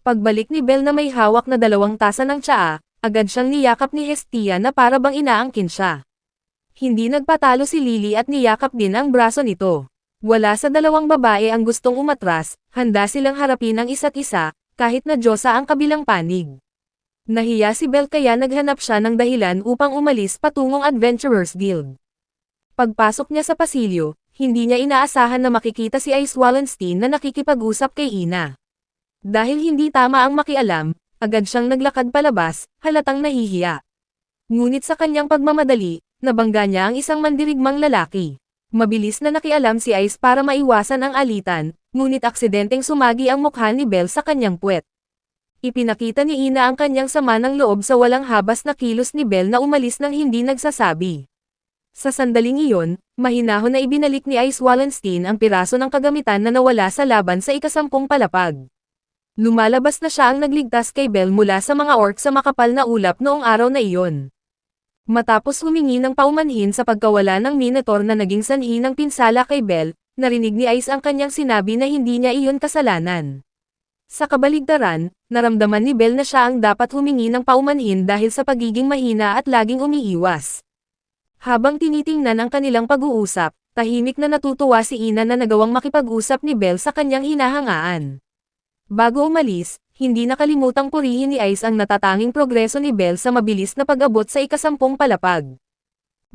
Pagbalik ni Belle na may hawak na 2 tasa ng tsaa, agad siyang niyakap ni Hestia na para bang inaangkin siya. Hindi nagpatalo si Lily at niyakap din ang braso nito. Wala sa 2 babae ang gustong umatras, handa silang harapin ang isa't isa, kahit na Diyosa ang kabilang panig. Nahiya si Belle kaya naghanap siya ng dahilan upang umalis patungong Adventurers Guild. Pagpasok niya sa pasilyo, hindi niya inaasahan na makikita si Ice Wallenstein na nakikipag-usap kay Ina. Dahil hindi tama ang makialam, agad siyang naglakad palabas, halatang nahihiya. Ngunit sa kanyang pagmamadali, nabangga niya ang isang mandirigmang lalaki. Mabilis na nakialam si Ice para maiwasan ang alitan, ngunit aksidenteng sumagi ang mukha ni Belle sa kanyang puwet. Ipinakita ni Ina ang kanyang sama ng loob sa walang habas na kilos ni Belle na umalis nang hindi nagsasabi. Sa sandaling iyon, mahinahon na ibinalik ni Ice Wallenstein ang piraso ng kagamitan na nawala sa laban sa ika-10 palapag. Lumalabas na siya ang nagligtas kay Belle mula sa mga orc sa makapal na ulap noong araw na iyon. Matapos humingi ng paumanhin sa pagkawala ng Minotaur na naging sanhi ng pinsala kay Belle, narinig ni Ice ang kanyang sinabi na hindi niya iyon kasalanan. Sa kabaligtaran, naramdaman ni Belle na siya ang dapat humingi ng paumanhin dahil sa pagiging mahina at laging umiiwas. Habang tinitingnan ang kanilang pag-uusap, tahimik na natutuwa si Ina na nagawang makipag-usap ni Belle sa kanyang hinahangaan. Bago umalis, hindi nakalimutang purihin ni Ice ang natatanging progreso ni Belle sa mabilis na pag-abot sa ika-10 palapag.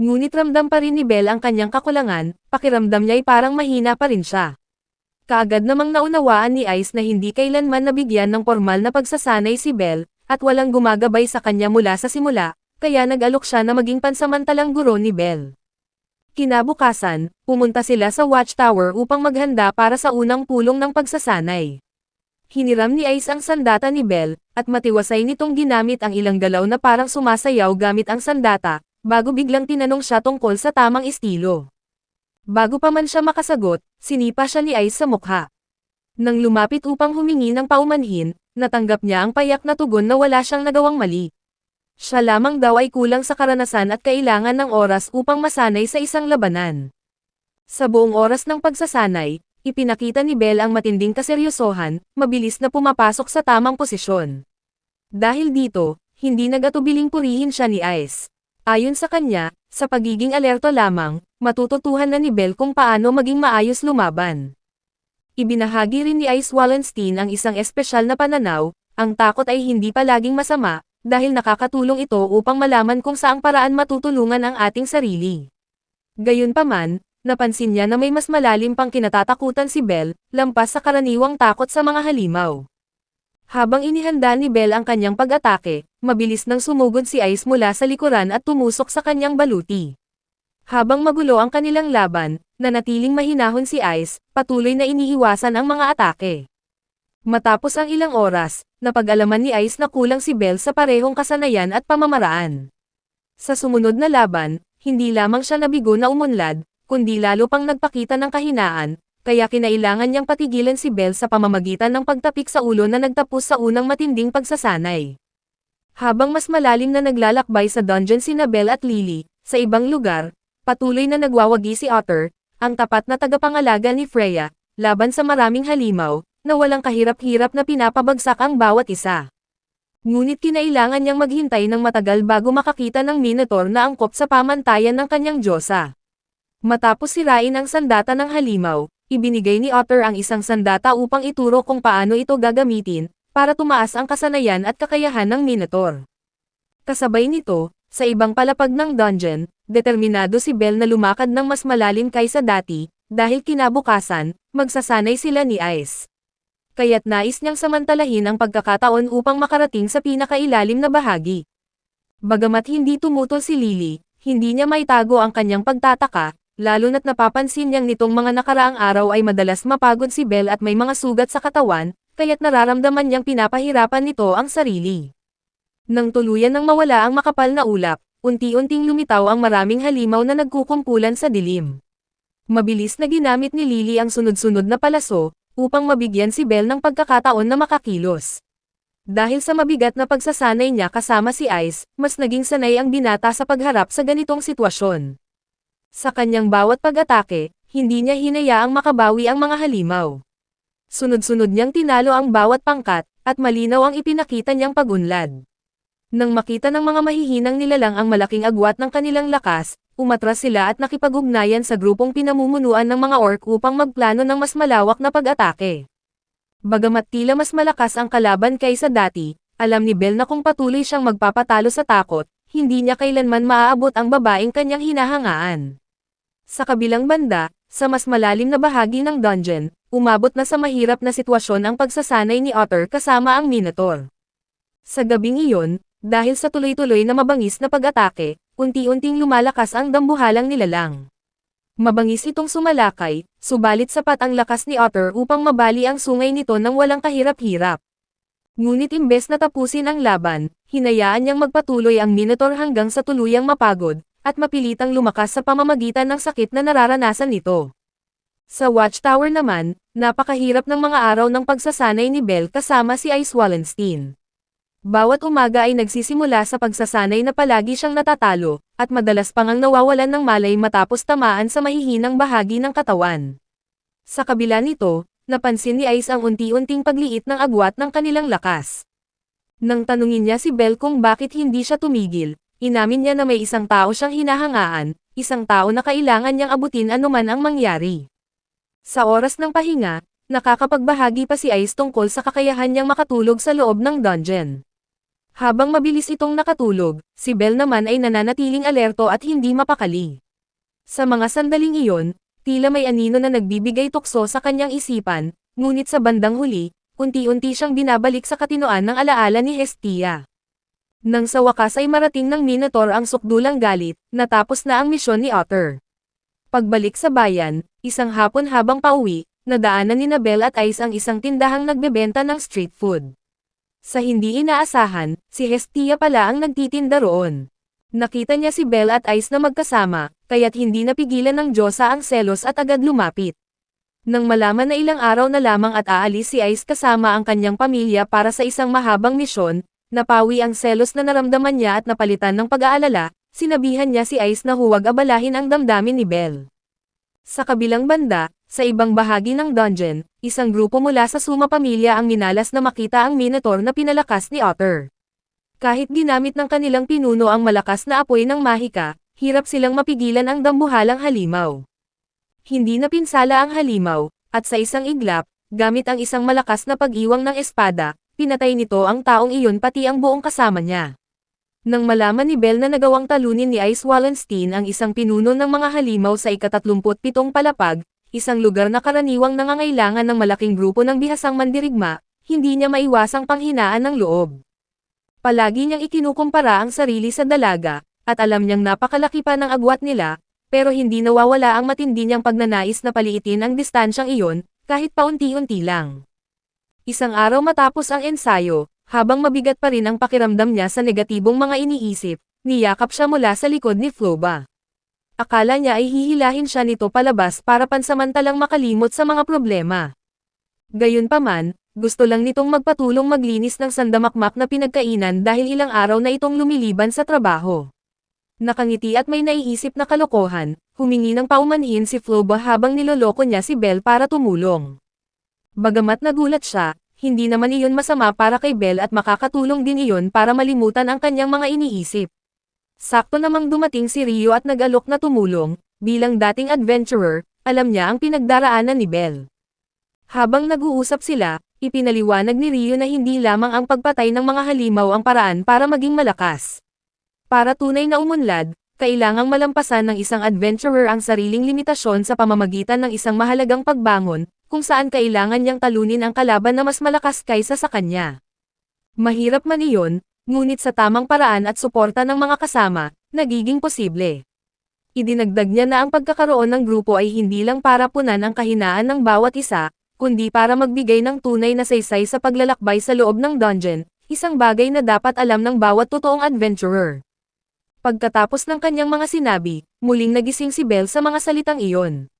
Ngunit ramdam pa rin ni Belle ang kanyang kakulangan, pakiramdam niya'y parang mahina pa rin siya. Kaagad namang naunawaan ni Ice na hindi kailanman nabigyan ng formal na pagsasanay si Belle, at walang gumagabay sa kanya mula sa simula, kaya nag-alok siya na maging pansamantalang guro ni Belle. Kinabukasan, pumunta sila sa Watchtower upang maghanda para sa unang pulong ng pagsasanay. Hiniram ni Ice ang sandata ni Belle, at matiwasay nitong ginamit ang ilang galaw na parang sumasayaw gamit ang sandata, bago biglang tinanong siya tungkol sa tamang estilo. Bago pa man siya makasagot, sinipa siya ni Ice sa mukha. Nang lumapit upang humingi ng paumanhin, natanggap niya ang payak na tugon na wala siyang nagawang mali. Siya lamang daw ay kulang sa karanasan at kailangan ng oras upang masanay sa isang labanan. Sa buong oras ng pagsasanay, ipinakita ni Belle ang matinding kaseryosohan, mabilis na pumapasok sa tamang posisyon. Dahil dito, hindi nag-atubiling purihin siya ni Ice. Ayon sa kanya, sa pagiging alerto lamang, matututuhan na ni Belle kung paano maging maayos lumaban. Ibinahagi rin ni Ice Wallenstein ang isang espesyal na pananaw, ang takot ay hindi palaging masama, dahil nakakatulong ito upang malaman kung saang paraan matutulungan ang ating sarili. Gayunpaman, napansin niya na may mas malalim pang kinatatakutan si Belle, lampas sa karaniwang takot sa mga halimaw. Habang inihanda ni Belle ang kanyang pag-atake, mabilis nang sumugod si Ice mula sa likuran at tumusok sa kanyang baluti. Habang magulo ang kanilang laban, nanatiling mahinahon si Ice, patuloy na iniiwasan ang mga atake. Matapos ang ilang oras, napag-alaman ni Ice na kulang si Belle sa parehong kasanayan at pamamaraan. Sa sumunod na laban, hindi lamang siya nabigo na umunlad, kundi lalo pang nagpakita ng kahinaan, kaya kinailangan niyang patigilan si Belle sa pamamagitan ng pagtapik sa ulo na nagtapos sa unang matinding pagsasanay. Habang mas malalim na naglalakbay sa dungeon sina Belle at Lily, sa ibang lugar, patuloy na nagwawagi si Otter, ang tapat na tagapangalaga ni Freya, laban sa maraming halimaw, na walang kahirap-hirap na pinapabagsak ang bawat isa. Ngunit kinailangan niyang maghintay ng matagal bago makakita ng Minotaur na angkop sa pamantayan ng kanyang diyosa. Matapos sirain ang sandata ng halimaw, ibinigay ni Otter ang isang sandata upang ituro kung paano ito gagamitin, para tumaas ang kasanayan at kakayahan ng Minotaur. Kasabay nito, sa ibang palapag ng dungeon, determinado si Belle na lumakad ng mas malalim kaysa dati, dahil kinabukasan, magsasanay sila ni Ice. Kaya't nais niyang samantalahin ang pagkakataon upang makarating sa pinakailalim na bahagi. Bagamat hindi tumutol si Lily, hindi niya maitago ang kanyang pagtataka, lalo na't napapansin niyang nitong mga nakaraang araw ay madalas mapagod si Belle at may mga sugat sa katawan, kaya't nararamdaman niyang pinapahirapan nito ang sarili. Nang tuluyan nang mawala ang makapal na ulap, unti-unting lumitaw ang maraming halimaw na nagkukumpulan sa dilim. Mabilis na ginamit ni Lily ang sunod-sunod na palaso, upang mabigyan si Belle ng pagkakataon na makakilos. Dahil sa mabigat na pagsasanay niya kasama si Ice, mas naging sanay ang binata sa pagharap sa ganitong sitwasyon. Sa kanyang bawat pag-atake, hindi niya hinayaang makabawi ang mga halimaw. Sunod-sunod niyang tinalo ang bawat pangkat, at malinaw ang ipinakita niyang pag-unlad. Nang makita ng mga mahihinang nilalang ang malaking agwat ng kanilang lakas, umatras sila at nakipag-ugnayan sa grupong pinamumunuan ng mga orc upang magplano ng mas malawak na pag-atake. Bagamat tila mas malakas ang kalaban kaysa dati, alam ni Belle na kung patuloy siyang magpapatalo sa takot, hindi niya kailanman maaabot ang babaeng kanyang hinahangaan. Sa kabilang banda, sa mas malalim na bahagi ng dungeon, umabot na sa mahirap na sitwasyon ang pagsasanay ni Otter kasama ang Minotaur. Sa gabing iyon, dahil sa tuloy-tuloy na mabangis na pag-atake, unti-unting lumalakas ang dambuhalang nilalang. Mabangis itong sumalakay, subalit sapat ang lakas ni Otter upang mabali ang sungay nito nang walang kahirap-hirap. Ngunit imbes na tapusin ang laban, hinayaan niyang magpatuloy ang Minotaur hanggang sa tuluyang mapagod, at mapilitang lumakas sa pamamagitan ng sakit na nararanasan nito. Sa Watchtower naman, napakahirap ng mga araw ng pagsasanay ni Belle kasama si Ice Wallenstein. Bawat umaga ay nagsisimula sa pagsasanay na palagi siyang natatalo, at madalas pang ang nawawalan ng malay matapos tamaan sa mahihinang bahagi ng katawan. Sa kabila nito, napansin ni Ice ang unti-unting pagliit ng agwat ng kanilang lakas. Nang tanungin niya si Belle kung bakit hindi siya tumigil, inamin niya na may isang tao siyang hinahangaan, isang tao na kailangan niyang abutin anuman ang mangyari. Sa oras ng pahinga, nakakapagbahagi pa si Ice tungkol sa kakayahan niyang makatulog sa loob ng dungeon. Habang mabilis itong nakatulog, si Belle naman ay nananatiling alerto at hindi mapakali. Sa mga sandaling iyon, tila may anino na nagbibigay tukso sa kanyang isipan, ngunit sa bandang huli, unti-unti siyang binabalik sa katinoan ng alaala ni Hestia. Nang sa wakas ay marating ng Minotaur ang sukdulang galit, natapos na ang misyon ni Otter. Pagbalik sa bayan, isang hapon habang pauwi, nadaanan ni Belle at Ice ang isang tindahang nagbebenta ng street food. Sa hindi inaasahan, si Hestia pala ang nagtitinda roon. Nakita niya si Belle at Ice na magkasama, kaya't hindi napigilan ng diyosa ang selos at agad lumapit. Nang malaman na ilang araw na lamang at aalis si Ice kasama ang kanyang pamilya para sa isang mahabang misyon, napawi ang selos na naramdaman niya at napalitan ng pag-aalala, sinabihan niya si Ice na huwag abalahin ang damdamin ni Belle. Sa kabilang banda, sa ibang bahagi ng dungeon, isang grupo mula sa Suma pamilya ang minalas na makita ang Minotaur na pinalakas ni Otter. Kahit ginamit ng kanilang pinuno ang malakas na apoy ng mahika, hirap silang mapigilan ang dambuhalang halimaw. Hindi napinsala ang halimaw, at sa isang iglap, gamit ang isang malakas na pag-iwang ng espada, pinatay nito ang taong iyon pati ang buong kasama niya. Nang malaman ni Belle na nagawang talunin ni Ice Wallenstein ang isang pinuno ng mga halimaw sa ika-37 palapag, isang lugar na karaniwang nangangailangan ng malaking grupo ng bihasang mandirigma, hindi niya maiwasang panghinaan ng loob. Palagi niyang ikinukumpara ang sarili sa dalaga, at alam niyang napakalaki pa ng agwat nila, pero hindi nawawala ang matindi niyang pagnanais na paliitin ang distansyang iyon, kahit paunti-unti lang. Isang araw matapos ang ensayo, habang mabigat pa rin ang pakiramdam niya sa negatibong mga iniisip, niyakap siya mula sa likod ni Floba. Akala niya ay hihilahin siya nito palabas para pansamantalang makalimot sa mga problema. Gayunpaman, gusto lang nitong magpatulong maglinis ng sandamakmak na pinagkainan dahil ilang araw na itong lumiliban sa trabaho. Nakangiti at may naiisip na kalokohan, humingi ng paumanhin si Floba habang niloloko niya si Belle para tumulong. Bagamat nagulat siya, hindi naman iyon masama para kay Belle at makakatulong din iyon para malimutan ang kanyang mga iniisip. Sakto namang dumating si Rio at nag-alok na tumulong, bilang dating adventurer, alam niya ang pinagdaraanan ni Belle. Habang nag-uusap sila, ipinaliwanag ni Rio na hindi lamang ang pagpatay ng mga halimaw ang paraan para maging malakas. Para tunay na umunlad, kailangang malampasan ng isang adventurer ang sariling limitasyon sa pamamagitan ng isang mahalagang pagbangon, kung saan kailangan niyang talunin ang kalaban na mas malakas kaysa sa kanya. Mahirap man iyon, ngunit sa tamang paraan at suporta ng mga kasama, nagiging posible. Idinagdag niya na ang pagkakaroon ng grupo ay hindi lang para punan ang kahinaan ng bawat isa, kundi para magbigay ng tunay na saysay sa paglalakbay sa loob ng dungeon, isang bagay na dapat alam ng bawat totoong adventurer. Pagkatapos ng kanyang mga sinabi, muling nagising si Belle sa mga salitang iyon.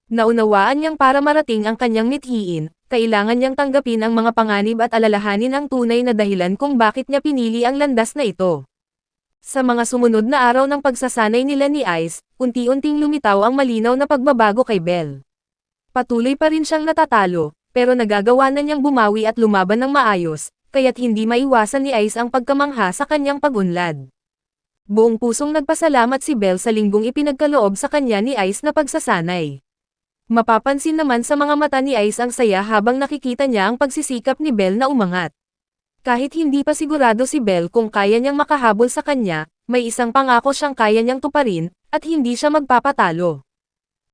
Naunawaan niyang para marating ang kanyang mithiin, kailangan niyang tanggapin ang mga panganib at alalahanin ang tunay na dahilan kung bakit niya pinili ang landas na ito. Sa mga sumunod na araw ng pagsasanay nila ni Ice, unti-unting lumitaw ang malinaw na pagbabago kay Belle. Patuloy pa rin siyang natatalo, pero nagagawa na niyang bumawi at lumaban ng maayos, kaya't hindi maiwasan ni Ice ang pagkamangha sa kanyang pag-unlad. Buong pusong nagpasalamat si Belle sa linggong ipinagkaloob sa kanya ni Ice na pagsasanay. Mapapansin naman sa mga mata ni Ice ang saya habang nakikita niya ang pagsisikap ni Belle na umangat. Kahit hindi pa sigurado si Belle kung kaya niyang makahabol sa kanya, may isang pangako siyang kaya niyang tuparin, at hindi siya magpapatalo.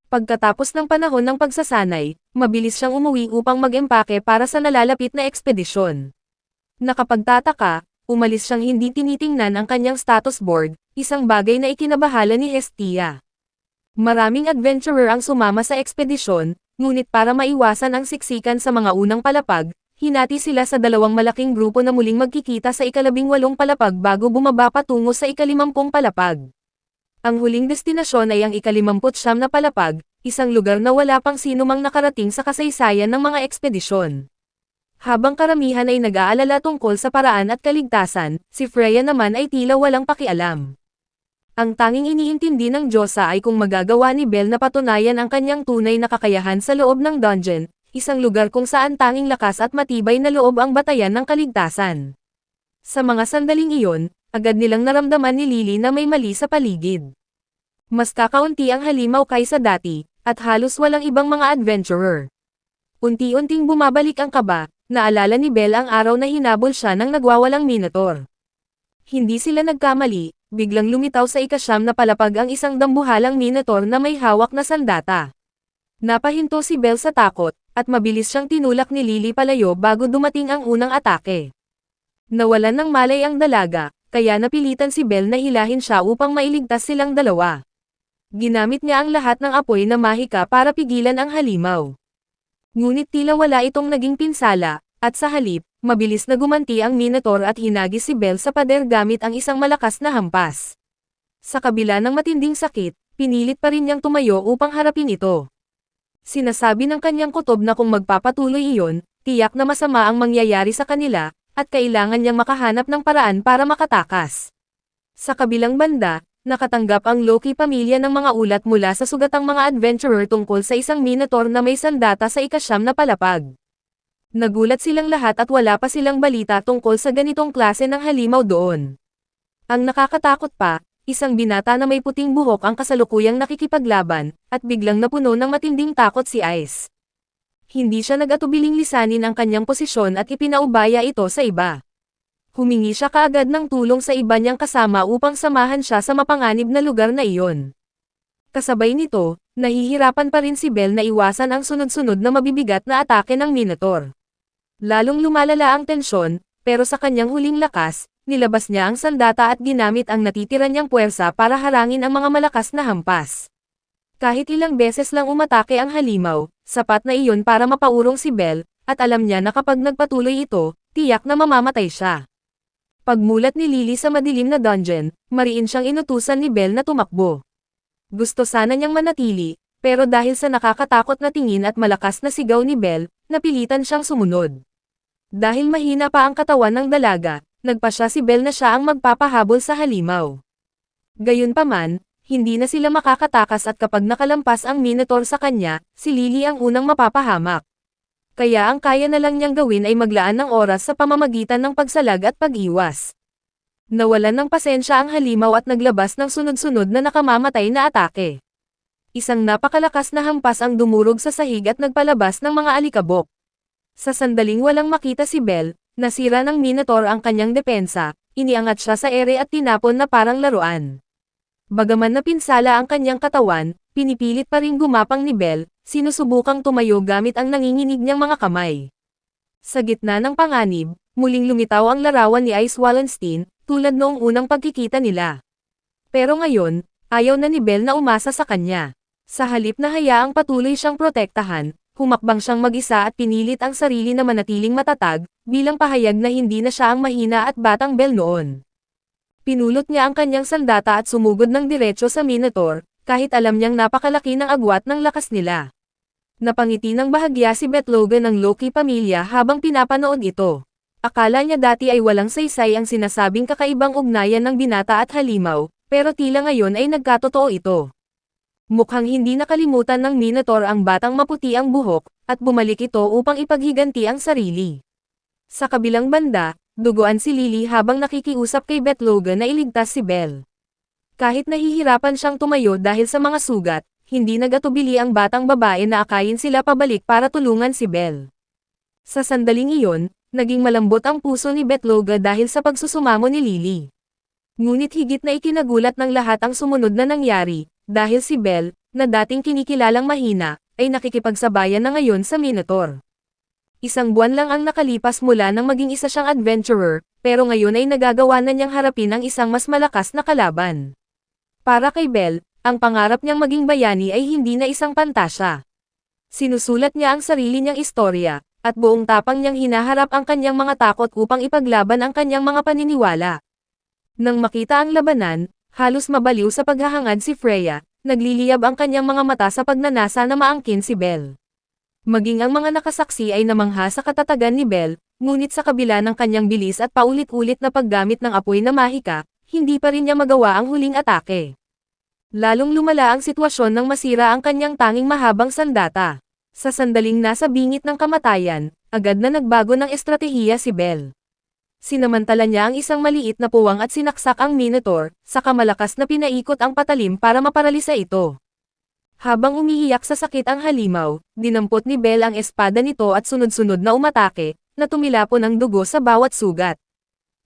Pagkatapos ng panahon ng pagsasanay, mabilis siyang umuwi upang mag-empake para sa nalalapit na ekspedisyon. Nakapagtataka, umalis siyang hindi tinitingnan ang kanyang status board, isang bagay na ikinabahala ni Hestia. Maraming adventurer ang sumama sa ekspedisyon, ngunit para maiwasan ang siksikan sa mga unang palapag, hinati sila sa dalawang malaking grupo na muling magkikita sa ika-18 palapag bago bumaba patungo sa ika-50 palapag. Ang huling destinasyon ay ang ika-59 na palapag, isang lugar na wala pang sinumang nakarating sa kasaysayan ng mga ekspedisyon. Habang karamihan ay nag-aalala tungkol sa paraan at kaligtasan, si Freya naman ay tila walang pakialam. Ang tanging iniintindi ng Diyosa ay kung magagawa ni Belle na patunayan ang kanyang tunay na kakayahan sa loob ng dungeon, isang lugar kung saan tanging lakas at matibay na loob ang batayan ng kaligtasan. Sa mga sandaling iyon, agad nilang naramdaman ni Lily na may mali sa paligid. Mas kakaunti ang halimaw kaysa dati, at halos walang ibang mga adventurer. Unti-unting bumabalik ang kaba, naalala ni Belle ang araw na hinabol siya ng nagwawalang Minotaur. Hindi sila nagkamali, biglang lumitaw sa ika-9 na palapag ang isang dambuhalang Minotaur na may hawak na sandata. Napahinto si Belle sa takot, at mabilis siyang tinulak ni Lily palayo bago dumating ang unang atake. Nawalan ng malay ang dalaga, kaya napilitan si Belle na hilahin siya upang mailigtas silang dalawa. Ginamit niya ang lahat ng apoy na mahika para pigilan ang halimaw. Ngunit tila wala itong naging pinsala, at sa halip, mabilis na gumanti ang Minotaur at hinagis si Belle sa pader gamit ang isang malakas na hampas. Sa kabila ng matinding sakit, pinilit pa rin niyang tumayo upang harapin ito. Sinasabi ng kanyang kutob na kung magpapatuloy iyon, tiyak na masama ang mangyayari sa kanila, at kailangan niyang makahanap ng paraan para makatakas. Sa kabilang banda, nakatanggap ang Loki pamilya ng mga ulat mula sa sugatang mga adventurer tungkol sa isang Minotaur na may sandata sa ika-9 na palapag. Nagulat silang lahat at wala pa silang balita tungkol sa ganitong klase ng halimaw doon. Ang nakakatakot pa, isang binata na may puting buhok ang kasalukuyang nakikipaglaban, at biglang napuno ng matinding takot si Ice. Hindi siya nag-atubiling lisanin ang kanyang posisyon at ipinaubaya ito sa iba. Humingi siya kaagad ng tulong sa iba niyang kasama upang samahan siya sa mapanganib na lugar na iyon. Kasabay nito, nahihirapan pa rin si Belle na iwasan ang sunod-sunod na mabibigat na atake ng Minotaur. Lalong lumalala ang tensyon, pero sa kanyang huling lakas, nilabas niya ang sandata at ginamit ang natitira niyang puwersa para harangin ang mga malakas na hampas. Kahit ilang beses lang umatake ang halimaw, sapat na iyon para mapaurong si Belle, at alam niya na kapag nagpatuloy ito, tiyak na mamamatay siya. Pagmulat ni Lily sa madilim na dungeon, mariin siyang inutusan ni Belle na tumakbo. Gusto sana niyang manatili, pero dahil sa nakakatakot na tingin at malakas na sigaw ni Belle, napilitan siyang sumunod. Dahil mahina pa ang katawan ng dalaga, nagpasya si Belle na siya ang magpapahabol sa halimaw. Gayunpaman, hindi na sila makakatakas at kapag nakalampas ang Minotaur sa kanya, si Lily ang unang mapapahamak. Kaya ang kaya na lang niyang gawin ay maglaan ng oras sa pamamagitan ng pagsalag at pag-iwas. Nawalan ng pasensya ang halimaw at naglabas ng sunod-sunod na nakamamatay na atake. Isang napakalakas na hampas ang dumurog sa sahig at nagpalabas ng mga alikabok. Sa sandaling walang makita si Belle, nasira ng Minotaur ang kanyang depensa, iniangat siya sa ere at tinapon na parang laruan. Bagaman napinsala ang kanyang katawan, pinipilit pa ring gumapang ni Belle, sinusubukang tumayo gamit ang nanginginig niyang mga kamay. Sa gitna ng panganib, muling lumitaw ang larawan ni Ice Wallenstein, tulad noong unang pagkikita nila. Pero ngayon, ayaw na ni Belle na umasa sa kanya. Sa halip na hayaang patuloy siyang protektahan, humakbang siyang mag-isa at pinilit ang sarili na manatiling matatag, bilang pahayag na hindi na siya ang mahina at batang Belle noon. Pinulot niya ang kanyang sandata at sumugod ng diretso sa Minotaur, kahit alam niyang napakalaki ng agwat ng lakas nila. Napangiti ng bahagya si Betloga ng Loki pamilya habang pinapanood ito. Akala niya dati ay walang saysay ang sinasabing kakaibang ugnayan ng binata at halimaw, pero tila ngayon ay nagkatotoo ito. Mukhang hindi nakalimutan ng Minotaur ang batang maputi ang buhok, at bumalik ito upang ipaghiganti ang sarili. Sa kabilang banda, duguan si Lily habang nakikiusap kay Betloga na iligtas si Belle. Kahit nahihirapan siyang tumayo dahil sa mga sugat, hindi nag-atubili ang batang babae na akayin sila pabalik para tulungan si Belle. Sa sandaling iyon, naging malambot ang puso ni Betloga dahil sa pagsusumamo ni Lily. Ngunit higit na ikinagulat ng lahat ang sumunod na nangyari, dahil si Belle, na dating kinikilalang mahina, ay nakikipagsabayan na ngayon sa Minotaur. Isang buwan lang ang nakalipas mula nang maging isa siyang adventurer, pero ngayon ay nagagawa na niyang harapin ang isang mas malakas na kalaban. Para kay Belle, ang pangarap niyang maging bayani ay hindi na isang pantasya. Sinusulat niya ang sarili niyang istorya, at buong tapang niyang hinaharap ang kanyang mga takot upang ipaglaban ang kanyang mga paniniwala. Nang makita ang labanan, halos mabaliw sa paghahangad si Freya, nagliliyab ang kanyang mga mata sa pagnanasa na maangkin si Belle. Maging ang mga nakasaksi ay namangha sa katatagan ni Belle, ngunit sa kabila ng kanyang bilis at paulit-ulit na paggamit ng apoy na mahika, hindi pa rin niya magawa ang huling atake. Lalong lumala ang sitwasyon nang masira ang kanyang tanging mahabang sandata. Sa sandaling nasa bingit ng kamatayan, agad na nagbago ng estratehiya si Belle. Sinamantala niya ang isang maliit na puwang at sinaksak ang Minotaur, saka malakas na pinaikot ang patalim para maparalisa ito. Habang umiiyak sa sakit ang halimaw, dinampot ni Belle ang espada nito at sunod-sunod na umatake, na tumilapon ang dugo sa bawat sugat.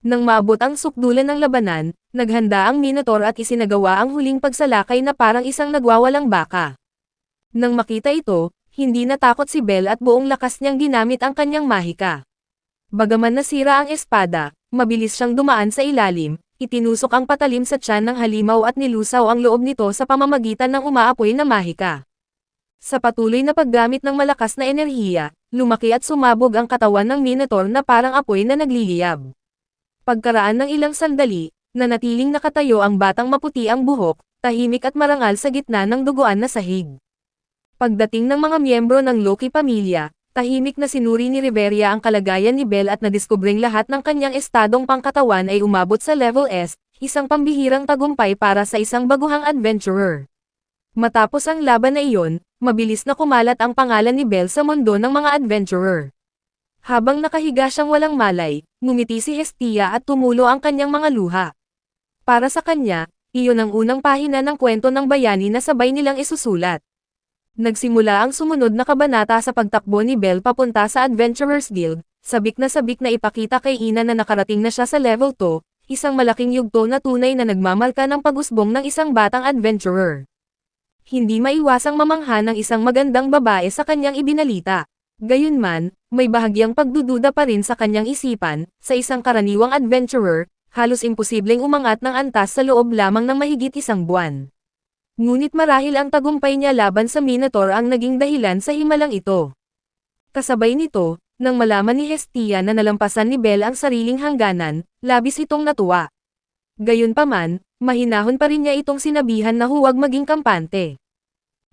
Nang maabot ang sukdulan ng labanan, naghanda ang Minotaur at isinagawa ang huling pagsalakay na parang isang nagwawalang baka. Nang makita ito, hindi natakot si Belle at buong lakas niyang ginamit ang kanyang mahika. Bagaman nasira ang espada, mabilis siyang dumaan sa ilalim, itinusok ang patalim sa tiyan ng halimaw at nilusaw ang loob nito sa pamamagitan ng umaapoy na mahika. Sa patuloy na paggamit ng malakas na enerhiya, lumaki at sumabog ang katawan ng Minotaur na parang apoy na nagliliyab. Pagkaraan ng ilang sandali, nanatiling nakatayo ang batang maputi ang buhok, tahimik at marangal sa gitna ng duguan na sahig. Pagdating ng mga miyembro ng Loki pamilya, tahimik na sinuri ni Reveria ang kalagayan ni Belle at nadiskubring lahat ng kanyang estadong pangkatawan ay umabot sa level S, isang pambihirang tagumpay para sa isang baguhang adventurer. Matapos ang laban na iyon, mabilis na kumalat ang pangalan ni Belle sa mundo ng mga adventurer. Habang nakahiga siyang walang malay, ngumiti si Hestia at tumulo ang kanyang mga luha. Para sa kanya, Iyon ang unang pahina ng kwento ng bayani na sabay nilang isusulat. Nagsimula ang sumunod na kabanata sa pagtakbo ni Belle papunta sa Adventurers Guild, sabik na ipakita kay Ina na nakarating na siya sa level 2, isang malaking yugto na tunay na nagmamarka ng pag-usbong ng isang batang adventurer. Hindi maiwasang mamangha ng isang magandang babae sa kanyang ibinalita. Gayunman, may bahagyang pagdududa pa rin sa kanyang isipan, sa isang karaniwang adventurer, halos imposibleng umangat ng antas sa loob lamang ng mahigit isang buwan. Ngunit marahil ang tagumpay niya laban sa Minotaur ang naging dahilan sa himalang ito. Kasabay nito, nang malaman ni Hestia na nalampasan ni Belle ang sariling hangganan, labis itong natuwa. Gayunpaman, mahinahon pa rin niya itong sinabihan na huwag maging kampante.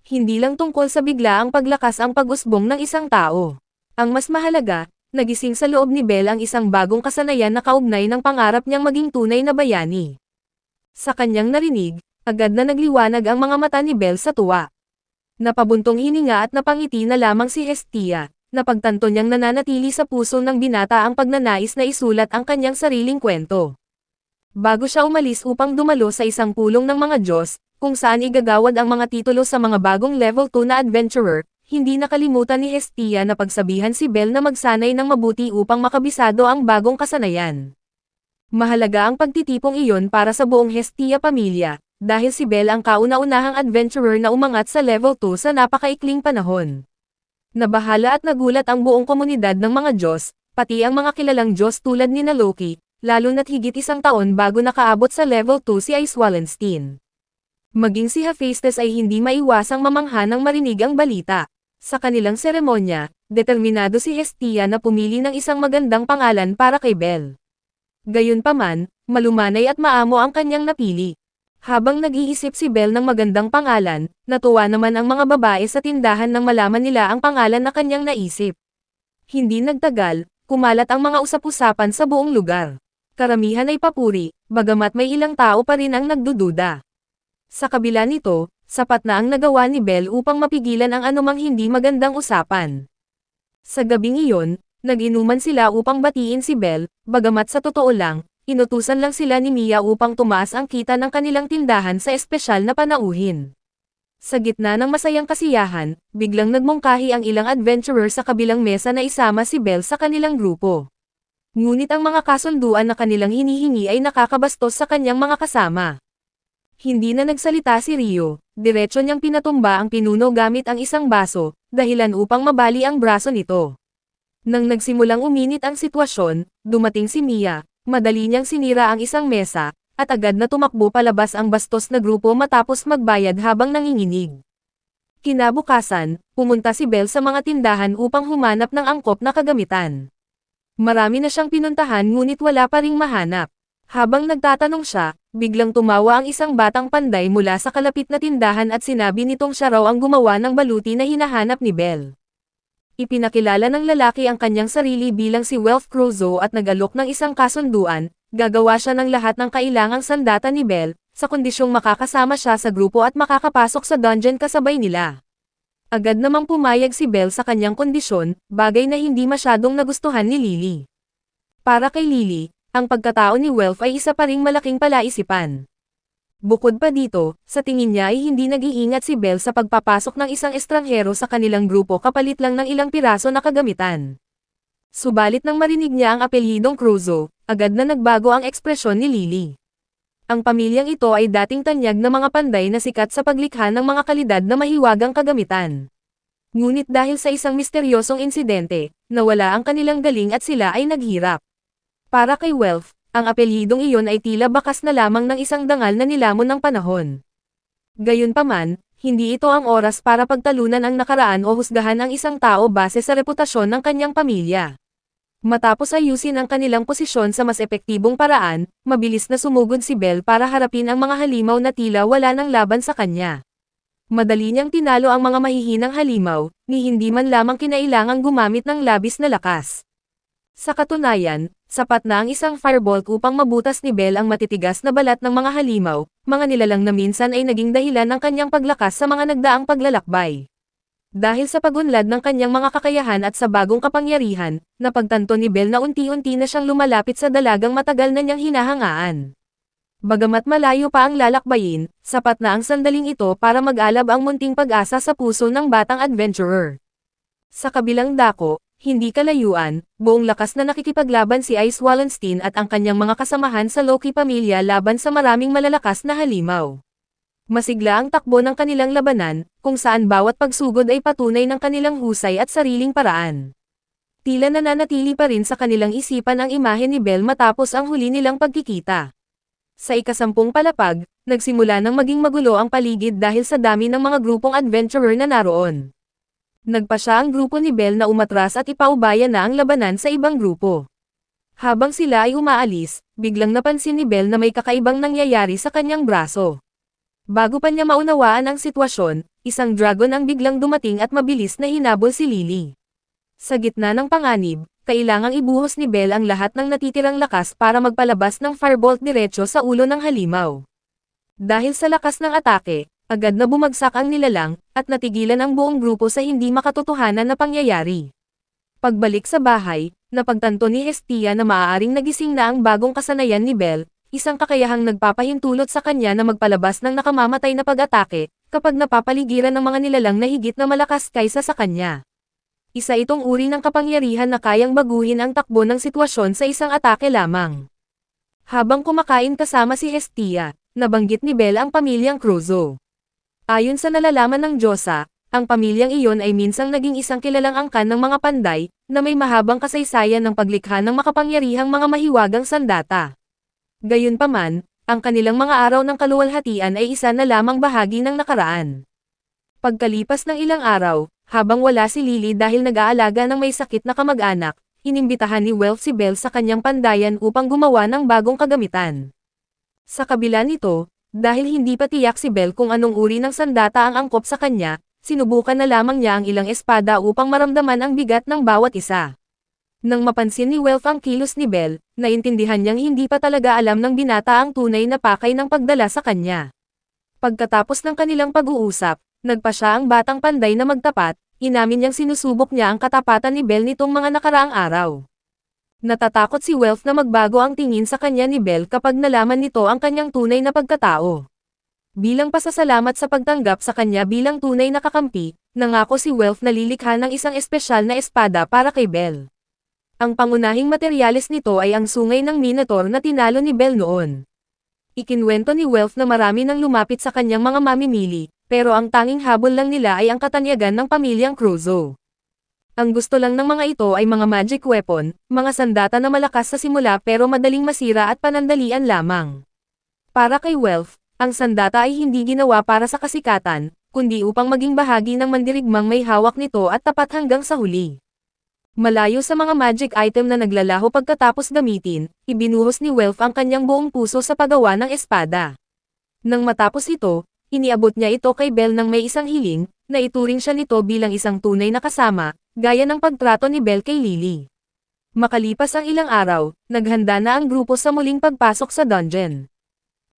Hindi lang tungkol sa biglaang paglakas ang pag-usbong ng isang tao. Ang mas mahalaga, nagising sa loob ni Belle ang isang bagong kasanayan na kaugnay ng pangarap niyang maging tunay na bayani. Sa kanyang narinig, agad na nagliwanag ang mga mata ni Belle sa tuwa. Napabuntong hininga at napangiti na lamang si Hestia, napagtanto niyang nananatili sa puso ng binata ang pagnanais na isulat ang kanyang sariling kwento. Bago siya umalis upang dumalo sa isang pulong ng mga Diyos, kung saan igagawad ang mga titulo sa mga bagong level 2 na adventurer, hindi nakalimutan ni Hestia na pagsabihan si Belle na magsanay ng mabuti upang makabisado ang bagong kasanayan. Mahalaga ang pagtitipong iyon para sa buong Hestia pamilya, dahil si Belle ang kauna-unahang adventurer na umangat sa level 2 sa napakaikling panahon. Nabahala at nagulat ang buong komunidad ng mga Diyos, pati ang mga kilalang Diyos tulad ni Loki, lalo na't higit isang taon bago nakaabot sa level 2 si Ice Wallenstein. Maging si Hephaestus ay hindi maiwasang mamangha nang marinig ang balita. Sa kanilang seremonya, determinado si Hestia na pumili ng isang magandang pangalan para kay Belle. Gayunpaman, malumanay at maamo ang kanyang napili. Habang nag-iisip si Belle ng magandang pangalan, natuwa naman ang mga babae sa tindahan nang malaman nila ang pangalan na kanyang naisip. Hindi nagtagal, kumalat ang mga usap-usapan sa buong lugar. Karamihan ay papuri, bagamat may ilang tao pa rin ang nagdududa. Sa kabila nito, sapat na ang nagawa ni Belle upang mapigilan ang anumang hindi magandang usapan. Sa gabing iyon, nag-inuman sila upang batiin si Belle, bagamat sa totoo lang, inutusan lang sila ni Mia upang tumaas ang kita ng kanilang tindahan sa espesyal na panauhin. Sa gitna ng masayang kasiyahan, biglang nagmungkahi ang ilang adventurer sa kabilang mesa na isama si Belle sa kanilang grupo. Ngunit ang mga kasunduan na kanilang hinihingi ay nakakabastos sa kanyang mga kasama. Hindi na nagsalita si Rio, diretso niyang pinatumba ang pinuno gamit ang isang baso, dahilan upang mabali ang braso nito. Nang nagsimulang uminit ang sitwasyon, dumating si Mia, madali niyang sinira ang isang mesa, at agad na tumakbo palabas ang bastos na grupo matapos magbayad habang nanginginig. Kinabukasan, pumunta si Belle sa mga tindahan upang humanap ng angkop na kagamitan. Marami na siyang pinuntahan ngunit wala pa ring mahanap. Habang nagtatanong siya, biglang tumawa ang isang batang panday mula sa kalapit na tindahan at sinabi nitong siya raw ang gumawa ng baluti na hinahanap ni Belle. Ipinakilala ng lalaki ang kanyang sarili bilang si Welf Crusoe at nag-alok ng isang kasunduan, gagawa siya ng lahat ng kailangang sandata ni Belle, sa kondisyong makakasama siya sa grupo at makakapasok sa dungeon kasabay nila. Agad namang pumayag si Belle sa kanyang kondisyon, bagay na hindi masyadong nagustuhan ni Lily. Para kay Lily, ang pagkatao ni Welf ay isa pa ring malaking palaisipan. Bukod pa dito, sa tingin niya ay hindi nag-iingat si Belle sa pagpapasok ng isang estranghero sa kanilang grupo kapalit lang ng ilang piraso na kagamitan. Subalit nang marinig niya ang apelyidong Crusoe, agad na nagbago ang ekspresyon ni Lily. Ang pamilyang ito ay dating tanyag na mga panday na sikat sa paglikha ng mga kalidad na mahiwagang kagamitan. Ngunit dahil sa isang misteryosong insidente, nawala ang kanilang galing at sila ay naghirap. Para kay Welf, ang apelyidong iyon ay tila bakas na lamang ng isang dangal na nilamon ng panahon. Gayunpaman, hindi ito ang oras para pagtalunan ang nakaraan o husgahan ang isang tao base sa reputasyon ng kanyang pamilya. Matapos ayusin ang kanilang posisyon sa mas epektibong paraan, mabilis na sumugod si Belle para harapin ang mga halimaw na tila wala ng laban sa kanya. Madali niyang tinalo ang mga mahihinang halimaw, ni hindi man lamang kinailangang gumamit ng labis na lakas. Sa katunayan, sapat na ang isang firebolt upang mabutas ni Belle ang matitigas na balat ng mga halimaw, mga nilalang na minsan ay naging dahilan ng kanyang paglakas sa mga nagdaang paglalakbay. Dahil sa pagunlad ng kanyang mga kakayahan at sa bagong kapangyarihan, napagtanto ni Belle na unti-unti na siyang lumalapit sa dalagang matagal na niyang hinahangaan. Bagamat malayo pa ang lalakbayin, sapat na ang sandaling ito para mag-alab ang munting pag-asa sa puso ng batang adventurer. Sa kabilang dako, hindi kalayuan, buong lakas na nakikipaglaban si Ice Wallenstein at ang kanyang mga kasamahan sa Loki pamilya laban sa maraming malalakas na halimaw. Masigla ang takbo ng kanilang labanan, kung saan bawat pagsugod ay patunay ng kanilang husay at sariling paraan. Tila nananatili pa rin sa kanilang isipan ang imahe ni Belle matapos ang huli nilang pagkikita. Sa ika-10 palapag, nagsimula nang maging magulo ang paligid dahil sa dami ng mga grupong adventurer na naroon. Nagpasya ang grupo ni Belle na umatras at ipaubaya na ang labanan sa ibang grupo. Habang sila ay umaalis, biglang napansin ni Belle na may kakaibang nangyayari sa kanyang braso. Bago pa niya maunawaan ang sitwasyon, isang dragon ang biglang dumating at mabilis na hinabol si Lily. Sa gitna ng panganib, kailangang ibuhos ni Belle ang lahat ng natitirang lakas para magpalabas ng firebolt diretso sa ulo ng halimaw. Dahil sa lakas ng atake, agad na bumagsak ang nilalang, at natigilan ang buong grupo sa hindi makatotohanan na pangyayari. Pagbalik sa bahay, napagtanto ni Hestia na maaaring nagising na ang bagong kasanayan ni Belle, isang kakayahang nagpapahintulot sa kanya na magpalabas ng nakamamatay na pag-atake, kapag napapaligiran ng mga nilalang na higit na malakas kaysa sa kanya. Isa itong uri ng kapangyarihan na kayang baguhin ang takbo ng sitwasyon sa isang atake lamang. Habang kumakain kasama si Hestia, nabanggit ni Belle ang pamilyang Crusoe. Ayon sa nalalaman ng Diyosa, ang pamilyang iyon ay minsang naging isang kilalang angkan ng mga panday, na may mahabang kasaysayan ng paglikha ng makapangyarihang mga mahiwagang sandata. Gayunpaman, ang kanilang mga araw ng kaluwalhatian ay isa na lamang bahagi ng nakaraan. Pagkalipas ng ilang araw, habang wala si Lily dahil nag-aalaga ng may sakit na kamag-anak, inimbitahan ni Welf si Belle sa kanyang pandayan upang gumawa ng bagong kagamitan. Sa kabila nito, dahil hindi pa tiyak si Belle kung anong uri ng sandata ang angkop sa kanya, sinubukan na lamang niya ang ilang espada upang maramdaman ang bigat ng bawat isa. Nang mapansin ni Welf ang kilos ni Belle, naintindihan niyang hindi pa talaga alam ng binata ang tunay na pakay ng pagdala sa kanya. Pagkatapos ng kanilang pag-uusap, nagpasya ang batang panday na magtapat, inamin niyang sinusubok niya ang katapatan ni Belle nitong mga nakaraang araw. Natatakot si Welf na magbago ang tingin sa kanya ni Belle kapag nalaman nito ang kanyang tunay na pagkatao. Bilang pasasalamat sa pagtanggap sa kanya bilang tunay na kakampi, nangako si Welf na lilikha ng isang espesyal na espada para kay Belle. Ang pangunahing materyales nito ay ang sungay ng Minotaur na tinalo ni Belle noon. Ikinwento ni Welf na marami nang lumapit sa kanyang mga mamimili, pero ang tanging habol lang nila ay ang katanyagan ng pamilyang Crusoe. Ang gusto lang ng mga ito ay mga magic weapon, mga sandata na malakas sa simula pero madaling masira at panandalian lamang. Para kay Welf, ang sandata ay hindi ginawa para sa kasikatan, kundi upang maging bahagi ng mandirigmang may hawak nito at tapat hanggang sa huli. Malayo sa mga magic item na naglalaho pagkatapos gamitin, ibinuhos ni Welf ang kanyang buong puso sa paggawa ng espada. Nang matapos ito, iniabot niya ito kay Belle nang may isang hiling, na ituring siya nito bilang isang tunay na kasama, gaya ng pagtrato ni Belle kay Lily. Makalipas ang ilang araw, naghanda na ang grupo sa muling pagpasok sa dungeon.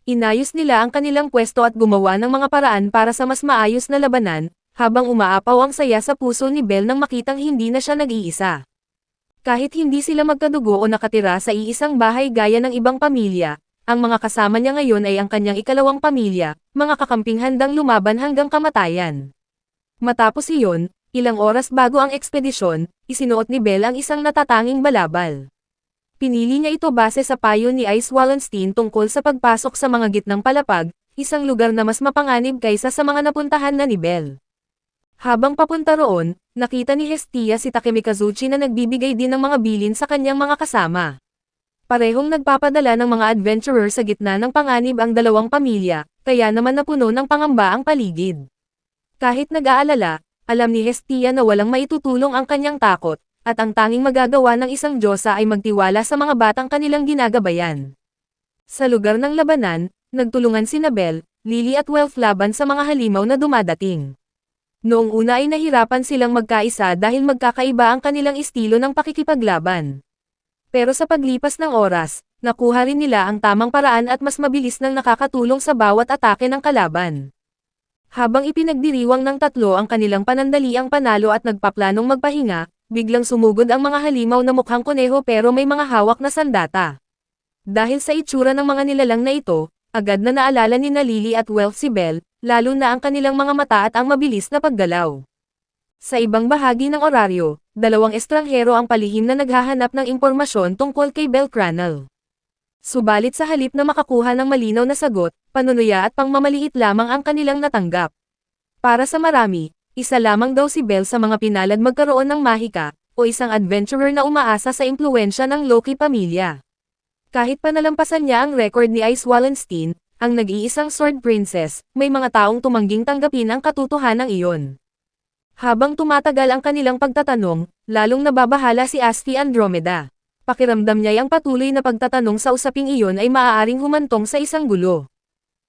Inayos nila ang kanilang pwesto at gumawa ng mga paraan para sa mas maayos na labanan, habang umaapaw ang saya sa puso ni Belle nang makitang hindi na siya nag-iisa. Kahit hindi sila magkadugo o nakatira sa iisang bahay gaya ng ibang pamilya, ang mga kasama niya ngayon ay ang kanyang ikalawang pamilya, mga kakamping handang lumaban hanggang kamatayan. Matapos iyon, ilang oras bago ang ekspedisyon, isinuot ni Belle ang isang natatanging balabal. Pinili niya ito base sa payo ni Ice Wallenstein tungkol sa pagpasok sa mga gitnang palapag, isang lugar na mas mapanganib kaysa sa mga napuntahan na ni Belle. Habang papunta roon, nakita ni Hestia si Takemikazuchi na nagbibigay din ng mga bilin sa kanyang mga kasama. Parehong nagpapadala ng mga adventurer sa gitna ng panganib ang dalawang pamilya, kaya naman napuno ng pangamba ang paligid. Kahit nag-aalala, alam ni Hestia na walang maitutulong ang kanyang takot, at ang tanging magagawa ng isang Diyosa ay magtiwala sa mga batang kanilang ginagabayan. Sa lugar ng labanan, nagtulungan sina Belle, Lily at Welf laban sa mga halimaw na dumadating. Noong una ay nahirapan silang magkaisa dahil magkakaiba ang kanilang estilo ng pakikipaglaban. Pero sa paglipas ng oras, nakuha rin nila ang tamang paraan at mas mabilis nang nakakatulong sa bawat atake ng kalaban. Habang ipinagdiriwang ng tatlo ang kanilang panandaliang panalo at nagpaplanong magpahinga, biglang sumugod ang mga halimaw na mukhang kuneho pero may mga hawak na sandata. Dahil sa itsura ng mga nilalang na ito, agad na naalala ni Lily at Welf si Belle, lalo na ang kanilang mga mata at ang mabilis na paggalaw. Sa ibang bahagi ng oraryo, dalawang estranghero ang palihim na naghahanap ng impormasyon tungkol kay Belle Cranell. Subalit sa halip na makakuha ng malinaw na sagot, panunuya at pangmamaliit lamang ang kanilang natanggap. Para sa marami, isa lamang daw si Belle sa mga pinalad magkaroon ng mahika, o isang adventurer na umaasa sa impluwensya ng Loki pamilya. Kahit panalampasan niya ang record ni Ice Wallenstein, ang nag-iisang Sword Princess, may mga taong tumangging tanggapin ang katotohanan iyon. Habang tumatagal ang kanilang pagtatanong, lalong nababahala si Asfi Andromeda. Pakiramdam niya ang patuloy na pagtatanong sa usaping iyon ay maaaring humantong sa isang gulo.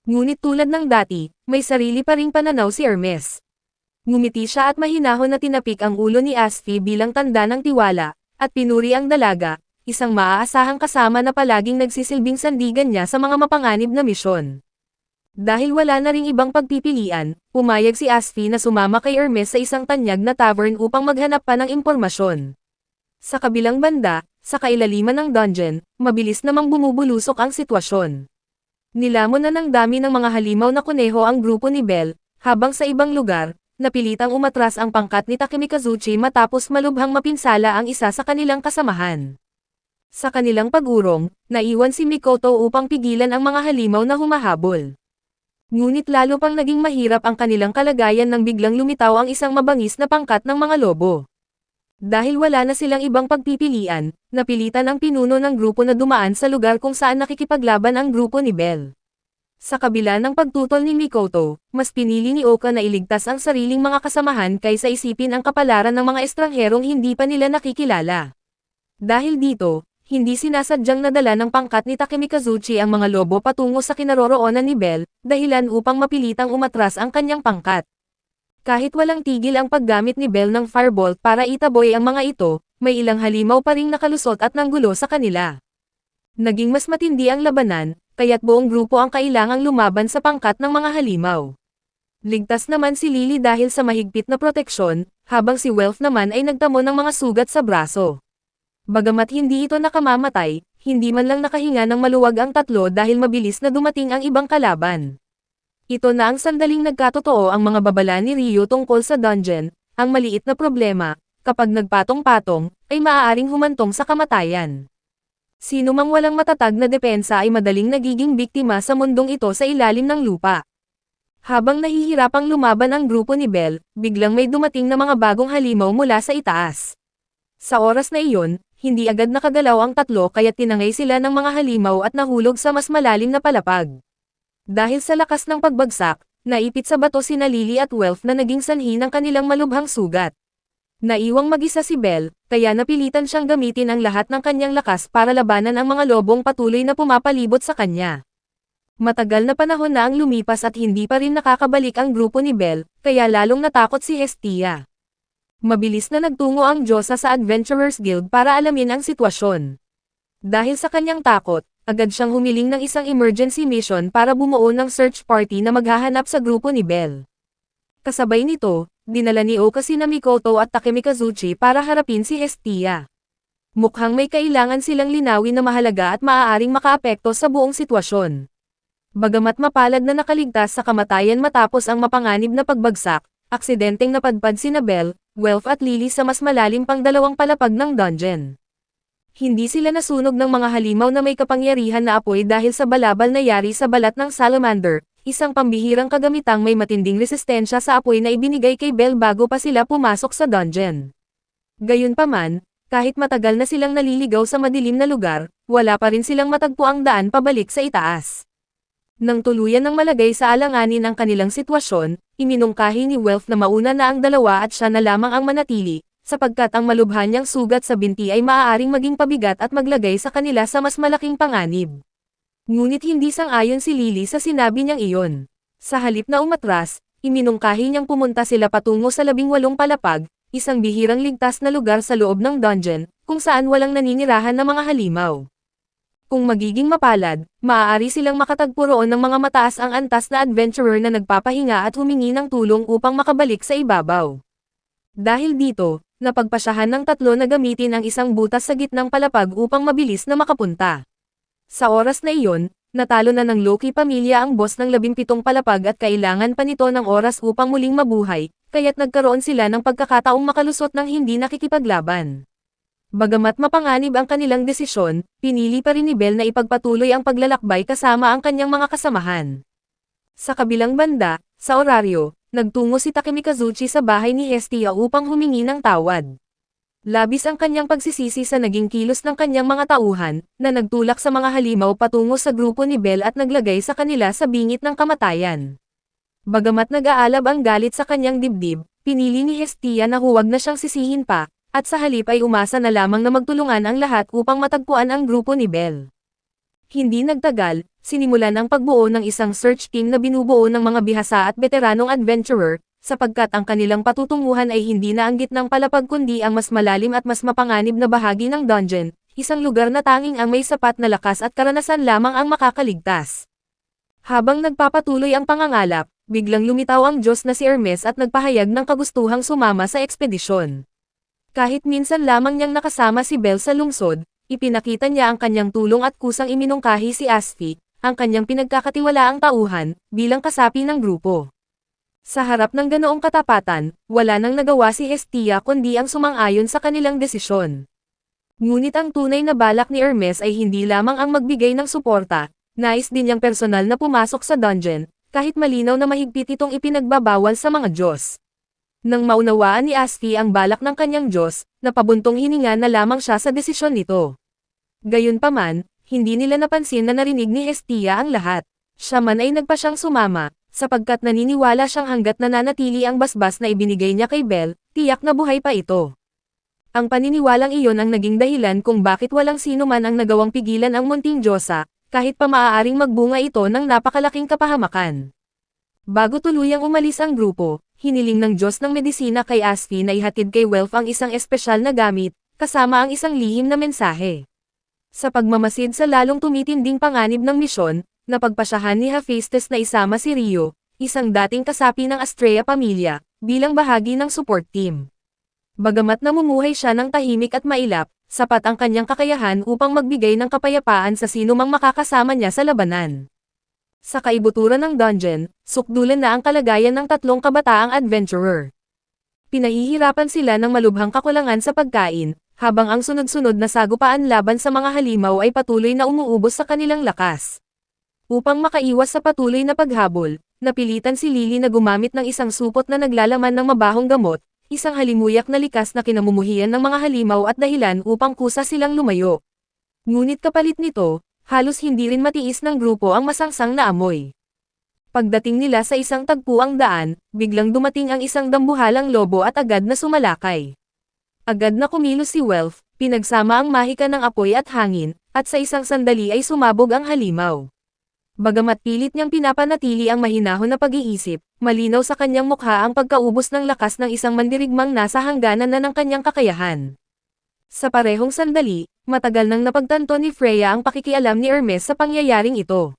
Ngunit tulad ng dati, may sarili pa ring pananaw si Hermes. Ngumiti siya at mahinahon na tinapik ang ulo ni Asfi bilang tanda ng tiwala, at pinuri ang dalaga, isang maaasahang kasama na palaging nagsisilbing sandigan niya sa mga mapanganib na misyon. Dahil wala na ring ibang pagpipilian, pumayag si Asfi na sumama kay Hermes sa isang tanyag na tavern upang maghanap pa ng impormasyon. Sa kabilang banda, sa kailaliman ng dungeon, mabilis namang bumubulusok ang sitwasyon. Nilamon na ng dami ng mga halimaw na kuneho ang grupo ni Belle, habang sa ibang lugar, napilitang umatras ang pangkat ni Takemikazuchi matapos malubhang mapinsala ang isa sa kanilang kasamahan. Sa kanilang pag-urong, naiwan si Mikoto upang pigilan ang mga halimaw na humahabol. Ngunit lalo pang naging mahirap ang kanilang kalagayan nang biglang lumitaw ang isang mabangis na pangkat ng mga lobo. Dahil wala na silang ibang pagpipilian, napilitan ang pinuno ng grupo na dumaan sa lugar kung saan nakikipaglaban ang grupo ni Belle. Sa kabila ng pagtutol ni Mikoto, mas pinili ni Oka na iligtas ang sariling mga kasamahan kaysa isipin ang kapalaran ng mga estrangherong hindi pa nila nakikilala. Dahil dito, hindi sinasadyang nadala ng pangkat ni Takemikazuchi ang mga lobo patungo sa kinaroroonan ni Belle, dahilan upang mapilitang umatras ang kanyang pangkat. Kahit walang tigil ang paggamit ni Belle ng firebolt para itaboy ang mga ito, may ilang halimaw pa ring nakalusot at nanggulo sa kanila. Naging mas matindi ang labanan, kaya't buong grupo ang kailangang lumaban sa pangkat ng mga halimaw. Ligtas naman si Lily dahil sa mahigpit na proteksyon, habang si Welf naman ay nagtamo ng mga sugat sa braso. Bagamat hindi ito nakamamatay, hindi man lang nakahinga ng maluwag ang tatlo dahil mabilis na dumating ang ibang kalaban. Ito na ang sandaling nagkatotoo ang mga babala ni Ryo tungkol sa dungeon, ang maliit na problema, kapag nagpatong-patong, ay maaaring humantong sa kamatayan. Sino mang walang matatag na depensa ay madaling nagiging biktima sa mundong ito sa ilalim ng lupa. Habang nahihirapang lumaban ang grupo ni Belle, biglang may dumating na mga bagong halimaw mula sa itaas. Sa oras na iyon, hindi agad nakagalaw ang tatlo kaya't tinangay sila ng mga halimaw at nahulog sa mas malalim na palapag. Dahil sa lakas ng pagbagsak, naipit sa bato sina Lily at Welf na naging sanhi ng kanilang malubhang sugat. Naiwang mag-isa si Belle, kaya napilitan siyang gamitin ang lahat ng kanyang lakas para labanan ang mga lobong patuloy na pumapalibot sa kanya. Matagal na panahon na ang lumipas at hindi pa rin nakakabalik ang grupo ni Belle, kaya lalong natakot si Hestia. Mabilis na nagtungo ang Diyosa sa Adventurers Guild para alamin ang sitwasyon. Dahil sa kanyang takot, agad siyang humiling ng isang emergency mission para bumuo ng search party na maghahanap sa grupo ni Belle. Kasabay nito, dinala ni Oka sina Mikoto at Takemikazuchi para harapin si Hestia. Mukhang may kailangan silang linawin na mahalaga at maaaring makaapekto sa buong sitwasyon. Bagamat mapalad na nakaligtas sa kamatayan matapos ang mapanganib na pagbagsak, aksidenteng napadpad sina Belle, Welf at Lily sa mas malalim pang dalawang palapag ng dungeon. Hindi sila nasunog ng mga halimaw na may kapangyarihan na apoy dahil sa balabal na yari sa balat ng salamander, isang pambihirang kagamitang may matinding resistensya sa apoy na ibinigay kay Belle bago pa sila pumasok sa dungeon. Gayunpaman, kahit matagal na silang naliligaw sa madilim na lugar, wala pa rin silang matagpo ang daan pabalik sa itaas. Nang tuluyan ng malagay sa alanganin ang kanilang sitwasyon, iminungkahi ni Welf na mauna na ang dalawa at siya na lamang ang manatili, sapagkat ang malubha niyang sugat sa binti ay maaaring maging pabigat at maglagay sa kanila sa mas malaking panganib. Ngunit hindi sang-ayon si Lily sa sinabi niyang iyon. Sa halip na umatras, iminungkahi niyang pumunta sila patungo sa 18 palapag, isang bihirang ligtas na lugar sa loob ng dungeon, kung saan walang naninirahan na mga halimaw. Kung magiging mapalad, maaari silang makatagpo roon ng mga mataas ang antas na adventurer na nagpapahinga at humingi ng tulong upang makabalik sa ibabaw. Dahil dito, napagpasyahan ng tatlo na gamitin ang isang butas sa gitnang palapag upang mabilis na makapunta. Sa oras na iyon, natalo na ng Loki pamilya ang boss ng 17 palapag at kailangan pa nito ng oras upang muling mabuhay, kaya't nagkaroon sila ng pagkakataong makalusot ng hindi nakikipaglaban. Bagamat mapanganib ang kanilang desisyon, pinili pa rin ni Bell na ipagpatuloy ang paglalakbay kasama ang kanyang mga kasamahan. Sa kabilang banda, sa oraryo, nagtungo si Takemi Kazuchi sa bahay ni Hestia upang humingi ng tawad. Labis ang kanyang pagsisisi sa naging kilos ng kanyang mga tauhan, na nagtulak sa mga halimaw patungo sa grupo ni Bell at naglagay sa kanila sa bingit ng kamatayan. Bagamat nag-aalab ang galit sa kanyang dibdib, pinili ni Hestia na huwag na siyang sisihin pa, at sa halip ay umasa na lamang na magtulungan ang lahat upang matagpuan ang grupo ni Bell. Hindi nagtagal, sinimulan ang pagbuo ng isang search team na binubuo ng mga bihasa at veteranong adventurer, sapagkat ang kanilang patutunguhan ay hindi na ang gitnang palapag kundi ang mas malalim at mas mapanganib na bahagi ng dungeon, isang lugar na tanging ang may sapat na lakas at karanasan lamang ang makakaligtas. Habang nagpapatuloy ang pangangalap, biglang lumitaw ang Diyos na si Hermes at nagpahayag ng kagustuhang sumama sa ekspedisyon. Kahit minsan lamang niyang nakasama si Bell sa lungsod, ipinakita niya ang kanyang tulong at kusang iminungkahi si Asfi, ang kanyang pinagkakatiwalaang tauhan, bilang kasapi ng grupo. Sa harap ng ganoong katapatan, wala nang nagawa si Hestia kundi ang sumang-ayon sa kanilang desisyon. Ngunit ang tunay na balak ni Hermes ay hindi lamang ang magbigay ng suporta, nais din niyang personal na pumasok sa dungeon, kahit malinaw na mahigpit itong ipinagbabawal sa mga Diyos. Nang maunawaan ni Asfi ang balak ng kanyang Diyos, napabuntong hininga na lamang siya sa desisyon nito. Gayunpaman, hindi nila napansin na narinig ni Hestia ang lahat. Siya man ay nagpa siyang sumama, sapagkat naniniwala siyang hanggat nananatili ang basbas na ibinigay niya kay Bell, tiyak na buhay pa ito. Ang paniniwalang iyon ang naging dahilan kung bakit walang sino man ang nagawang pigilan ang munting Diyosa, kahit pa maaaring magbunga ito ng napakalaking kapahamakan. Bago tuluyang umalis ang grupo, hiniling ng Diyos ng medisina kay Asfi na ihatid kay Welf ang isang espesyal na gamit, kasama ang isang lihim na mensahe. Sa pagmamasid sa lalong tumitinding panganib ng misyon, napagpasyahan ni Hephaestus na isama si Rio, isang dating kasapi ng Astrea pamilya, bilang bahagi ng support team. Bagamat namumuhay siya ng tahimik at mailap, sapat ang kanyang kakayahan upang magbigay ng kapayapaan sa sino mang makakasama niya sa labanan. Sa kaibuturan ng dungeon, sukdulan na ang kalagayan ng tatlong kabataang adventurer. Pinahihirapan sila ng malubhang kakulangan sa pagkain, habang ang sunod-sunod na sagupaan laban sa mga halimaw ay patuloy na umuubos sa kanilang lakas. Upang makaiwas sa patuloy na paghabol, napilitan si Lily na gumamit ng isang supot na naglalaman ng mabahong gamot, isang halimuyak na likas na kinamumuhian ng mga halimaw at dahilan upang kusa silang lumayo. Ngunit kapalit nito, halos hindi rin matiis ng grupo ang masangsang na amoy. Pagdating nila sa isang tagpuang daan, biglang dumating ang isang dambuhalang lobo at agad na sumalakay. Agad na kumilos si Welf, pinagsama ang mahika ng apoy at hangin, at sa isang sandali ay sumabog ang halimaw. Bagamat pilit niyang pinapanatili ang mahinahon na pag-iisip, malinaw sa kanyang mukha ang pagkaubos ng lakas ng isang mandirigmang nasa hangganan na ng kanyang kakayahan. Sa parehong sandali, matagal nang napagtanto ni Freya ang pakikialam ni Hermes sa pangyayaring ito.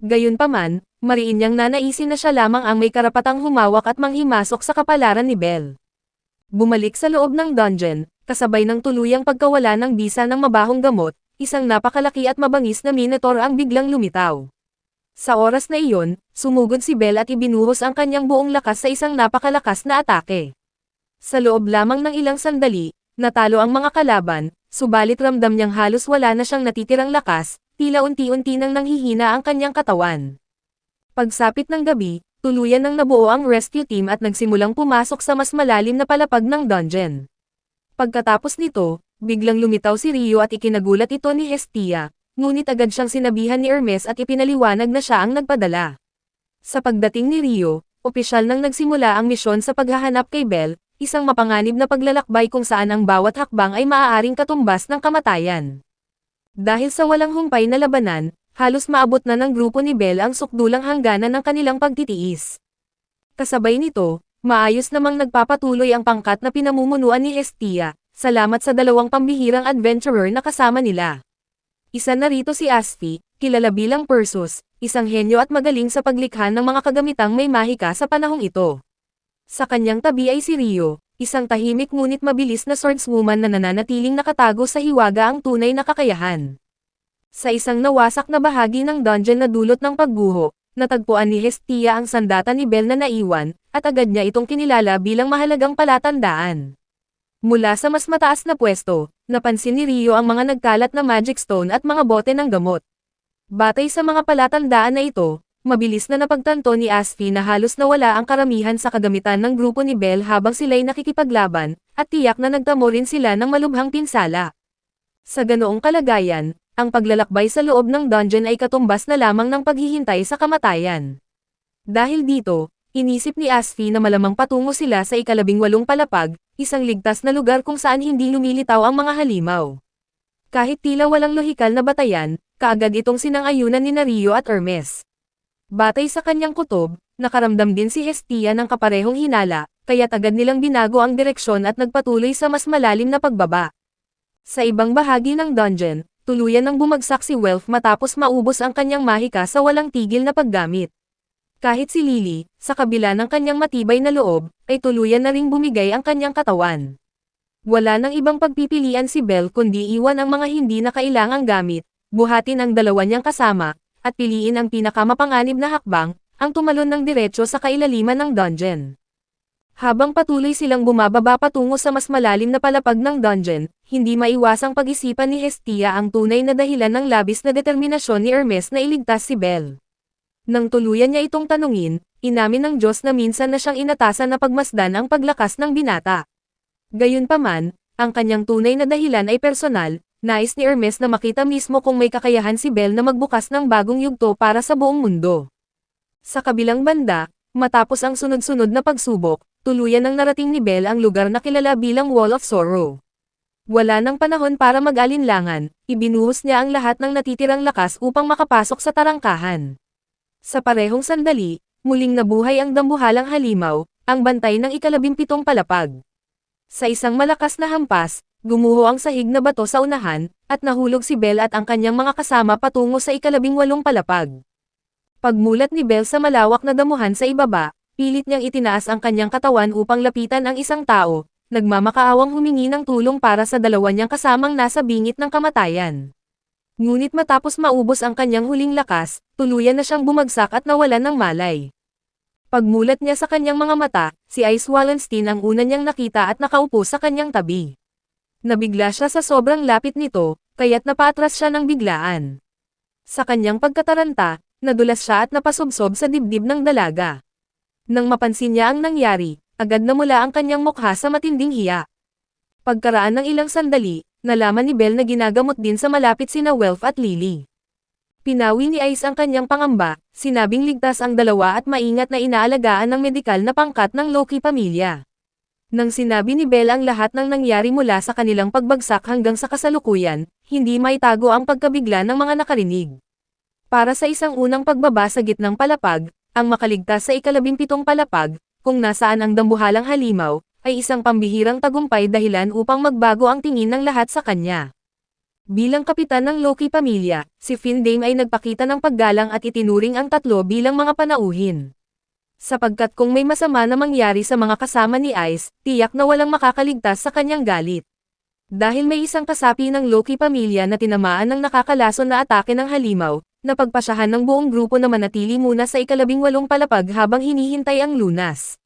Gayunpaman, mariin niyang nanaisin na siya lamang ang may karapatang humawak at manghimasok sa kapalaran ni Bell. Bumalik sa loob ng dungeon, kasabay ng tuluyang pagkawala ng bisa ng mabahong gamot, isang napakalaki at mabangis na minotaur ang biglang lumitaw. Sa oras na iyon, sumugod si Bell at ibinuhos ang kanyang buong lakas sa isang napakalakas na atake. Sa loob lamang ng ilang sandali, natalo ang mga kalaban, subalit ramdam niyang halos wala na siyang natitirang lakas, tila unti-unti nang nanghihina ang kanyang katawan. Pagsapit ng gabi, tuluyan nang nabuo ang rescue team at nagsimulang pumasok sa mas malalim na palapag ng dungeon. Pagkatapos nito, biglang lumitaw si Rio at ikinagulat ito ni Hestia, ngunit agad siyang sinabihan ni Hermes at ipinaliwanag na siya ang nagpadala. Sa pagdating ni Rio, opisyal nang nagsimula ang misyon sa paghahanap kay Bell, isang mapanganib na paglalakbay kung saan ang bawat hakbang ay maaaring katumbas ng kamatayan. Dahil sa walang humpay na labanan, halos maabot na ng grupo ni Bell ang sukdulang hangganan ng kanilang pagtitiis. Kasabay nito, maayos namang nagpapatuloy ang pangkat na pinamumunuan ni Hestia, salamat sa dalawang pambihirang adventurer na kasama nila. Isa na rito si Asfi, kilala bilang Perseus, isang henyo at magaling sa paglikha ng mga kagamitang may mahika sa panahong ito. Sa kanyang tabi ay si Rio, isang tahimik ngunit mabilis na swordswoman na nananatiling nakatago sa hiwaga ang tunay na kakayahan. Sa isang nawasak na bahagi ng dungeon na dulot ng pagguho, natagpuan ni Hestia ang sandata ni Belle na naiwan, at agad niya itong kinilala bilang mahalagang palatandaan. Mula sa mas mataas na pwesto, napansin ni Rio ang mga nagkalat na magic stone at mga bote ng gamot. Batay sa mga palatandaan na ito, mabilis na napagtanto ni Asfi na halos nawala ang karamihan sa kagamitan ng grupo ni Belle habang sila'y nakikipaglaban, at tiyak na nagtamo rin sila ng malubhang pinsala. Sa ganoong kalagayan, ang paglalakbay sa loob ng dungeon ay katumbas na lamang ng paghihintay sa kamatayan. Dahil dito, inisip ni Asfi na malamang patungo sila sa ika-18 palapag, isang ligtas na lugar kung saan hindi lumilitaw ang mga halimaw. Kahit tila walang lohikal na batayan, kaagad itong sinang-ayunan ni Rio at Hermes. Batay sa kanyang kutob, nakaramdam din si Hestia ng kaparehong hinala, kaya't agad nilang binago ang direksyon at nagpatuloy sa mas malalim na pagbaba. Sa ibang bahagi ng dungeon, tuluyan nang bumagsak si Welf matapos maubos ang kanyang mahika sa walang tigil na paggamit. Kahit si Lily, sa kabila ng kanyang matibay na loob, ay tuluyan na ring bumigay ang kanyang katawan. Wala nang ibang pagpipilian si Belle kundi iwan ang mga hindi na kailangang gamit, buhatin ang dalawa niyang kasama, at piliin ang pinakamapanganib na hakbang, ang tumalon ng diretso sa kailaliman ng dungeon. Habang patuloy silang bumababa patungo sa mas malalim na palapag ng dungeon, hindi maiwasang pag-isipan ni Hestia ang tunay na dahilan ng labis na determinasyon ni Hermes na iligtas si Belle. Nang tuluyan niya itong tanungin, inamin ng Diyos na minsan na siyang inatasan na pagmasdan ang paglakas ng binata. Gayunpaman, ang kanyang tunay na dahilan ay personal, nais ni Hermes na makita mismo kung may kakayahan si Belle na magbukas ng bagong yugto para sa buong mundo. Sa kabilang banda, matapos ang sunod-sunod na pagsubok, tuluyan nang narating ni Belle ang lugar na kilala bilang Wall of Sorrow. Wala nang panahon para mag-alinlangan, ibinuhos niya ang lahat ng natitirang lakas upang makapasok sa tarangkahan. Sa parehong sandali, muling nabuhay ang dambuhalang halimaw, ang bantay ng ika-17 palapag. Sa isang malakas na hampas, gumuho ang sahig na bato sa unahan, at nahulog si Belle at ang kanyang mga kasama patungo sa ika-18 palapag. Pagmulat ni Belle sa malawak na damuhan sa ibaba, pilit niyang itinaas ang kanyang katawan upang lapitan ang isang tao, nagmamakaawang humingi ng tulong para sa dalawa niyang kasamang nasa bingit ng kamatayan. Ngunit matapos maubos ang kanyang huling lakas, tuluyan na siyang bumagsak at nawalan ng malay. Pagmulat niya sa kanyang mga mata, si Ice Wallenstein ang una niyang nakita at nakaupo sa kanyang tabi. Nabigla siya sa sobrang lapit nito, kaya't napaatras siya ng biglaan. Sa kanyang pagkataranta, nadulas siya at napasubsob sa dibdib ng dalaga. Nang mapansin niya ang nangyari, agad namula ang kanyang mukha sa matinding hiya. Pagkaraan ng ilang sandali, nalaman ni Belle na ginagamot din sa malapit sina Welf at Lily. Pinawi ni Ice ang kanyang pangamba, sinabing ligtas ang dalawa at maingat na inaalagaan ng medikal na pangkat ng Loki pamilya. Nang sinabi ni Belle ang lahat ng nangyari mula sa kanilang pagbagsak hanggang sa kasalukuyan, hindi maitago ang pagkabigla ng mga nakarinig. Para sa isang unang pagbaba sa gitnang palapag, ang makaligtas sa ika-17 palapag, kung nasaan ang dambuhalang halimaw, ay isang pambihirang tagumpay dahilan upang magbago ang tingin ng lahat sa kanya. Bilang kapitan ng Loki pamilya, si Findame ay nagpakita ng paggalang at itinuring ang tatlo bilang mga panauhin. Sapagkat kung may masama na mangyari sa mga kasama ni Ice, tiyak na walang makakaligtas sa kanyang galit. Dahil may isang kasapi ng Loki pamilya na tinamaan ng nakakalason na atake ng halimaw, napagpasyahan ng buong grupo na manatili muna sa ika-18 palapag habang hinihintay ang lunas.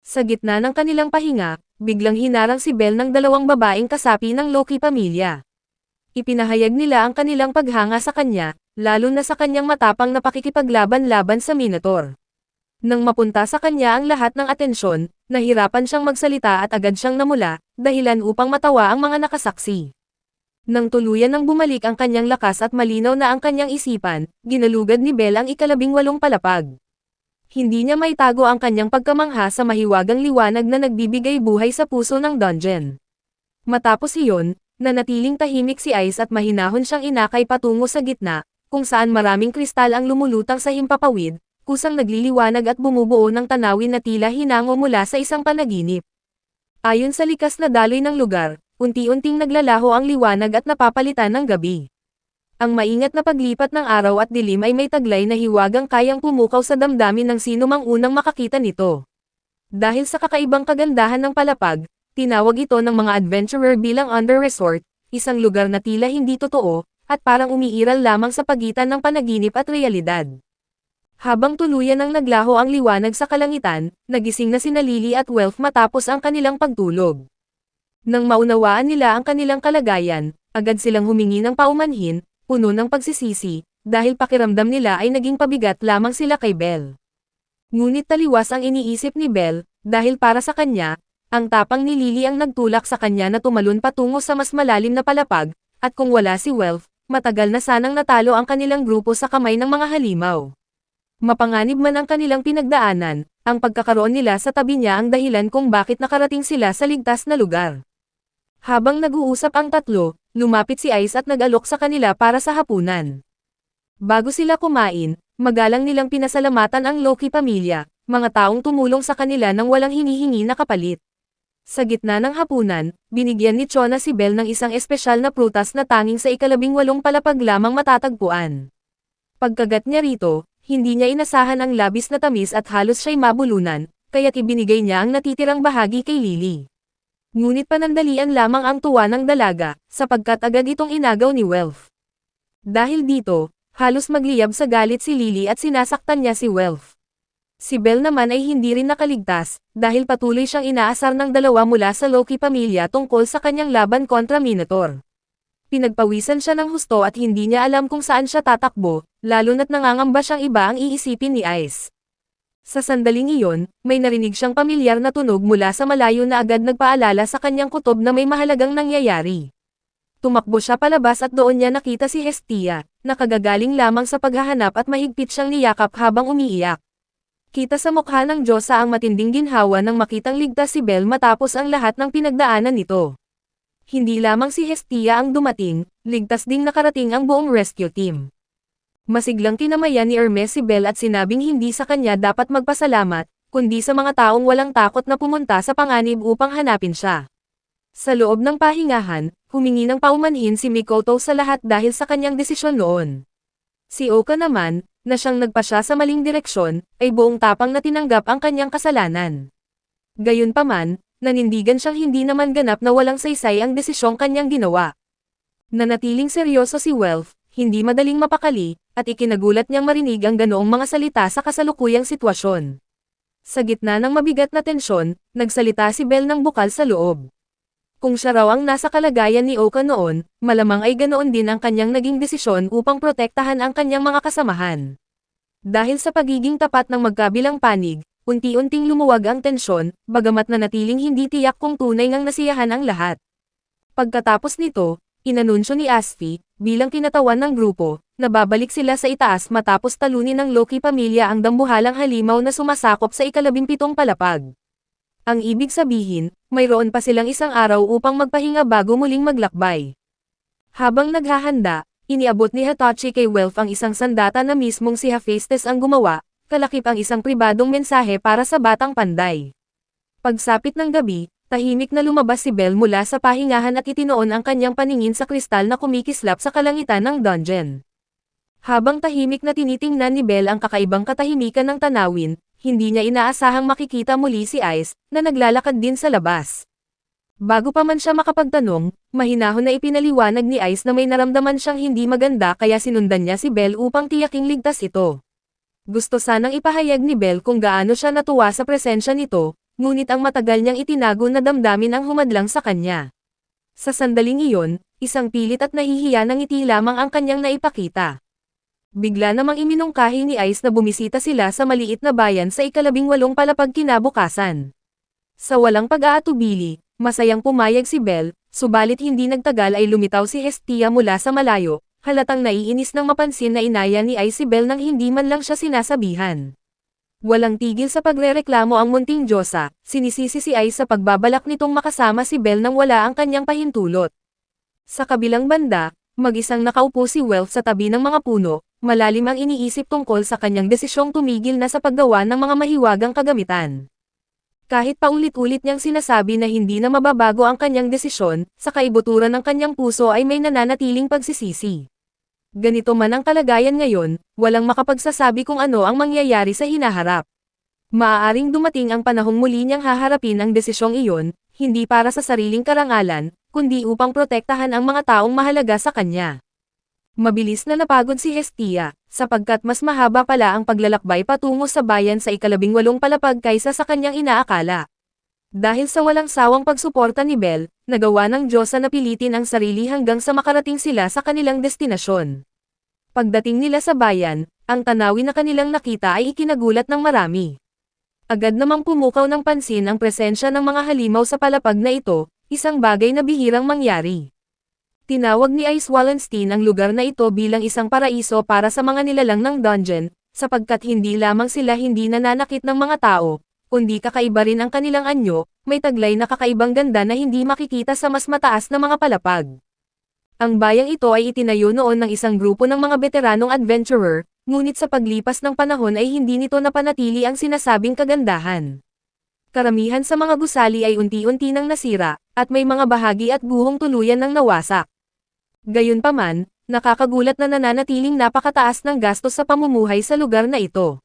Sa gitna ng kanilang pahinga, biglang hinarang si Belle ng dalawang babaeng kasapi ng Loki pamilya. Ipinahayag nila ang kanilang paghanga sa kanya, lalo na sa kanyang matapang na pakikipaglaban-laban sa Minotaur. Nang mapunta sa kanya ang lahat ng atensyon, nahirapan siyang magsalita at agad siyang namula, dahilan upang matawa ang mga nakasaksi. Nang tuluyan nang bumalik ang kanyang lakas at malinaw na ang kanyang isipan, ginalugad ni Belle ang ika-18 palapag. Hindi niya maitago ang kanyang pagkamangha sa mahiwagang liwanag na nagbibigay buhay sa puso ng dungeon. Matapos iyon, nanatiling tahimik si Ice at mahinahon siyang inakay patungo sa gitna, kung saan maraming kristal ang lumulutang sa himpapawid, kusang nagliliwanag at bumubuo ng tanawin na tila hinango mula sa isang panaginip. Ayon sa likas na daloy ng lugar, unti-unting naglalaho ang liwanag at napapalitan ng gabi. Ang maingat na paglipat ng araw at dilim ay may taglay na hiwagang kayang pumukaw sa damdamin ng sino mang unang makakita nito. Dahil sa kakaibang kagandahan ng palapag, tinawag ito ng mga adventurer bilang Under Resort, isang lugar na tila hindi totoo, at parang umiiral lamang sa pagitan ng panaginip at realidad. Habang tuluyan ang naglaho ang liwanag sa kalangitan, nagising na sina Lily at Welf matapos ang kanilang pagtulog. Nang maunawaan nila ang kanilang kalagayan, agad silang humingi ng paumanhin, puno ng pagsisisi, dahil pakiramdam nila ay naging pabigat lamang sila kay Belle. Ngunit taliwas ang iniisip ni Belle, dahil para sa kanya, ang tapang ni Lily ang nagtulak sa kanya na tumalon patungo sa mas malalim na palapag, at kung wala si Welf, matagal na sanang natalo ang kanilang grupo sa kamay ng mga halimaw. Mapanganib man ang kanilang pinagdaanan, ang pagkakaroon nila sa tabi niya ang dahilan kung bakit nakarating sila sa ligtas na lugar. Habang nag-uusap ang tatlo, lumapit si Ice at nag-alok sa kanila para sa hapunan. Bago sila kumain, magalang nilang pinasalamatan ang Loki pamilya, mga taong tumulong sa kanila nang walang hinihingi na kapalit. Sa gitna ng hapunan, binigyan ni Chona si Belle ng isang espesyal na prutas na tanging sa ika-18 palapag lamang matatagpuan. Pagkagat niya rito, hindi niya inasahan ang labis na tamis at halos siya'y mabulunan, kaya't ibinigay niya ang natitirang bahagi kay Lily. Ngunit panandalian lamang ang tuwa ng dalaga, sapagkat agad itong inagaw ni Welf. Dahil dito, halos magliyab sa galit si Lily at sinasaktan niya si Welf. Si Belle naman ay hindi rin nakaligtas, dahil patuloy siyang inaasar ng dalawa mula sa Loki pamilya tungkol sa kanyang laban kontra Minotaur. Pinagpawisan siya ng husto at hindi niya alam kung saan siya tatakbo, lalo na't nangangamba siyang iba ang iisipin ni Ice. Sa sandaling iyon, may narinig siyang pamilyar na tunog mula sa malayo na agad nagpaalala sa kanyang kutob na may mahalagang nangyayari. Tumakbo siya palabas at doon niya nakita si Hestia, na kagagaling lamang sa paghahanap at mahigpit siyang niyakap habang umiiyak. Kita sa mukha ng Diyosa ang matinding ginhawa nang makitang ligtas si Belle matapos ang lahat ng pinagdaanan nito. Hindi lamang si Hestia ang dumating, ligtas ding nakarating ang buong rescue team. Masiglang kinamayan ni Hermes si Belle at sinabing hindi sa kanya dapat magpasalamat, kundi sa mga taong walang takot na pumunta sa panganib upang hanapin siya. Sa loob ng pahingahan, humingi ng paumanhin si Mikoto sa lahat dahil sa kanyang desisyon noon. Si Oka naman, na siyang nagpasya sa maling direksyon, ay buong tapang na tinanggap ang kanyang kasalanan. Gayunpaman, nanindigan siyang hindi naman ganap na walang saysay ang desisyong kanyang ginawa. Nanatiling seryoso si Welf, hindi madaling mapakali, at ikinagulat niyang marinig ang ganoong mga salita sa kasalukuyang sitwasyon. Sa gitna ng mabigat na tensyon, nagsalita si Belle ng bukal sa loob. Kung siya raw ang nasa kalagayan ni Oka noon, malamang ay ganoon din ang kanyang naging desisyon upang protektahan ang kanyang mga kasamahan. Dahil sa pagiging tapat ng magkabilang panig, unti-unting lumuwag ang tensyon, bagamat nanatiling hindi tiyak kung tunay ngang nasiyahan ang lahat. Pagkatapos nito, inanunsyo ni Asfi, bilang kinatawan ng grupo, na babalik sila sa itaas matapos talunin ng Loki pamilya ang dambuhalang halimaw na sumasakop sa ika-17 palapag. Ang ibig sabihin, mayroon pa silang isang araw upang magpahinga bago muling maglakbay. Habang naghahanda, iniabot ni Hitachi kay Welf ang isang sandata na mismong si Hephaestus ang gumawa, kalakip ang isang pribadong mensahe para sa batang panday. Pagsapit ng gabi, tahimik na lumabas si Belle mula sa pahingahan at itinoon ang kanyang paningin sa kristal na kumikislap sa kalangitan ng dungeon. Habang tahimik na tinitingnan ni Belle ang kakaibang katahimikan ng tanawin, hindi niya inaasahang makikita muli si Ice, na naglalakad din sa labas. Bago pa man siya makapagtanong, mahinahon na ipinaliwanag ni Ice na may naramdaman siyang hindi maganda kaya sinundan niya si Belle upang tiyaking ligtas ito. Gusto sanang ipahayag ni Belle kung gaano siya natuwa sa presensya nito, ngunit ang matagal niyang itinago na damdamin ang humadlang sa kanya. Sa sandaling iyon, isang pilit at nahihiya ng ngiti lamang ang kanyang naipakita. Bigla namang iminungkahi ni Ice na bumisita sila sa maliit na bayan sa ika-18 palapag kinabukasan. Sa walang pag-aatubili, masayang pumayag si Belle, subalit hindi nagtagal ay lumitaw si Hestia mula sa malayo, halatang naiinis nang mapansin na inaya ni Ice si Belle nang hindi man lang siya sinasabihan. Walang tigil sa pagrereklamo ang munting Diyosa, sinisisi si Ice sa pagbabalak nitong makasama si Belle nang wala ang kanyang pahintulot. Sa kabilang banda, mag-isang nakaupo si Welf sa tabi ng mga puno, malalim ang iniisip tungkol sa kanyang desisyong tumigil na sa paggawa ng mga mahiwagang kagamitan. Kahit paulit-ulit niyang sinasabi na hindi na mababago ang kanyang desisyon, sa kaibuturan ng kanyang puso ay may nananatiling pagsisisi. Ganito man ang kalagayan ngayon, walang makapagsasabi kung ano ang mangyayari sa hinaharap. Maaaring dumating ang panahong muli niyang haharapin ang desisyong iyon, hindi para sa sariling karangalan, kundi upang protektahan ang mga taong mahalaga sa kanya. Mabilis na napagod si Hestia, sapagkat mas mahaba pala ang paglalakbay patungo sa bayan sa ika-18 palapag kaysa sa kanyang inaakala. Dahil sa walang sawang pagsuporta ni Belle, nagawa ng Diyosa na pilitin ang sarili hanggang sa makarating sila sa kanilang destinasyon. Pagdating nila sa bayan, ang tanawin na kanilang nakita ay ikinagulat ng marami. Agad namang pumukaw ng pansin ang presensya ng mga halimaw sa palapag na ito, isang bagay na bihirang mangyari. Tinawag ni Ice Wallenstein ang lugar na ito bilang isang paraiso para sa mga nilalang ng dungeon, sapagkat hindi lamang sila hindi nananakit ng mga tao, kundi kakaiba rin ang kanilang anyo, may taglay na kakaibang ganda na hindi makikita sa mas mataas na mga palapag. Ang bayang ito ay itinayo noon ng isang grupo ng mga veteranong adventurer, ngunit sa paglipas ng panahon ay hindi nito napanatili ang sinasabing kagandahan. Karamihan sa mga gusali ay unti-unti nang nasira, at may mga bahagi at guhong tuluyan ng nawasak. Gayunpaman, nakakagulat na nananatiling napakataas ng gastos sa pamumuhay sa lugar na ito.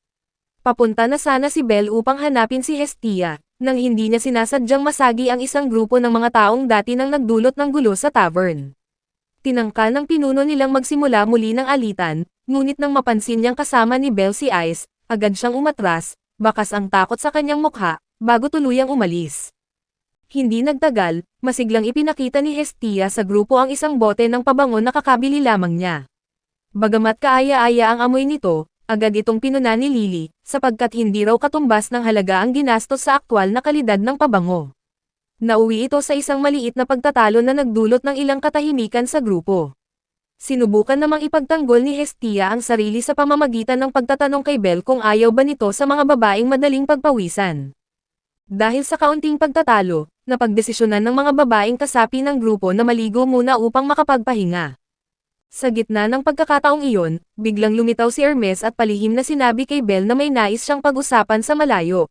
Papunta na sana si Belle upang hanapin si Hestia, nang hindi niya sinasadyang masagi ang isang grupo ng mga taong dati nang nagdulot ng gulo sa tavern. Tinangka ng pinuno nilang magsimula muli ng alitan, ngunit nang mapansin niyang kasama ni Belle si Ice, agad siyang umatras, bakas ang takot sa kanyang mukha, bago tuluyang umalis. Hindi nagtagal, masiglang ipinakita ni Hestia sa grupo ang isang bote ng pabango na kakabili lamang niya. Bagamat kaaya-aya ang amoy nito, agad itong pinuna ni Lily, sapagkat hindi raw katumbas ng halaga ang ginastos sa aktwal na kalidad ng pabango. Nauwi ito sa isang maliit na pagtatalo na nagdulot ng ilang katahimikan sa grupo. Sinubukan namang ipagtanggol ni Hestia ang sarili sa pamamagitan ng pagtatanong kay Belle kung ayaw ba nito sa mga babaeng madaling pagpawisan. Dahil sa kaunting pagtatalo, napagdesisyonan ng mga babaeng kasapi ng grupo na maligo muna upang makapagpahinga. Sa gitna ng pagkakataong iyon, biglang lumitaw si Hermes at palihim na sinabi kay Belle na may nais siyang pag-usapan sa malayo.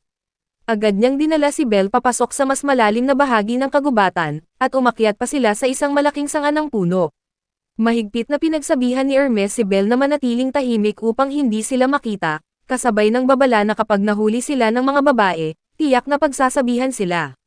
Agad niyang dinala si Belle papasok sa mas malalim na bahagi ng kagubatan, at umakyat pa sila sa isang malaking sanga ng puno. Mahigpit na pinagsabihan ni Hermes si Belle na manatiling tahimik upang hindi sila makita, kasabay ng babala na kapag nahuli sila ng mga babae, tiyak na pagsasabihan sila.